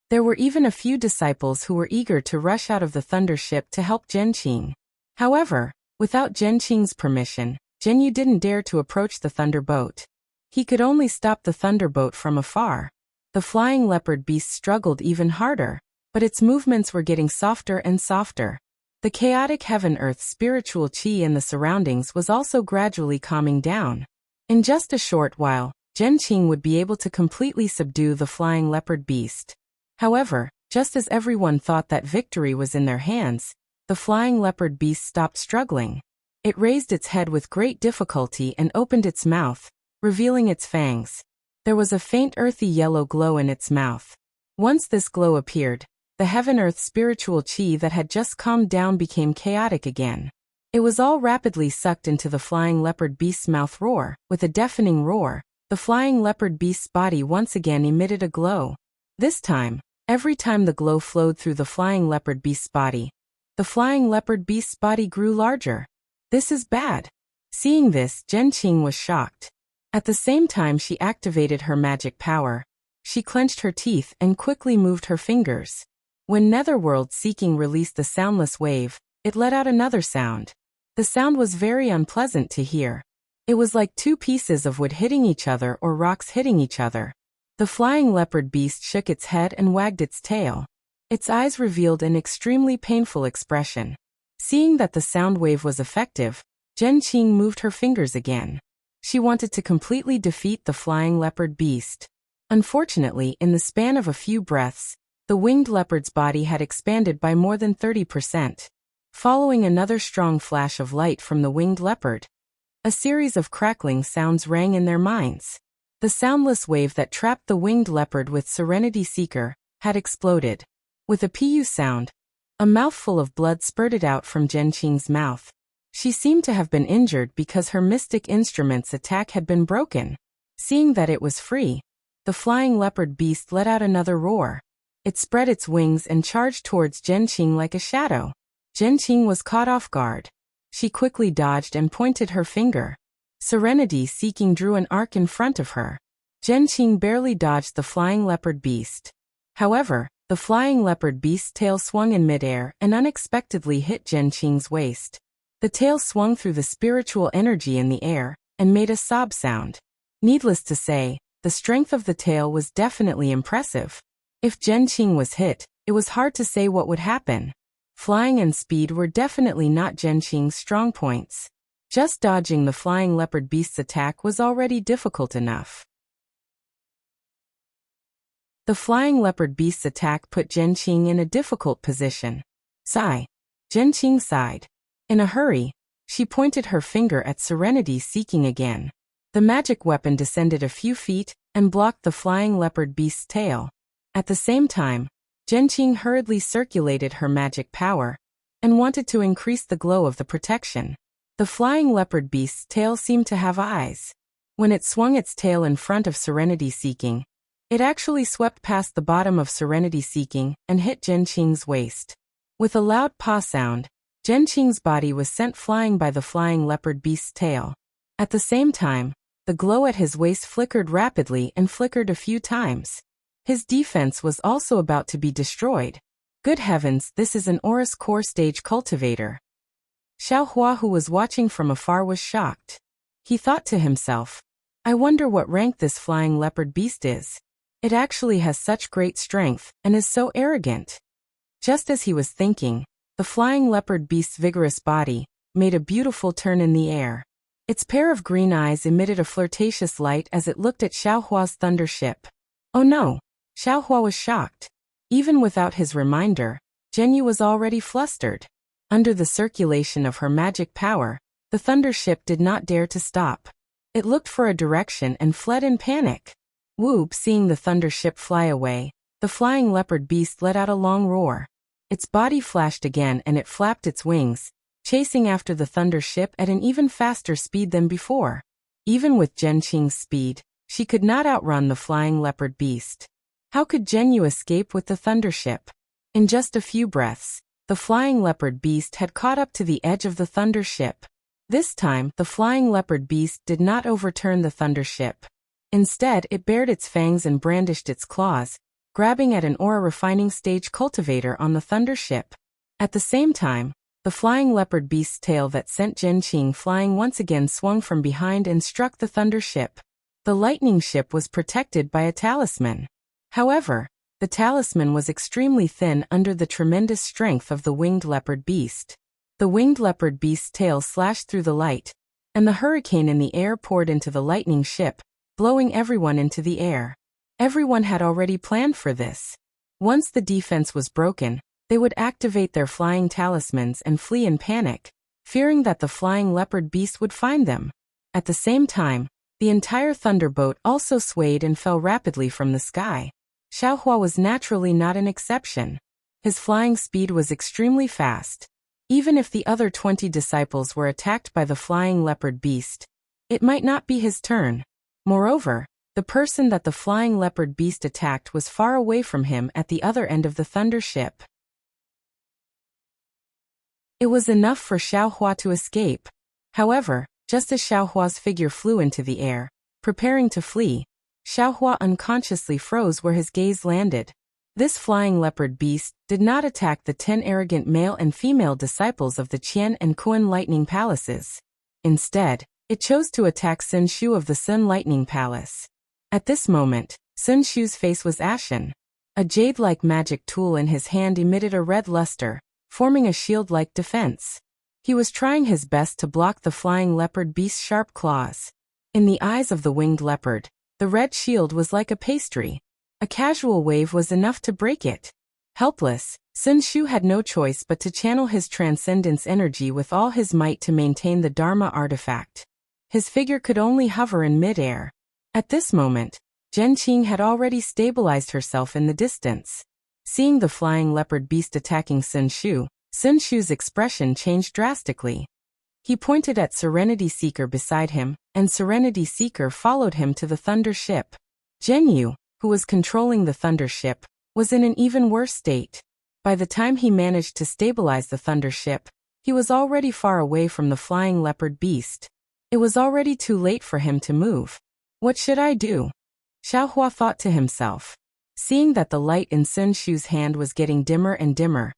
There were even a few disciples who were eager to rush out of the thundership to help Zhen Qing. However, without Zhen Qing's permission, Zhen Yu didn't dare to approach the thunderboat. He could only stop the thunderboat from afar. The flying leopard beast struggled even harder, but its movements were getting softer and softer. The chaotic heaven-earth spiritual qi in the surroundings was also gradually calming down. In just a short while, Zhen Qing would be able to completely subdue the flying leopard beast. However, just as everyone thought that victory was in their hands, the flying leopard beast stopped struggling. It raised its head with great difficulty and opened its mouth, revealing its fangs. There was a faint earthy yellow glow in its mouth. Once this glow appeared, the heaven-earth spiritual qi that had just calmed down became chaotic again. It was all rapidly sucked into the flying leopard beast's mouth roar. With a deafening roar, the flying leopard beast's body once again emitted a glow. This time, every time the glow flowed through the flying leopard beast's body, The flying leopard beast's body grew larger. This is bad. Seeing this, Zhenqing was shocked. At the same time she activated her magic power. She clenched her teeth and quickly moved her fingers. When Netherworld Seeking released the soundless wave, it let out another sound. The sound was very unpleasant to hear. It was like two pieces of wood hitting each other or rocks hitting each other. The flying leopard beast shook its head and wagged its tail. Its eyes revealed an extremely painful expression. Seeing that the sound wave was effective, Zhenqing moved her fingers again. She wanted to completely defeat the flying leopard beast. Unfortunately, in the span of a few breaths, the winged leopard's body had expanded by more than 30%. Following another strong flash of light from the winged leopard, a series of crackling sounds rang in their minds. The soundless wave that trapped the winged leopard with Serenity Seeker had exploded. With a pu sound, a mouthful of blood spurted out from Zhenqing's mouth. She seemed to have been injured because her mystic instrument's attack had been broken. Seeing that it was free, the flying leopard beast let out another roar. It spread its wings and charged towards Zhenqing like a shadow. Zhenqing was caught off guard. She quickly dodged and pointed her finger. Serenity Seeking drew an arc in front of her. Zhenqing barely dodged the flying leopard beast. However, the flying leopard beast's tail swung in midair and unexpectedly hit Zhenqing's waist. The tail swung through the spiritual energy in the air and made a sob sound. Needless to say, the strength of the tail was definitely impressive. If Zhenqing was hit, it was hard to say what would happen. Flying and speed were definitely not Zhenqing's strong points. Just dodging the flying leopard beast's attack was already difficult enough. The flying leopard beast's attack put Zhenqing in a difficult position. Sigh. Zhenqing sighed. In a hurry, she pointed her finger at Serenity Seeking again. The magic weapon descended a few feet and blocked the flying leopard beast's tail. At the same time, Zhenqing hurriedly circulated her magic power and wanted to increase the glow of the protection. The flying leopard beast's tail seemed to have eyes. When it swung its tail in front of Serenity Seeking, it actually swept past the bottom of Serenity Seeking and hit Zhenqing's waist. With a loud paw sound, Zhenqing's body was sent flying by the flying leopard beast's tail. At the same time, the glow at his waist flickered rapidly and flickered a few times. His defense was also about to be destroyed. Good heavens, this is an Aurus Core Stage Cultivator. Xiao Hua, who was watching from afar, was shocked. He thought to himself, I wonder what rank this flying leopard beast is. It actually has such great strength and is so arrogant. Just as he was thinking, the flying leopard beast's vigorous body made a beautiful turn in the air. Its pair of green eyes emitted a flirtatious light as it looked at Xiao Hua's thunder ship. Oh no! Xiao Hua was shocked. Even without his reminder, Zhenyu was already flustered. Under the circulation of her magic power, the thunder ship did not dare to stop. It looked for a direction and fled in panic. Whoop! Seeing the thunder ship fly away, the flying leopard beast let out a long roar. Its body flashed again and it flapped its wings, chasing after the thunder ship at an even faster speed than before. Even with Zhenqing's speed, she could not outrun the flying leopard beast. How could Zhenyu escape with the thunder ship? In just a few breaths, the flying leopard beast had caught up to the edge of the thunder ship. This time, the flying leopard beast did not overturn the thunder ship. Instead, it bared its fangs and brandished its claws, grabbing at an aura refining stage cultivator on the thunder ship. At the same time, the flying leopard beast's tail that sent Zhenqing flying once again swung from behind and struck the thunder ship. The lightning ship was protected by a talisman. However, the talisman was extremely thin under the tremendous strength of the winged leopard beast. The winged leopard beast's tail slashed through the light, and the hurricane in the air poured into the lightning ship, blowing everyone into the air. Everyone had already planned for this. Once the defense was broken, they would activate their flying talismans and flee in panic, fearing that the flying leopard beast would find them. At the same time, the entire thunderbolt also swayed and fell rapidly from the sky. Xiao Hua was naturally not an exception. His flying speed was extremely fast. Even if the other 20 disciples were attacked by the flying leopard beast, it might not be his turn. Moreover, the person that the flying leopard beast attacked was far away from him at the other end of the thunder ship. It was enough for Xiaohua to escape. However, just as Xiaohua's figure flew into the air, preparing to flee, Xiaohua unconsciously froze where his gaze landed. This flying leopard beast did not attack the 10 arrogant male and female disciples of the Qian and Kuan lightning palaces. Instead, it chose to attack Sun Shu of the Sun Lightning Palace. At this moment, Sun Shu's face was ashen. A jade-like magic tool in his hand emitted a red luster, forming a shield-like defense. He was trying his best to block the flying leopard beast's sharp claws. In the eyes of the winged leopard, the red shield was like a pastry. A casual wave was enough to break it. Helpless, Sun Shu had no choice but to channel his transcendence energy with all his might to maintain the Dharma artifact. His figure could only hover in mid-air. At this moment, Zhen Qing had already stabilized herself in the distance. Seeing the flying leopard beast attacking Sun Shu's expression changed drastically. He pointed at Serenity Seeker beside him, and Serenity Seeker followed him to the Thunder Ship. Zhen Yu, who was controlling the Thunder Ship, was in an even worse state. By the time he managed to stabilize the Thunder Ship, he was already far away from the flying leopard beast. It was already too late for him to move. What should I do? Xiaohua thought to himself. Seeing that the light in Sun Shu's hand was getting dimmer and dimmer,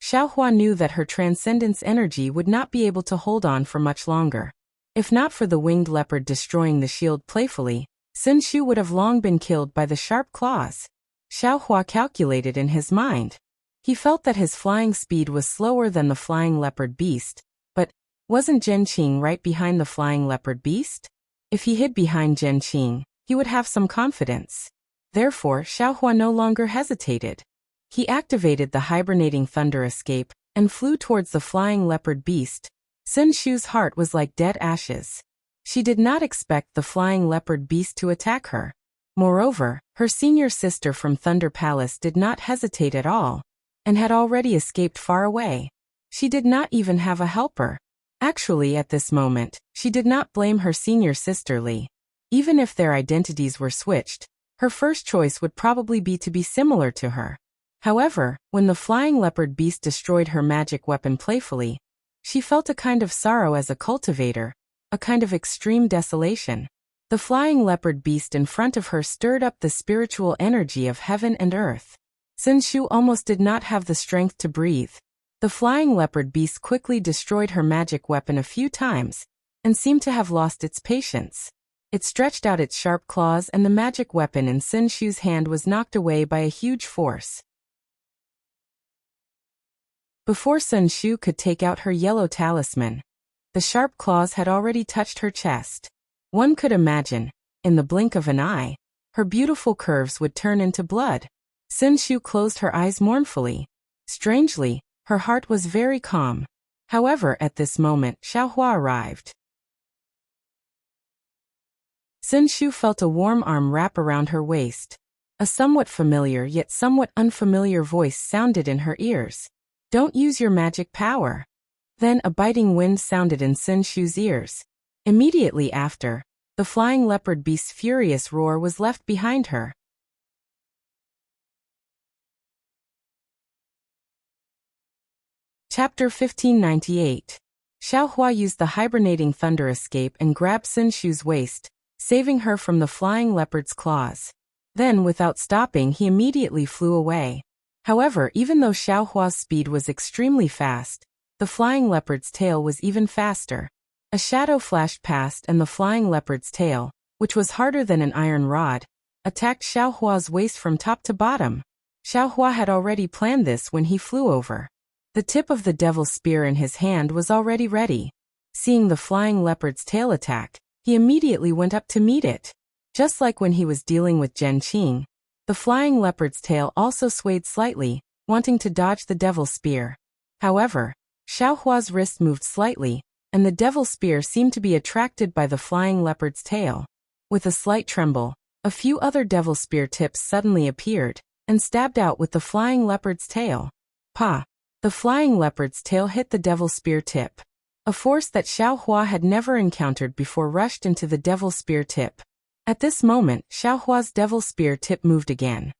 Xiaohua knew that her transcendence energy would not be able to hold on for much longer. If not for the winged leopard destroying the shield playfully, Sun Shu would have long been killed by the sharp claws. Xiaohua calculated in his mind. He felt that his flying speed was slower than the flying leopard beast, but wasn't Zhen Qing right behind the flying leopard beast? If he hid behind Zhen Qing, he would have some confidence. Therefore, Xiaohua no longer hesitated. He activated the hibernating thunder escape and flew towards the flying leopard beast. Sun Shu's heart was like dead ashes. She did not expect the flying leopard beast to attack her. Moreover, her senior sister from Thunder Palace did not hesitate at all, and had already escaped far away. She did not even have a helper. Actually, at this moment, she did not blame her senior sister Li. Even if their identities were switched, her first choice would probably be to be similar to her. However, when the flying leopard beast destroyed her magic weapon playfully, she felt a kind of sorrow as a cultivator, a kind of extreme desolation. The flying leopard beast in front of her stirred up the spiritual energy of heaven and earth. Sun Shu almost did not have the strength to breathe. The flying leopard beast quickly destroyed her magic weapon a few times, and seemed to have lost its patience. It stretched out its sharp claws and the magic weapon in Sun Shu's hand was knocked away by a huge force. Before Sun Shu could take out her yellow talisman, the sharp claws had already touched her chest. One could imagine, in the blink of an eye, her beautiful curves would turn into blood. Sun Shu closed her eyes mournfully. Strangely, her heart was very calm. However, at this moment, Xiaohua arrived. Sun Shu felt a warm arm wrap around her waist. A somewhat familiar yet somewhat unfamiliar voice sounded in her ears. Don't use your magic power. Then a biting wind sounded in Sun Shu's ears. Immediately after, the flying leopard beast's furious roar was left behind her. Chapter 1598. Xiaohua used the hibernating thunder escape and grabbed Sun Shu's waist, saving her from the flying leopard's claws. Then, without stopping, he immediately flew away. However, even though Xiaohua's speed was extremely fast, the flying leopard's tail was even faster. A shadow flashed past and the flying leopard's tail, which was harder than an iron rod, attacked Xiaohua's waist from top to bottom. Xiaohua had already planned this when he flew over. The tip of the devil's spear in his hand was already ready. Seeing the flying leopard's tail attack, he immediately went up to meet it. Just like when he was dealing with Zhen Qing, the flying leopard's tail also swayed slightly, wanting to dodge the devil's spear. However, Xiaohua's wrist moved slightly, and the devil's spear seemed to be attracted by the flying leopard's tail. With a slight tremble, a few other devil spear tips suddenly appeared, and stabbed out with the flying leopard's tail. Pa! The flying leopard's tail hit the devil spear tip. A force that Xiaohua had never encountered before rushed into the devil spear tip. At this moment, Xiaohua's devil spear tip moved again.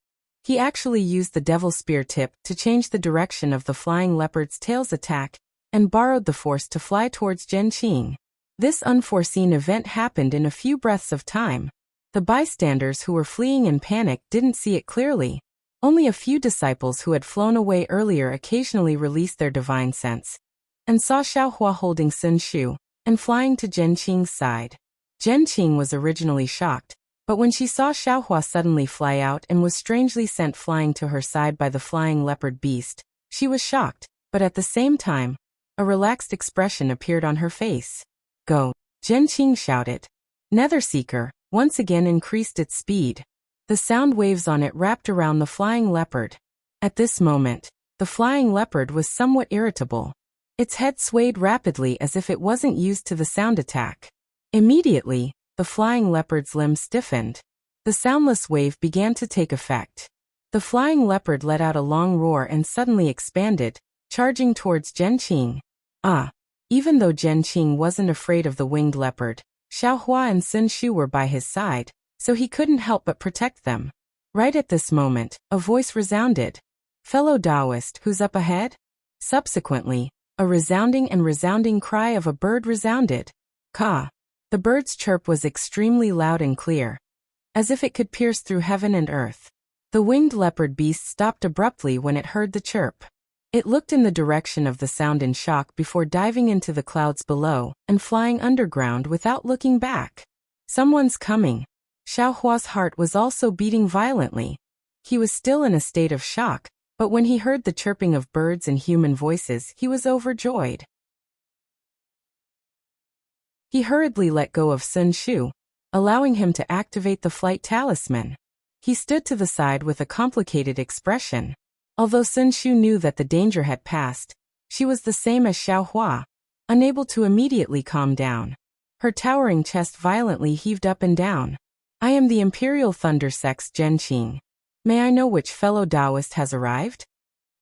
He actually used the devil spear tip to change the direction of the flying leopard's tail's attack, and borrowed the force to fly towards Zhenqing. This unforeseen event happened in a few breaths of time. The bystanders who were fleeing in panic didn't see it clearly. Only a few disciples who had flown away earlier occasionally released their divine sense, and saw Xiaohua holding Sun Shu and flying to Zhenqing's side. Zhenqing was originally shocked, but when she saw Xiaohua suddenly fly out and was strangely sent flying to her side by the flying leopard beast, she was shocked, but at the same time, a relaxed expression appeared on her face. Go! Zhenqing shouted. Netherseeker once again increased its speed. The sound waves on it wrapped around the flying leopard. At this moment, the flying leopard was somewhat irritable. Its head swayed rapidly as if it wasn't used to the sound attack. Immediately, the flying leopard's limbs stiffened. The soundless wave began to take effect. The flying leopard let out a long roar and suddenly expanded, charging towards Zhenqing. Even though Zhenqing wasn't afraid of the winged leopard, Xiaohua and Sun Shu were by his side, so he couldn't help but protect them. Right at this moment, a voice resounded. Fellow Taoist, who's up ahead? Subsequently, a resounding cry of a bird resounded. Ka. The bird's chirp was extremely loud and clear, as if it could pierce through heaven and earth. The winged leopard beast stopped abruptly when it heard the chirp. It looked in the direction of the sound in shock before diving into the clouds below and flying underground without looking back. Someone's coming. Xiaohua's heart was also beating violently. He was still in a state of shock, but when he heard the chirping of birds and human voices, he was overjoyed. He hurriedly let go of Sun Shu, allowing him to activate the flight talisman. He stood to the side with a complicated expression. Although Sun Shu knew that the danger had passed, she was the same as Xiaohua, unable to immediately calm down. Her towering chest violently heaved up and down. I am the Imperial Thunder Sect's Zhenqing. May I know which fellow Taoist has arrived?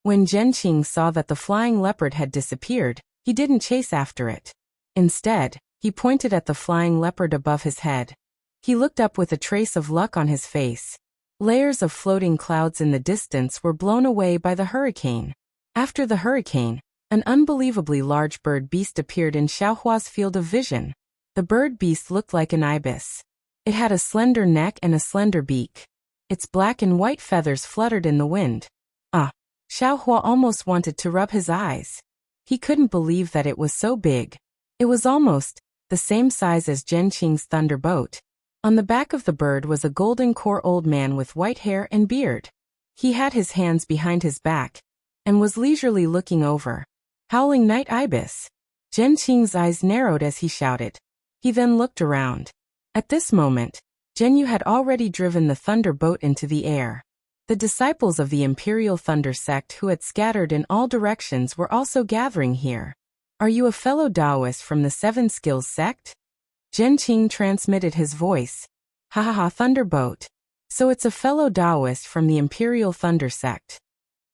When Zhenqing saw that the flying leopard had disappeared, he didn't chase after it. Instead, he pointed at the flying leopard above his head. He looked up with a trace of luck on his face. Layers of floating clouds in the distance were blown away by the hurricane. After the hurricane, an unbelievably large bird beast appeared in Xiaohua's field of vision. The bird beast looked like an ibis. It had a slender neck and a slender beak. Its black and white feathers fluttered in the wind. Xiaohua almost wanted to rub his eyes. He couldn't believe that it was so big. It was almost the same size as Zhenqing's thunderbolt. On the back of the bird was a golden core old man with white hair and beard. He had his hands behind his back and was leisurely looking over. Howling night ibis. Zhenqing's eyes narrowed as he shouted. He then looked around. At this moment, Zhenyu had already driven the thunderbolt into the air. The disciples of the Imperial Thunder Sect who had scattered in all directions were also gathering here. Are you a fellow Taoist from the Seven Skills Sect? Zhenqing transmitted his voice. Ha ha ha, thunderbolt. So it's a fellow Taoist from the Imperial Thunder Sect.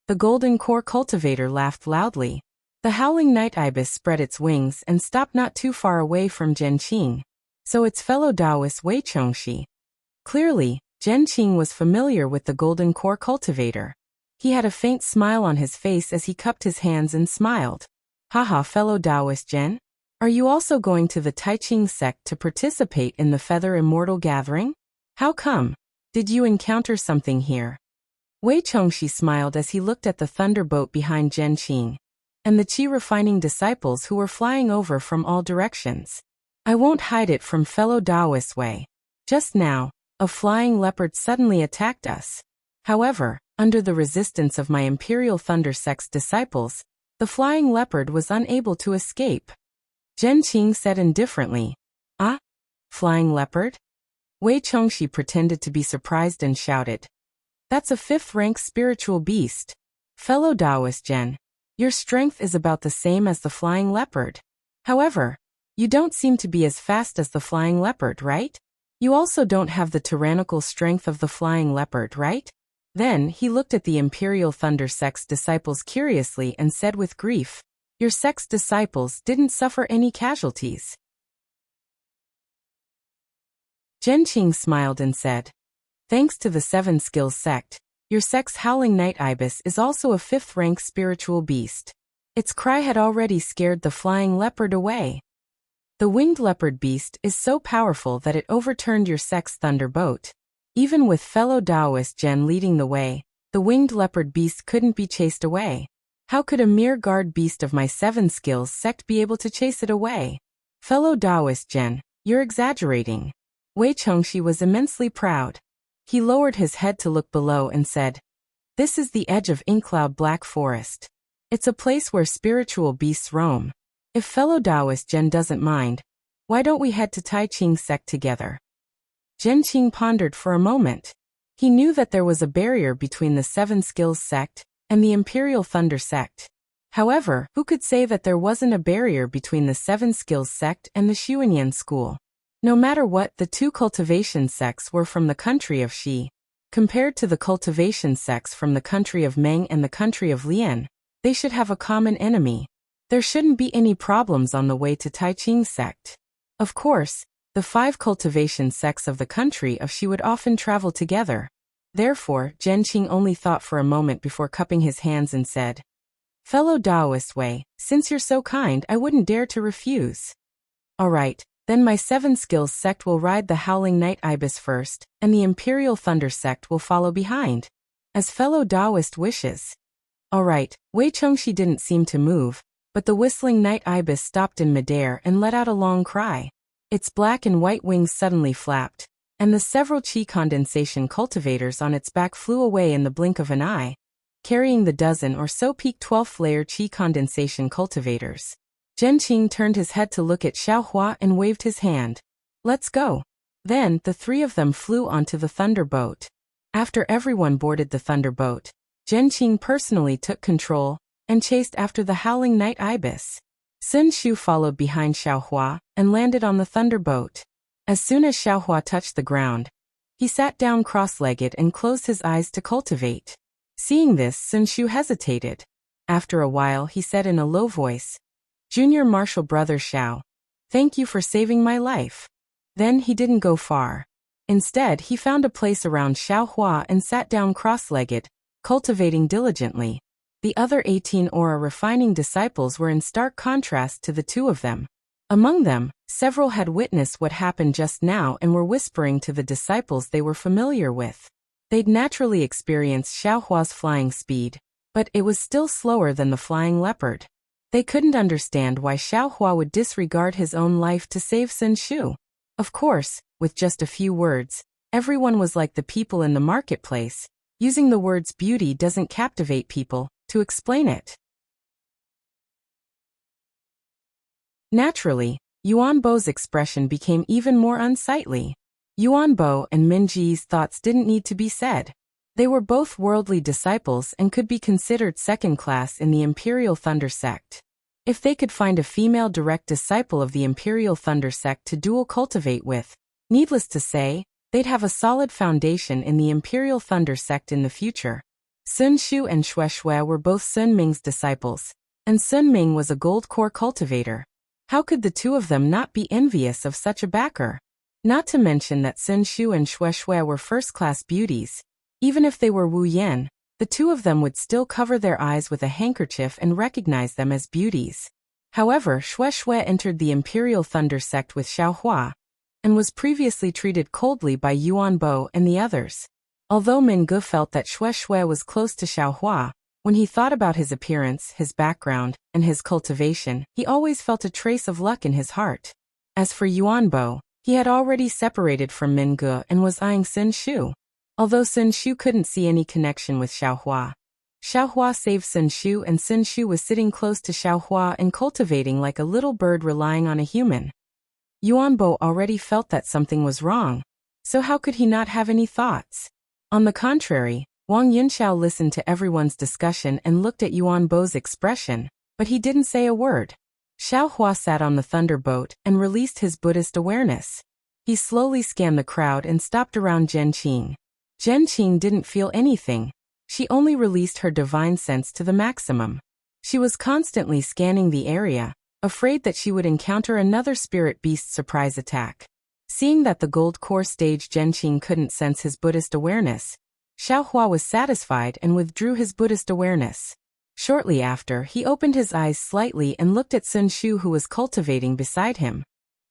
The Golden Core Cultivator laughed loudly. The howling night ibis spread its wings and stopped not too far away from Zhenqing. So it's fellow Taoist Wei Chongxi. Clearly, Zhenqing was familiar with the Golden Core Cultivator. He had a faint smile on his face as he cupped his hands and smiled. Haha, fellow Taoist Zhen? Are you also going to the Taiqing sect to participate in the Feather Immortal Gathering? How come? Did you encounter something here? Wei Chongxi smiled as he looked at the thunderbolt behind Zhenqing and the qi refining disciples who were flying over from all directions. I won't hide it from fellow Taoist Wei. Just now, a flying leopard suddenly attacked us. However, under the resistance of my Imperial Thunder Sect's disciples, the flying leopard was unable to escape. Zhenqing said indifferently. Ah? Flying leopard? Wei Chongxi pretended to be surprised and shouted. That's a 5th-rank spiritual beast. Fellow Taoist Zhen, your strength is about the same as the flying leopard. However, you don't seem to be as fast as the flying leopard, right? You also don't have the tyrannical strength of the flying leopard, right? Then he looked at the Imperial Thunder Sect's disciples curiously and said with grief, your sect's disciples didn't suffer any casualties. Zhenqing smiled and said, thanks to the Seven Skills sect, your sect's howling night ibis is also a 5th-rank spiritual beast. Its cry had already scared the flying leopard away. The winged leopard beast is so powerful that it overturned your sect's thunderbolt. Even with fellow Taoist Jen leading the way, the winged leopard beast couldn't be chased away. How could a mere guard beast of my 7 skills sect be able to chase it away? Fellow Taoist Jen, you're exaggerating. Wei Chengxi was immensely proud. He lowered his head to look below and said, "This is the edge of Inkcloud Black Forest. It's a place where spiritual beasts roam. If fellow Taoist Jen doesn't mind, why don't we head to Tai Ching sect together?" Jen Qing pondered for a moment. He knew that there was a barrier between the 7 skills sect and the Imperial Thunder sect. However, who could say that there wasn't a barrier between the 7 skills sect and the Xuanyan school? No matter what, the 2 cultivation sects were from the country of Xi. Compared to the cultivation sects from the country of Meng and the country of Lian, they should have a common enemy. There shouldn't be any problems on the way to Tai Ching sect. Of course, the 5 cultivation sects of the country of Xi would often travel together. Therefore, Jen Qing only thought for a moment before cupping his hands and said, "Fellow Taoist Wei, since you're so kind, I wouldn't dare to refuse." "All right, then my 7 skills sect will ride the Howling Night Ibis first, and the Imperial Thunder sect will follow behind. As fellow Taoist wishes." "All right." Wei Chengxi didn't seem to move, but the whistling night ibis stopped in midair and let out a long cry. Its black and white wings suddenly flapped, and the several qi condensation cultivators on its back flew away in the blink of an eye, carrying the dozen or so peak 12th layer qi condensation cultivators. Jen Qing turned his head to look at Xiao Hua and waved his hand. "Let's go." Then, the 3 of them flew onto the thunderboat. After everyone boarded the thunderboat, Jen Qing personally took control and chased after the howling night ibis. Sun Shu followed behind Xiao Hua and landed on the thunderboat. As soon as Xiao Hua touched the ground, he sat down cross-legged and closed his eyes to cultivate. Seeing this, Sun Shu hesitated. After a while, he said in a low voice, "Junior Marshal Brother Xiao, thank you for saving my life." Then he didn't go far. Instead, he found a place around Xiao Hua and sat down cross-legged, cultivating diligently. The other 18 aura refining disciples were in stark contrast to the 2 of them. Among them, several had witnessed what happened just now and were whispering to the disciples they were familiar with. They'd naturally experienced Xiao Hua's flying speed, but it was still slower than the flying leopard. They couldn't understand why Xiao Hua would disregard his own life to save Sun Shu. Of course, with just a few words, everyone was like the people in the marketplace. Using the words beauty doesn't captivate people to explain it. Naturally, Yuan Bo's expression became even more unsightly. Yuan Bo and Min Ji's thoughts didn't need to be said. They were both worldly disciples and could be considered second class in the Imperial Thunder sect. If they could find a female direct disciple of the Imperial Thunder sect to dual cultivate with, needless to say, they'd have a solid foundation in the Imperial Thunder sect in the future. Sun Shu and Xue Xue were both Sun Ming's disciples, and Sun Ming was a gold core cultivator. How could the 2 of them not be envious of such a backer? Not to mention that Sun Shu and Xue Xue were first-class beauties. Even if they were Wu Yan, the 2 of them would still cover their eyes with a handkerchief and recognize them as beauties. However, Xue Xue entered the Imperial Thunder sect with Xiao Hua, and was previously treated coldly by Yuan Bo and the others. Although Min Ge felt that Xue Xue was close to Xiao Hua, when he thought about his appearance, his background, and his cultivation, he always felt a trace of luck in his heart. As for Yuan Bo, he had already separated from Min Ge and was eyeing Sun Shu. Although Sun Shu couldn't see any connection with Xiao Hua, Xiao Hua saved Sun Shu and Sun Shu was sitting close to Xiao Hua and cultivating like a little bird relying on a human. Yuan Bo already felt that something was wrong, so how could he not have any thoughts? On the contrary, Wang Yunxiao listened to everyone's discussion and looked at Yuan Bo's expression, but he didn't say a word. Xiao Hua sat on the thunderboat and released his Buddhist awareness. He slowly scanned the crowd and stopped around Jen Qing. Jen Qing didn't feel anything. She only released her divine sense to the maximum. She was constantly scanning the area, afraid that she would encounter another spirit beast surprise attack. Seeing that the gold core stage Jen Qing couldn't sense his Buddhist awareness, Xiao Hua was satisfied and withdrew his Buddhist awareness. Shortly after, he opened his eyes slightly and looked at Sun Shu, who was cultivating beside him.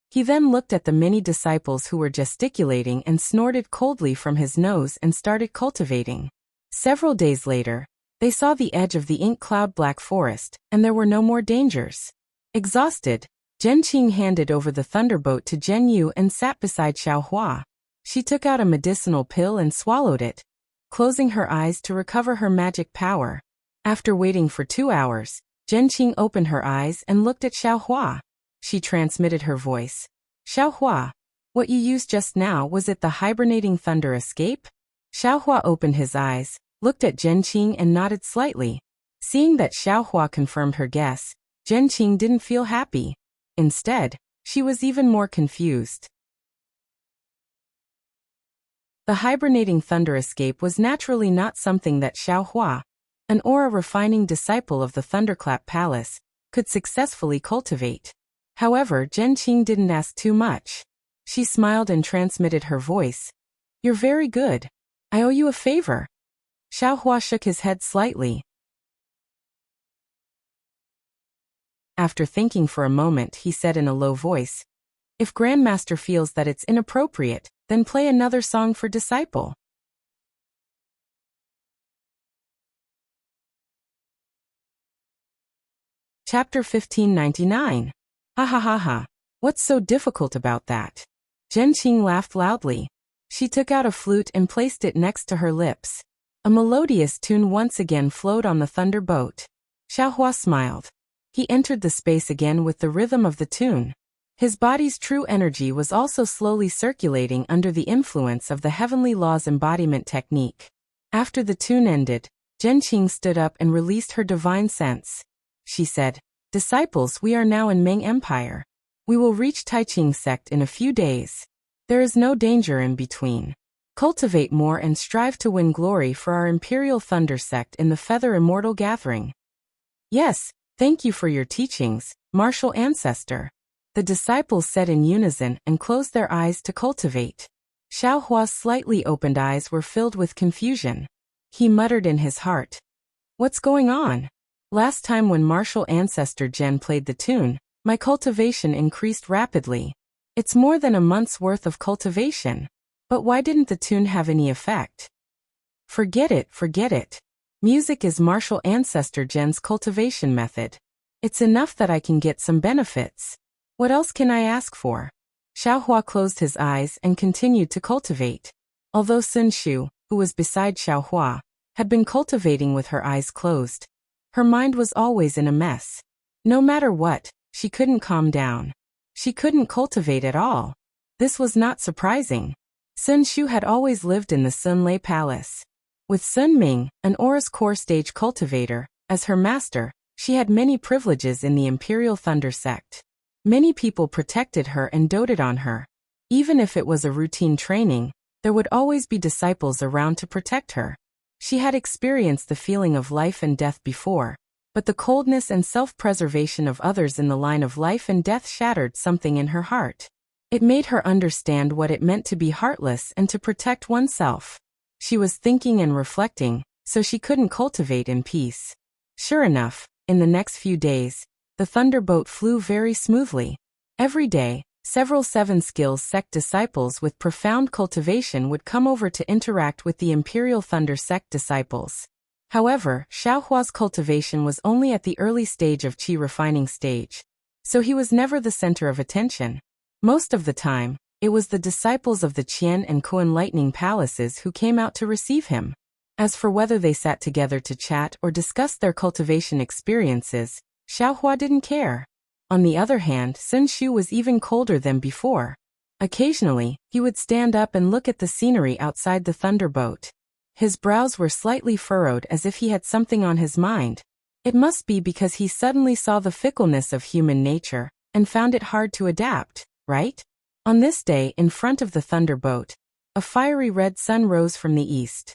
He then looked at the many disciples who were gesticulating and snorted coldly from his nose and started cultivating. Several days later, they saw the edge of the ink cloud black forest, and there were no more dangers. Exhausted, Zhen Qing handed over the thunderbolt to Zhen Yu and sat beside Xiao Hua. She took out a medicinal pill and swallowed it, closing her eyes to recover her magic power. After waiting for 2 hours, Zhen Qing opened her eyes and looked at Xiao Hua. She transmitted her voice. Xiao Hua, what you used just now, was it the hibernating thunder escape? Xiao Hua opened his eyes, looked at Zhen Qing and nodded slightly. Seeing that Xiao Hua confirmed her guess, Zhen Qing didn't feel happy. Instead, she was even more confused. The hibernating thunder escape was naturally not something that Xiao Hua, an aura-refining disciple of the Thunderclap Palace, could successfully cultivate. However, Zhen Qing didn't ask too much. She smiled and transmitted her voice. You're very good. I owe you a favor. Xiao Hua shook his head slightly. After thinking for a moment, he said in a low voice, if Grandmaster feels that it's inappropriate, then play another song for disciple. Chapter 1599. Ha ha ha ha. What's so difficult about that? Zhen Qing laughed loudly. She took out a flute and placed it next to her lips. A melodious tune once again flowed on the thunder boat. Xiao Hua smiled. He entered the space again with the rhythm of the tune. His body's true energy was also slowly circulating under the influence of the Heavenly Law's embodiment technique. After the tune ended, Zhen Qing stood up and released her divine sense. She said, Disciples, we are now in Ming Empire. We will reach Taiqing sect in a few days. There is no danger in between. Cultivate more and strive to win glory for our Imperial Thunder sect in the Feather Immortal Gathering. Yes, thank you for your teachings, martial ancestor. The disciples said in unison and closed their eyes to cultivate. Xiao Hua's slightly opened eyes were filled with confusion. He muttered in his heart, What's going on? Last time when martial ancestor Zhen played the tune, my cultivation increased rapidly. It's more than a month's worth of cultivation. But why didn't the tune have any effect? Forget it, forget it. Music is martial ancestor Zhen's cultivation method. It's enough that I can get some benefits. What else can I ask for? Xiao Hua closed his eyes and continued to cultivate. Although Sun Shu, who was beside Xiao Hua, had been cultivating with her eyes closed, her mind was always in a mess. No matter what, she couldn't calm down. She couldn't cultivate at all. This was not surprising. Sun Shu had always lived in the Sun Lei Palace. With Sun Ming, an Aura's core stage cultivator, as her master, she had many privileges in the Imperial Thunder sect. Many people protected her and doted on her. Even if it was a routine training, there would always be disciples around to protect her. She had experienced the feeling of life and death before, but the coldness and self-preservation of others in the line of life and death shattered something in her heart. It made her understand what it meant to be heartless and to protect oneself. She was thinking and reflecting, so she couldn't cultivate in peace. Sure enough, in the next few days, the thunderbolt flew very smoothly. Every day, several 7 skills sect disciples with profound cultivation would come over to interact with the Imperial Thunder sect disciples. However, Xiao Hua's cultivation was only at the early stage of qi refining stage, so he was never the center of attention. Most of the time, it was the disciples of the Qian and Kuan lightning palaces who came out to receive him. As for whether they sat together to chat or discuss their cultivation experiences, Xiao Hua didn't care. On the other hand, Sun Shu was even colder than before. Occasionally, he would stand up and look at the scenery outside the thunderbolt. His brows were slightly furrowed as if he had something on his mind. It must be because he suddenly saw the fickleness of human nature and found it hard to adapt, right? On this day, in front of the thunderbolt, a fiery red sun rose from the east.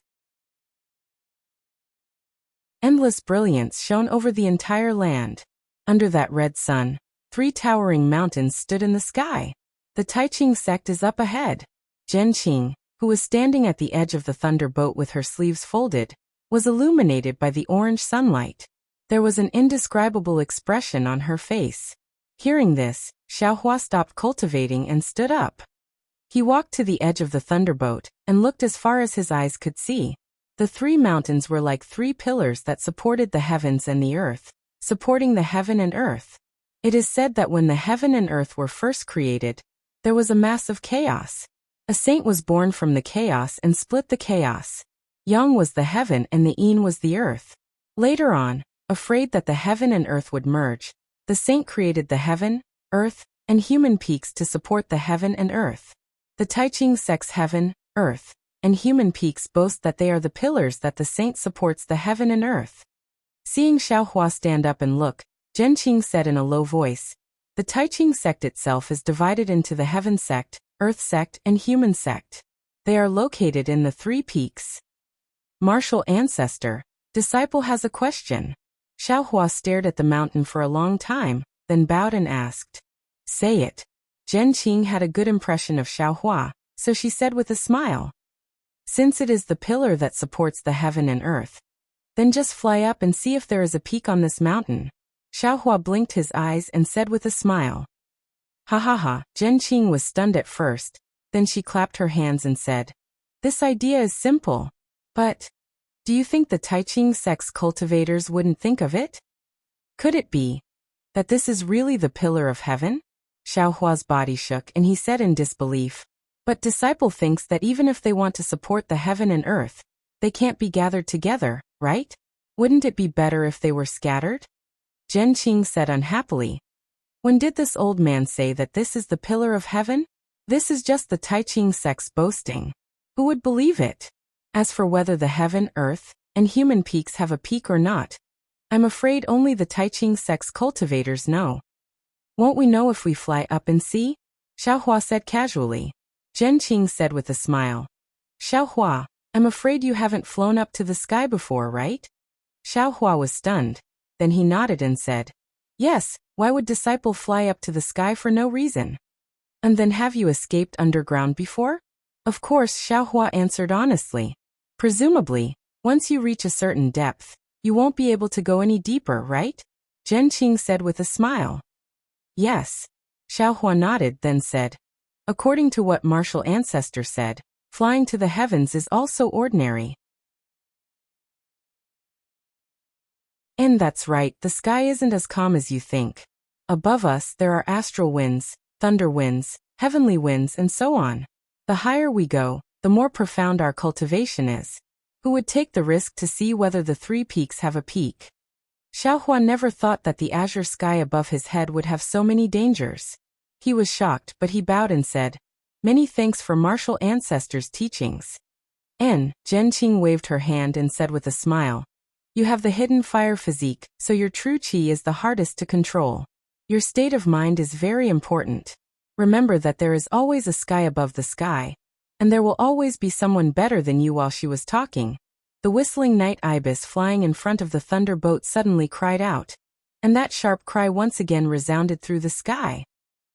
Endless brilliance shone over the entire land. Under that red sun, 3 towering mountains stood in the sky. The Taiqing sect is up ahead. Zhen Qing, who was standing at the edge of the thunderbolt with her sleeves folded, was illuminated by the orange sunlight. There was an indescribable expression on her face. Hearing this, Xiaohua stopped cultivating and stood up. He walked to the edge of the thunderboat and looked as far as his eyes could see. The 3 mountains were like 3 pillars that supported the heavens and the earth, supporting the heaven and earth. It is said that when the heaven and earth were first created, there was a massive chaos. A saint was born from the chaos and split the chaos. Yang was the heaven and the Yin was the earth. Later on, afraid that the heaven and earth would merge, the saint created the heaven, earth, and human peaks to support the heaven and earth. The Taiching sect's heaven, earth, and human peaks boast that they are the pillars that the saint supports the heaven and earth. Seeing Xiaohua stand up and look, Zhenqing said in a low voice, "The Taiching sect itself is divided into the heaven sect, earth sect, and human sect. They are located in the 3 peaks." Martial ancestor, disciple has a question. Xiaohua stared at the mountain for a long time, then bowed and asked, "Say it." Zhenqing had a good impression of Xiaohua, so she said with a smile, "Since it is the pillar that supports the heaven and earth, then just fly up and see if there is a peak on this mountain." Xiaohua blinked his eyes and said with a smile, "Ha ha ha." Zhenqing was stunned at first, then she clapped her hands and said, "This idea is simple. But, do you think the Taiching sect's cultivators wouldn't think of it? Could it be that this is really the pillar of heaven?" Xiaohua's body shook and he said in disbelief, "But disciple thinks that even if they want to support the heaven and earth, they can't be gathered together, right? Wouldn't it be better if they were scattered?" Zhenqing said unhappily, "When did this old man say that this is the pillar of heaven? This is just the Taiching sect's boasting. Who would believe it? As for whether the heaven, earth, and human peaks have a peak or not, I'm afraid only the Taiching sect's cultivators know." "Won't we know if we fly up and see?" Xiaohua said casually. Zhenqing said with a smile, "Xiaohua, I'm afraid you haven't flown up to the sky before, right?" Xiaohua was stunned. Then he nodded and said, "Yes, why would disciple fly up to the sky for no reason?" "And then have you escaped underground before?" "Of course," Xiaohua answered honestly. "Presumably, once you reach a certain depth, you won't be able to go any deeper, right?" Zhenqing said with a smile. "Yes." Xiaohua nodded then said, "According to what martial ancestor said, flying to the heavens is also ordinary." And that's right, the sky isn't as calm as you think. Above us there are astral winds, thunder winds, heavenly winds and so on. The higher we go, the more profound our cultivation is. Who would take the risk to see whether the 3 peaks have a peak? Xiaohua never thought that the azure sky above his head would have so many dangers. He was shocked, but he bowed and said, "Many thanks for martial ancestors' teachings." Zhenqing waved her hand and said with a smile, "You have the hidden fire physique, so your true qi is the hardest to control. Your state of mind is very important. Remember that there is always a sky above the sky, and there will always be someone better than you." While she was talking, the whistling night ibis flying in front of the thunderboat suddenly cried out, and that sharp cry once again resounded through the sky.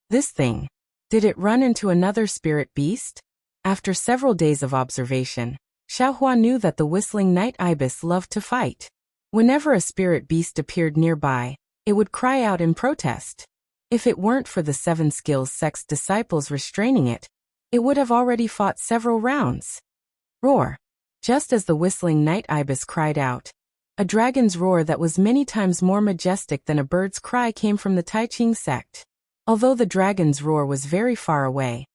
This thing, did it run into another spirit beast? After several days of observation, Xiaohua knew that the whistling night ibis loved to fight. Whenever a spirit beast appeared nearby, it would cry out in protest. If it weren't for the 7 skills sect's disciples restraining it, it would have already fought several rounds. Roar! Just as the whistling night ibis cried out, a dragon's roar that was many times more majestic than a bird's cry came from the Taiching sect. Although the dragon's roar was very far away,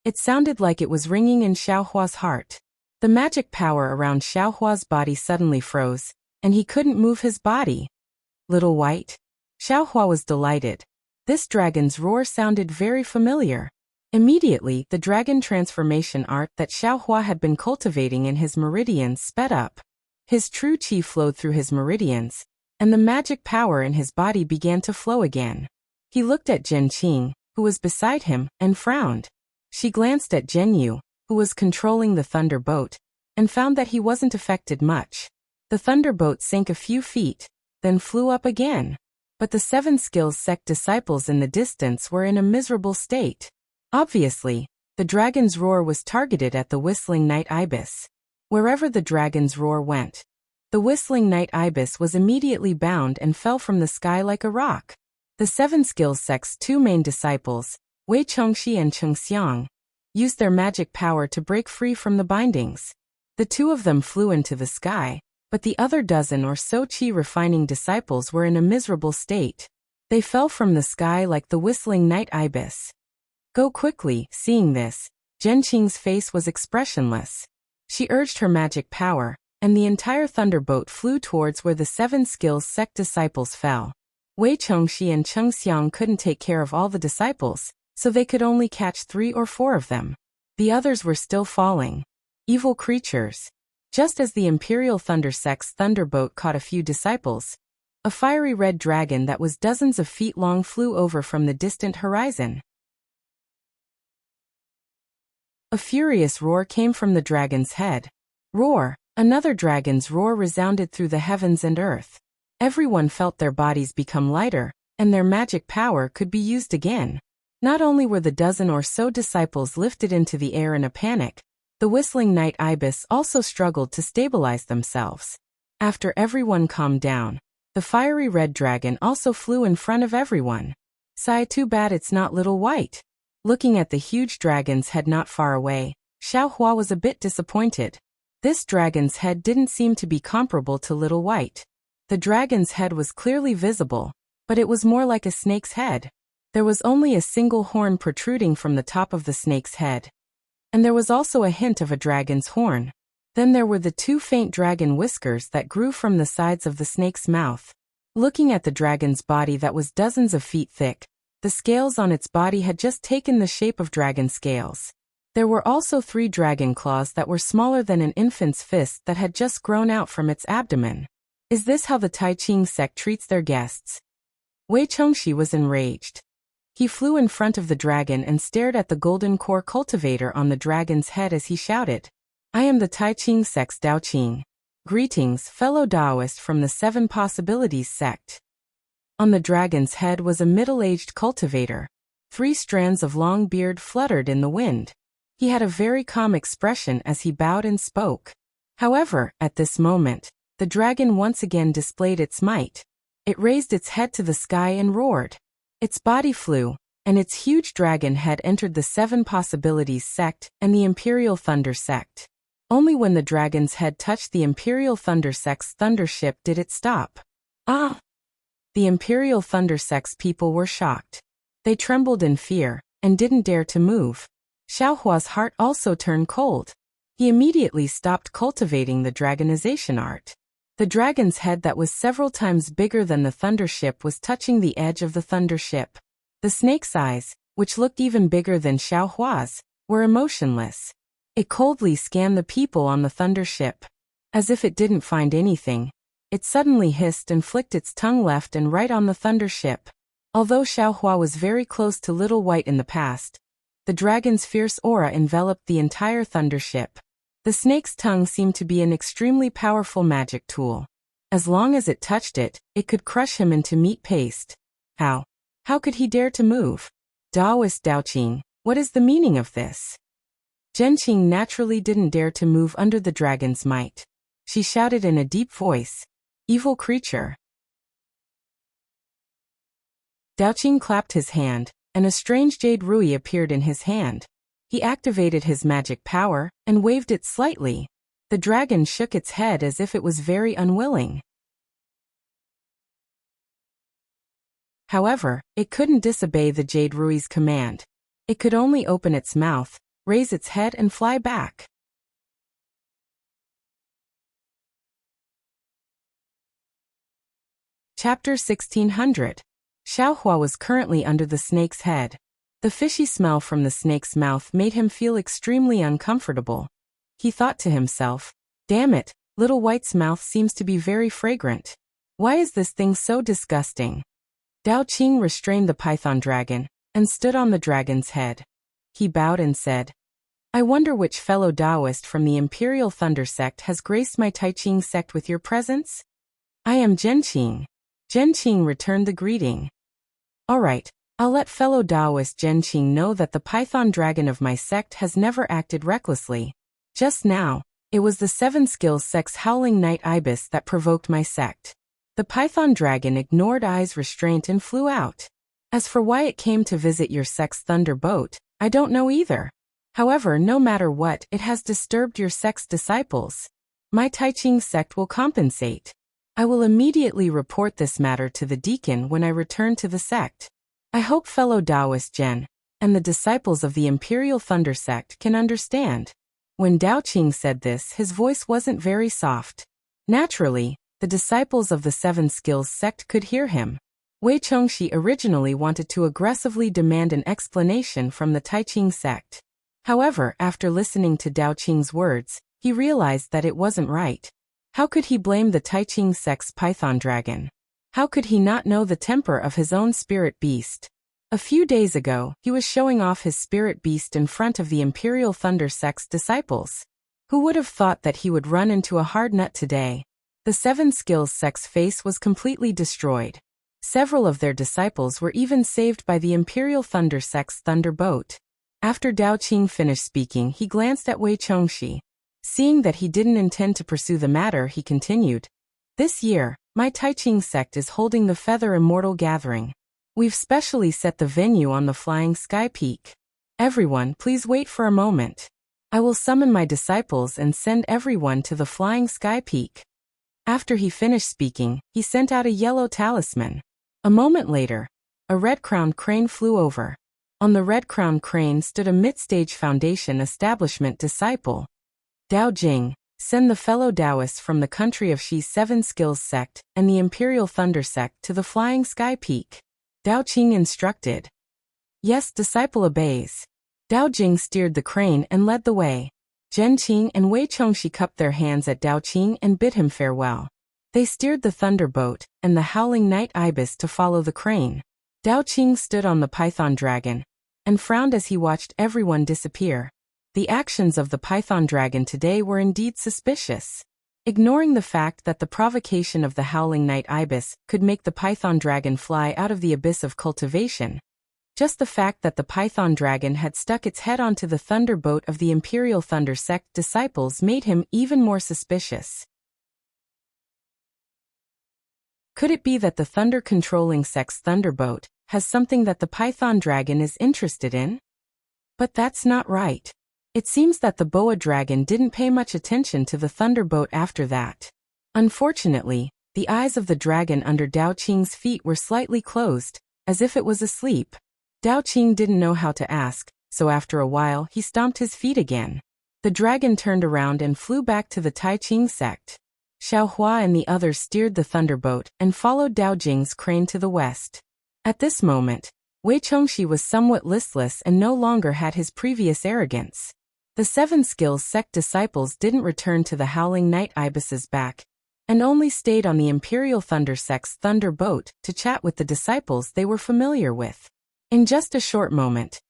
it sounded like it was ringing in Xiaohua's heart. The magic power around Xiaohua's body suddenly froze, and he couldn't move his body. Little White? Xiaohua was delighted. This dragon's roar sounded very familiar. Immediately, the dragon transformation art that Xiaohua had been cultivating in his meridians sped up. His true qi flowed through his meridians, and the magic power in his body began to flow again. He looked at Zhenqing, who was beside him, and frowned. She glanced at Zhenyu, who was controlling the thunderboat, and found that he wasn't affected much. The thunderboat sank a few feet, then flew up again. But the 7 skills sect disciples in the distance were in a miserable state. Obviously, the dragon's roar was targeted at the whistling night ibis. Wherever the dragon's roar went, The whistling night ibis was immediately bound and fell from the sky like a rock. The seven skills sect's two main disciples, Wei Chengxi and Chengxiang, used their magic power to break free from the bindings. The two of them flew into the sky, but the other dozen or so qi refining disciples were in a miserable state. They fell from the sky like the whistling night ibis. Go quickly. Seeing this, Zhenqing's face was expressionless. She urged her magic power, and the entire thunderbolt flew towards where the seven skills sect disciples fell. Wei Chengxi and Chengxiang couldn't take care of all the disciples, so they could only catch 3 or 4 of them. The others were still falling. Evil creatures. Just as the Imperial Thunder Sect's thunderbolt caught a few disciples, a fiery red dragon that was dozens of feet long flew over from the distant horizon. A furious roar came from the dragon's head. Roar! Another dragon's roar resounded through the heavens and earth. Everyone felt their bodies become lighter, and their magic power could be used again. Not only were the dozen or so disciples lifted into the air in a panic, the whistling night ibis also struggled to stabilize themselves. After everyone calmed down, the fiery red dragon also flew in front of everyone. Sigh, too bad it's not Little White. Looking at the huge dragon's head not far away, Xiao Hua was a bit disappointed. This dragon's head didn't seem to be comparable to Little White. The dragon's head was clearly visible, but it was more like a snake's head. There was only a single horn protruding from the top of the snake's head. And there was also a hint of a dragon's horn. Then there were the 2 faint dragon whiskers that grew from the sides of the snake's mouth. Looking at the dragon's body that was dozens of feet thick, the scales on its body had just taken the shape of dragon scales. There were also 3 dragon claws that were smaller than an infant's fist that had just grown out from its abdomen. Is this how the Tai Ching sect treats their guests? Wei Chengxi was enraged. He flew in front of the dragon and stared at the golden core cultivator on the dragon's head as he shouted, I am the Tai Ching sect's Dao Qing. Greetings, fellow Taoist from the 7 Possibilities sect. On the dragon's head was a middle-aged cultivator. 3 strands of long beard fluttered in the wind. He had a very calm expression as he bowed and spoke. However, at this moment, the dragon once again displayed its might. It raised its head to the sky and roared. Its body flew, and its huge dragon head entered the 7 Possibilities sect and the Imperial Thunder sect. Only when the dragon's head touched the Imperial Thunder sect's thundership did it stop. Ah! The Imperial Thunder sect's people were shocked. They trembled in fear, and didn't dare to move. Xiao Hua's heart also turned cold. He immediately stopped cultivating the dragonization art. The dragon's head that was several times bigger than the thundership was touching the edge of the thundership. The snake's eyes, which looked even bigger than Xiao Hua's, were emotionless. It coldly scanned the people on the thundership. As if it didn't find anything, it suddenly hissed and flicked its tongue left and right on the thundership. Although Xiao Hua was very close to Little White in the past, the dragon's fierce aura enveloped the entire thundership. The snake's tongue seemed to be an extremely powerful magic tool. As long as it touched it, it could crush him into meat paste. How could he dare to move? Taoist Daoqing, what is the meaning of this? Zhenqing naturally didn't dare to move under the dragon's might. She shouted in a deep voice, Evil creature. Daoqing clapped his hand, and a strange jade rui appeared in his hand. He activated his magic power, and waved it slightly. The dragon shook its head as if it was very unwilling. However, it couldn't disobey the jade rui's command. It could only open its mouth, raise its head and fly back. Chapter 1600. Xiao Hua was currently under the snake's head. The fishy smell from the snake's mouth made him feel extremely uncomfortable. He thought to himself, damn it, Little White's mouth seems to be very fragrant. Why is this thing so disgusting? Daoqing restrained the python dragon, and stood on the dragon's head. He bowed and said, I wonder which fellow Taoist from the Imperial Thunder sect has graced my Tai Ching sect with your presence? I am Zhenqing. Zhenqing returned the greeting. All right, I'll let fellow Taoist Zhenqing know that the python dragon of my sect has never acted recklessly. Just now, It was the 7 skills sect's howling night ibis that provoked my sect. The python dragon ignored I's restraint and flew out. As for why it came to visit your sect's thunderboat, I don't know either. However, no matter what, it has disturbed your sect's disciples. My Taiching sect will compensate. I will immediately report this matter to the deacon when I return to the sect. I hope fellow Taoist Gen and the disciples of the Imperial Thunder sect can understand. When Dao Qing said this, his voice wasn't very soft. Naturally, the disciples of the 7 skills sect could hear him. Wei Chongxi originally wanted to aggressively demand an explanation from the Taiching sect. However, after listening to Dao Qing's words, he realized that it wasn't right. How could he blame the Taiching sect's python dragon? How could he not know the temper of his own spirit beast? A few days ago, he was showing off his spirit beast in front of the Imperial Thunder sect's disciples. Who would have thought that he would run into a hard nut today? The 7 skills sect's face was completely destroyed. Several of their disciples were even saved by the Imperial Thunder sect's thunderboat. After Dao Qing finished speaking, he glanced at Wei Chongxi. Seeing that he didn't intend to pursue the matter, he continued. This year, my Taiching sect is holding the Feather Immortal Gathering. We've specially set the venue on the Flying Sky Peak. Everyone, please wait for a moment. I will summon my disciples and send everyone to the Flying Sky Peak. After he finished speaking, he sent out a yellow talisman. A moment later, a red-crowned crane flew over. On the red-crowned crane stood a mid-stage foundation establishment disciple. Dao Jing, send the fellow Taoists from the country of Shi's 7 skills sect and the Imperial Thunder sect to the Flying Sky Peak. Dao Qing instructed. Yes, disciple obeys. Dao Jing steered the crane and led the way. Zhen Qing and Wei Chongxi cupped their hands at Dao Qing and bid him farewell. They steered the thunderboat and the howling night ibis to follow the crane. Dao Qing stood on the python dragon and frowned as he watched everyone disappear. The actions of the python dragon today were indeed suspicious. Ignoring the fact that the provocation of the howling night ibis could make the python dragon fly out of the abyss of cultivation, just the fact that the python dragon had stuck its head onto the thunderboat of the Imperial Thunder sect disciples made him even more suspicious. Could it be that the thunder-controlling sect's thunderboat has something that the python dragon is interested in? But that's not right. It seems that the boa dragon didn't pay much attention to the thunderboat after that. Unfortunately, the eyes of the dragon under Dao Qing's feet were slightly closed, as if it was asleep. Dao Qing didn't know how to ask, so after a while he stomped his feet again. The dragon turned around and flew back to the Taiching sect. Xiao Hua and the others steered the thunderboat and followed Dao Jing's crane to the west. At this moment, Wei Chongxi was somewhat listless and no longer had his previous arrogance. The 7 skills sect disciples didn't return to the howling night ibis's back, and only stayed on the Imperial Thunder sect's thunderboat to chat with the disciples they were familiar with. In just a short moment,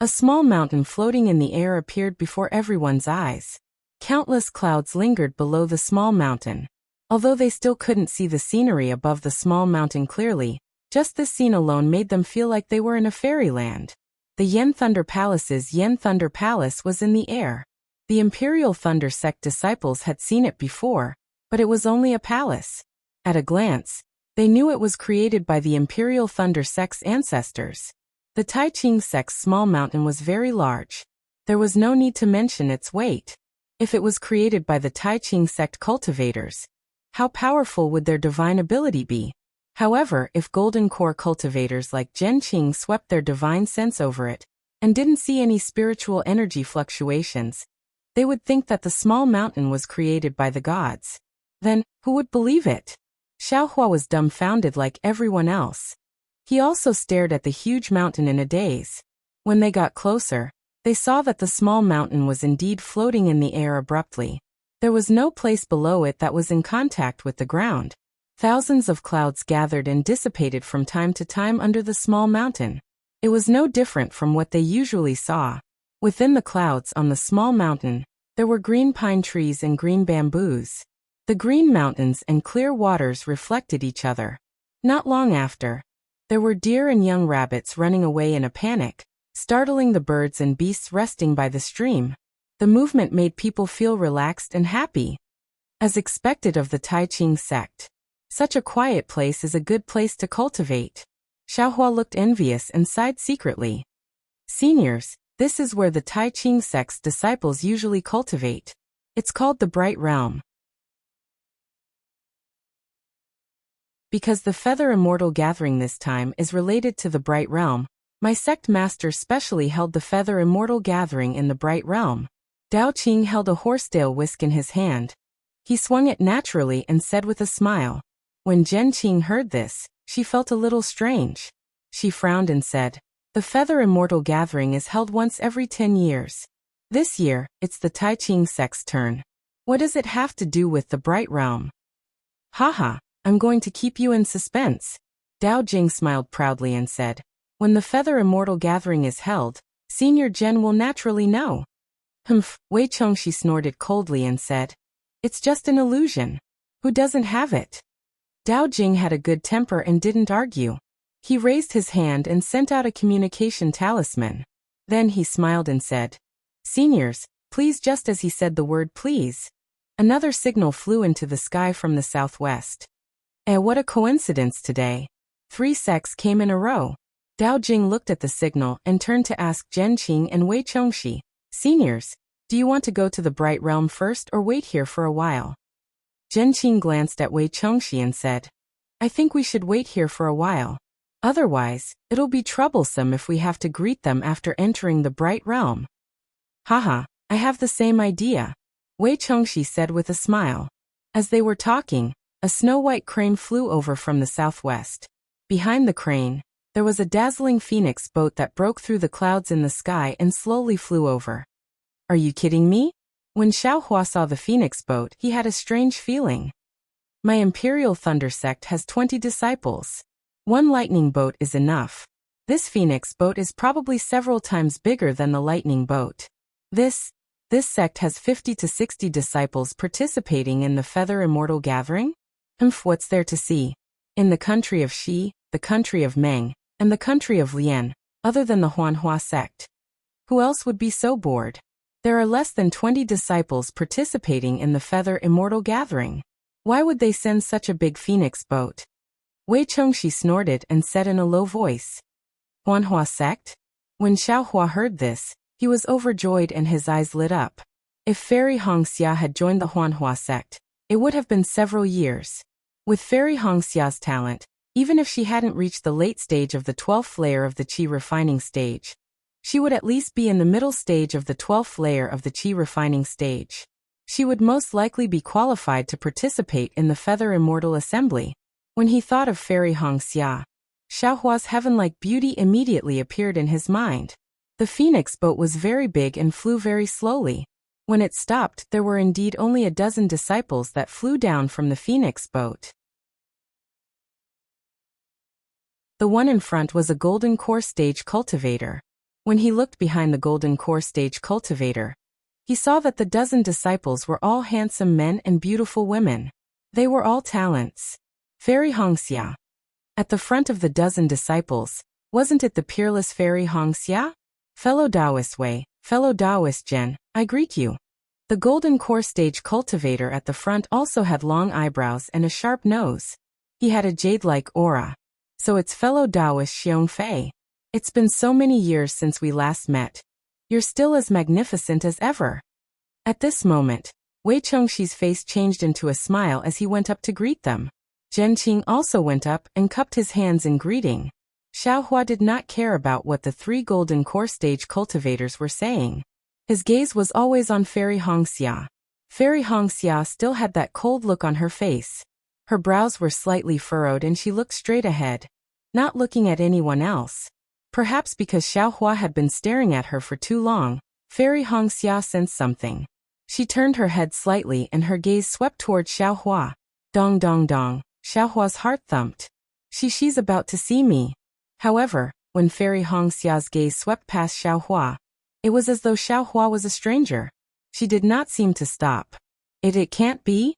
a small mountain floating in the air appeared before everyone's eyes. Countless clouds lingered below the small mountain. Although they still couldn't see the scenery above the small mountain clearly, just this scene alone made them feel like they were in a fairyland. The Yen Thunder Palace's Yen Thunder Palace was in the air. The Imperial Thunder sect disciples had seen it before, but it was only a palace. At a glance, they knew it was created by the Imperial Thunder sect's ancestors. The Taiching sect's small mountain was very large. There was no need to mention its weight. If it was created by the Taiching sect cultivators, how powerful would their divine ability be? However, if golden core cultivators like Zhen Qing swept their divine sense over it, and didn't see any spiritual energy fluctuations, they would think that the small mountain was created by the gods. Then, who would believe it? Xiao Hua was dumbfounded like everyone else. He also stared at the huge mountain in a daze. When they got closer, they saw that the small mountain was indeed floating in the air abruptly. There was no place below it that was in contact with the ground. Thousands of clouds gathered and dissipated from time to time under the small mountain. It was no different from what they usually saw. Within the clouds on the small mountain, there were green pine trees and green bamboos. The green mountains and clear waters reflected each other. Not long after, there were deer and young rabbits running away in a panic, startling the birds and beasts resting by the stream. The movement made people feel relaxed and happy. As expected of the Tai Ching sect. Such a quiet place is a good place to cultivate. Xiaohua looked envious and sighed secretly. Seniors, this is where the Tai Ching sect's disciples usually cultivate. It's called the Bright Realm. Because the Feather Immortal Gathering this time is related to the Bright Realm, my sect master specially held the Feather Immortal Gathering in the Bright Realm. Dao Qing held a horsetail whisk in his hand. He swung it naturally and said with a smile. When Zhen Qing heard this, she felt a little strange. She frowned and said, the Feather Immortal Gathering is held once every 10 years. This year, it's the Tai Ching sect's turn. What does it have to do with the Bright Realm? Haha, I'm going to keep you in suspense. Dao Jing smiled proudly and said, when the Feather Immortal Gathering is held, Senior Zhen will naturally know. Humph, Wei Chongxi snorted coldly and said, it's just an illusion. Who doesn't have it? Dao Jing had a good temper and didn't argue. He raised his hand and sent out a communication talisman. Then he smiled and said, Seniors, please. Just as he said the word please, another signal flew into the sky from the southwest. What a coincidence today. 3 sects came in a row. Dao Jing looked at the signal and turned to ask Zhen Qing and Wei Chongxi, Seniors, do you want to go to the Bright Realm first or wait here for a while? Zhen Qing glanced at Wei Chongxi and said, I think we should wait here for a while. Otherwise, it'll be troublesome if we have to greet them after entering the Bright Realm. Haha, I have the same idea, Wei Chongxi said with a smile. As they were talking, a snow-white crane flew over from the southwest. Behind the crane, there was a dazzling phoenix boat that broke through the clouds in the sky and slowly flew over. Are you kidding me? When Xiaohua saw the phoenix boat, he had a strange feeling. My Imperial Thunder sect has 20 disciples. 1 lightning boat is enough. This phoenix boat is probably several times bigger than the lightning boat. This sect has 50 to 60 disciples participating in the Feather Immortal Gathering? What's there to see? In the country of Xi, the country of Meng, and the country of Lian, other than the Huanhua sect. Who else would be so bored? There are less than 20 disciples participating in the Feather Immortal Gathering. Why would they send such a big phoenix boat? Wei Chongxi snorted and said in a low voice. Huanhua sect? When Xiaohua heard this, he was overjoyed and his eyes lit up. If Fairy Hongxia had joined the Huanhua sect, it would have been several years. With Fairy Hongxia's talent, even if she hadn't reached the late stage of the 12th layer of the Qi refining stage, she would at least be in the middle stage of the 12th layer of the Qi refining stage. She would most likely be qualified to participate in the Feather Immortal Assembly. When he thought of Fairy Hongxia, Xiaohua's heaven-like beauty immediately appeared in his mind. The phoenix boat was very big and flew very slowly. When it stopped, there were indeed only a dozen disciples that flew down from the phoenix boat. The one in front was a golden core stage cultivator. When he looked behind the golden core stage cultivator, he saw that the dozen disciples were all handsome men and beautiful women. They were all talents. Fairy Hongxia. At the front of the dozen disciples, wasn't it the peerless Fairy Hongxia? Fellow Taoist Wei, fellow Taoist Zhen, I greet you. The golden core stage cultivator at the front also had long eyebrows and a sharp nose. He had a jade-like aura. So it's fellow Taoist Xiong Fei. It's been so many years since we last met. You're still as magnificent as ever. At this moment, Wei Chongxi's face changed into a smile as he went up to greet them. Zhen Qing also went up and cupped his hands in greeting. Xiaohua did not care about what the 3 golden core stage cultivators were saying. His gaze was always on Fairy Hongxia. Fairy Hongxia still had that cold look on her face. Her brows were slightly furrowed and she looked straight ahead, not looking at anyone else. Perhaps because Xiaohua had been staring at her for too long, Fairy Hongxia sensed something. She turned her head slightly and her gaze swept toward Xiaohua. Dong dong dong, Xiaohua's heart thumped. She's about to see me. However, when Fairy Hongxia's gaze swept past Xiaohua, it was as though Xiaohua was a stranger. She did not seem to stop. It can't be?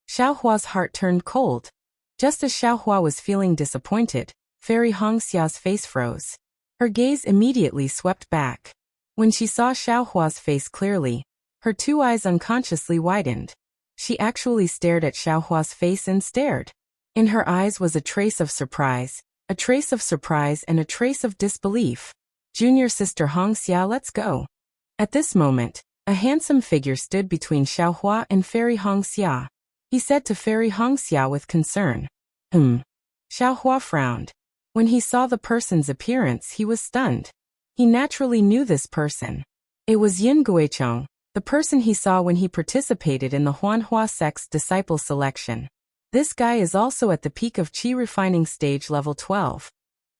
Xiaohua's heart turned cold. Just as Xiaohua was feeling disappointed, Fairy Hongxia's face froze. Her gaze immediately swept back. When she saw Xiaohua's face clearly, Her two eyes unconsciously widened. She actually stared at Xiaohua's face and stared. In her eyes was a trace of surprise and a trace of disbelief. Junior sister Hongxia, let's go. At this moment, a handsome figure stood between Xiaohua and Fairy Hongxia. He said to Fairy Hongxia with concern. Xiaohua frowned. When he saw the person's appearance, he was stunned. He naturally knew this person. It was Yin Guicheng, the person he saw when he participated in the Huanhua sect's disciple selection. This guy is also at the peak of Qi refining stage level 12.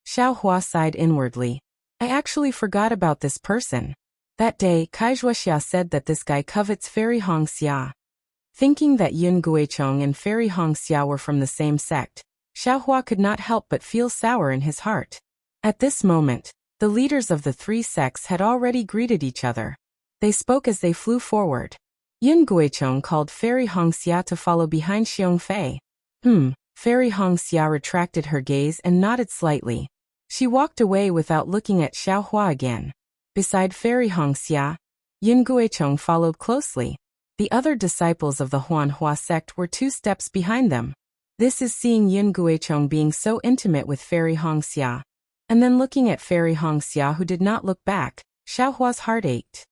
Xiaohua sighed inwardly. I actually forgot about this person. That day, Wuxia said that this guy covets Fairy Hongxia. Thinking that Yin Guicheng and Fairy Hongxia were from the same sect, Xiaohua could not help but feel sour in his heart. At this moment, the leaders of the three sects had already greeted each other. They spoke as they flew forward. Yin Guicheng called Fairy Hongxia to follow behind Xiongfei. Fairy Hongxia retracted her gaze and nodded slightly. She walked away without looking at Xiaohua again. Beside Fairy Hongxia, Yin Guicheng followed closely. The other disciples of the Huanhua sect were 2 steps behind them. This is seeing Yin Guicheng being so intimate with Fairy Hongxia. And then looking at Fairy Hongxia who did not look back, Xiaohua's heart ached.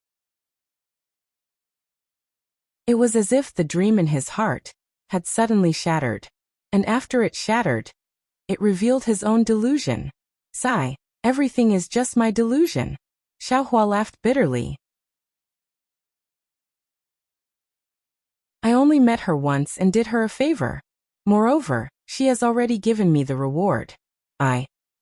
It was as if the dream in his heart had suddenly shattered. And after it shattered, it revealed his own delusion. Sigh, everything is just my delusion. Xiaohua laughed bitterly. I only met her once and did her a favor. Moreover, she has already given me the reward.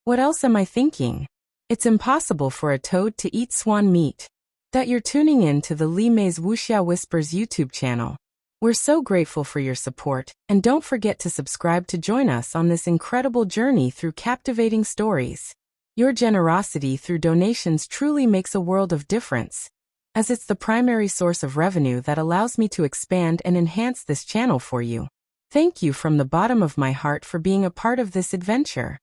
What else am I thinking? It's impossible for a toad to eat swan meat. That you're tuning in to the Li Mei's Wuxia Whispers YouTube channel. We're so grateful for your support, and don't forget to subscribe to join us on this incredible journey through captivating stories. Your generosity through donations truly makes a world of difference, as it's the primary source of revenue that allows me to expand and enhance this channel for you. Thank you from the bottom of my heart for being a part of this adventure.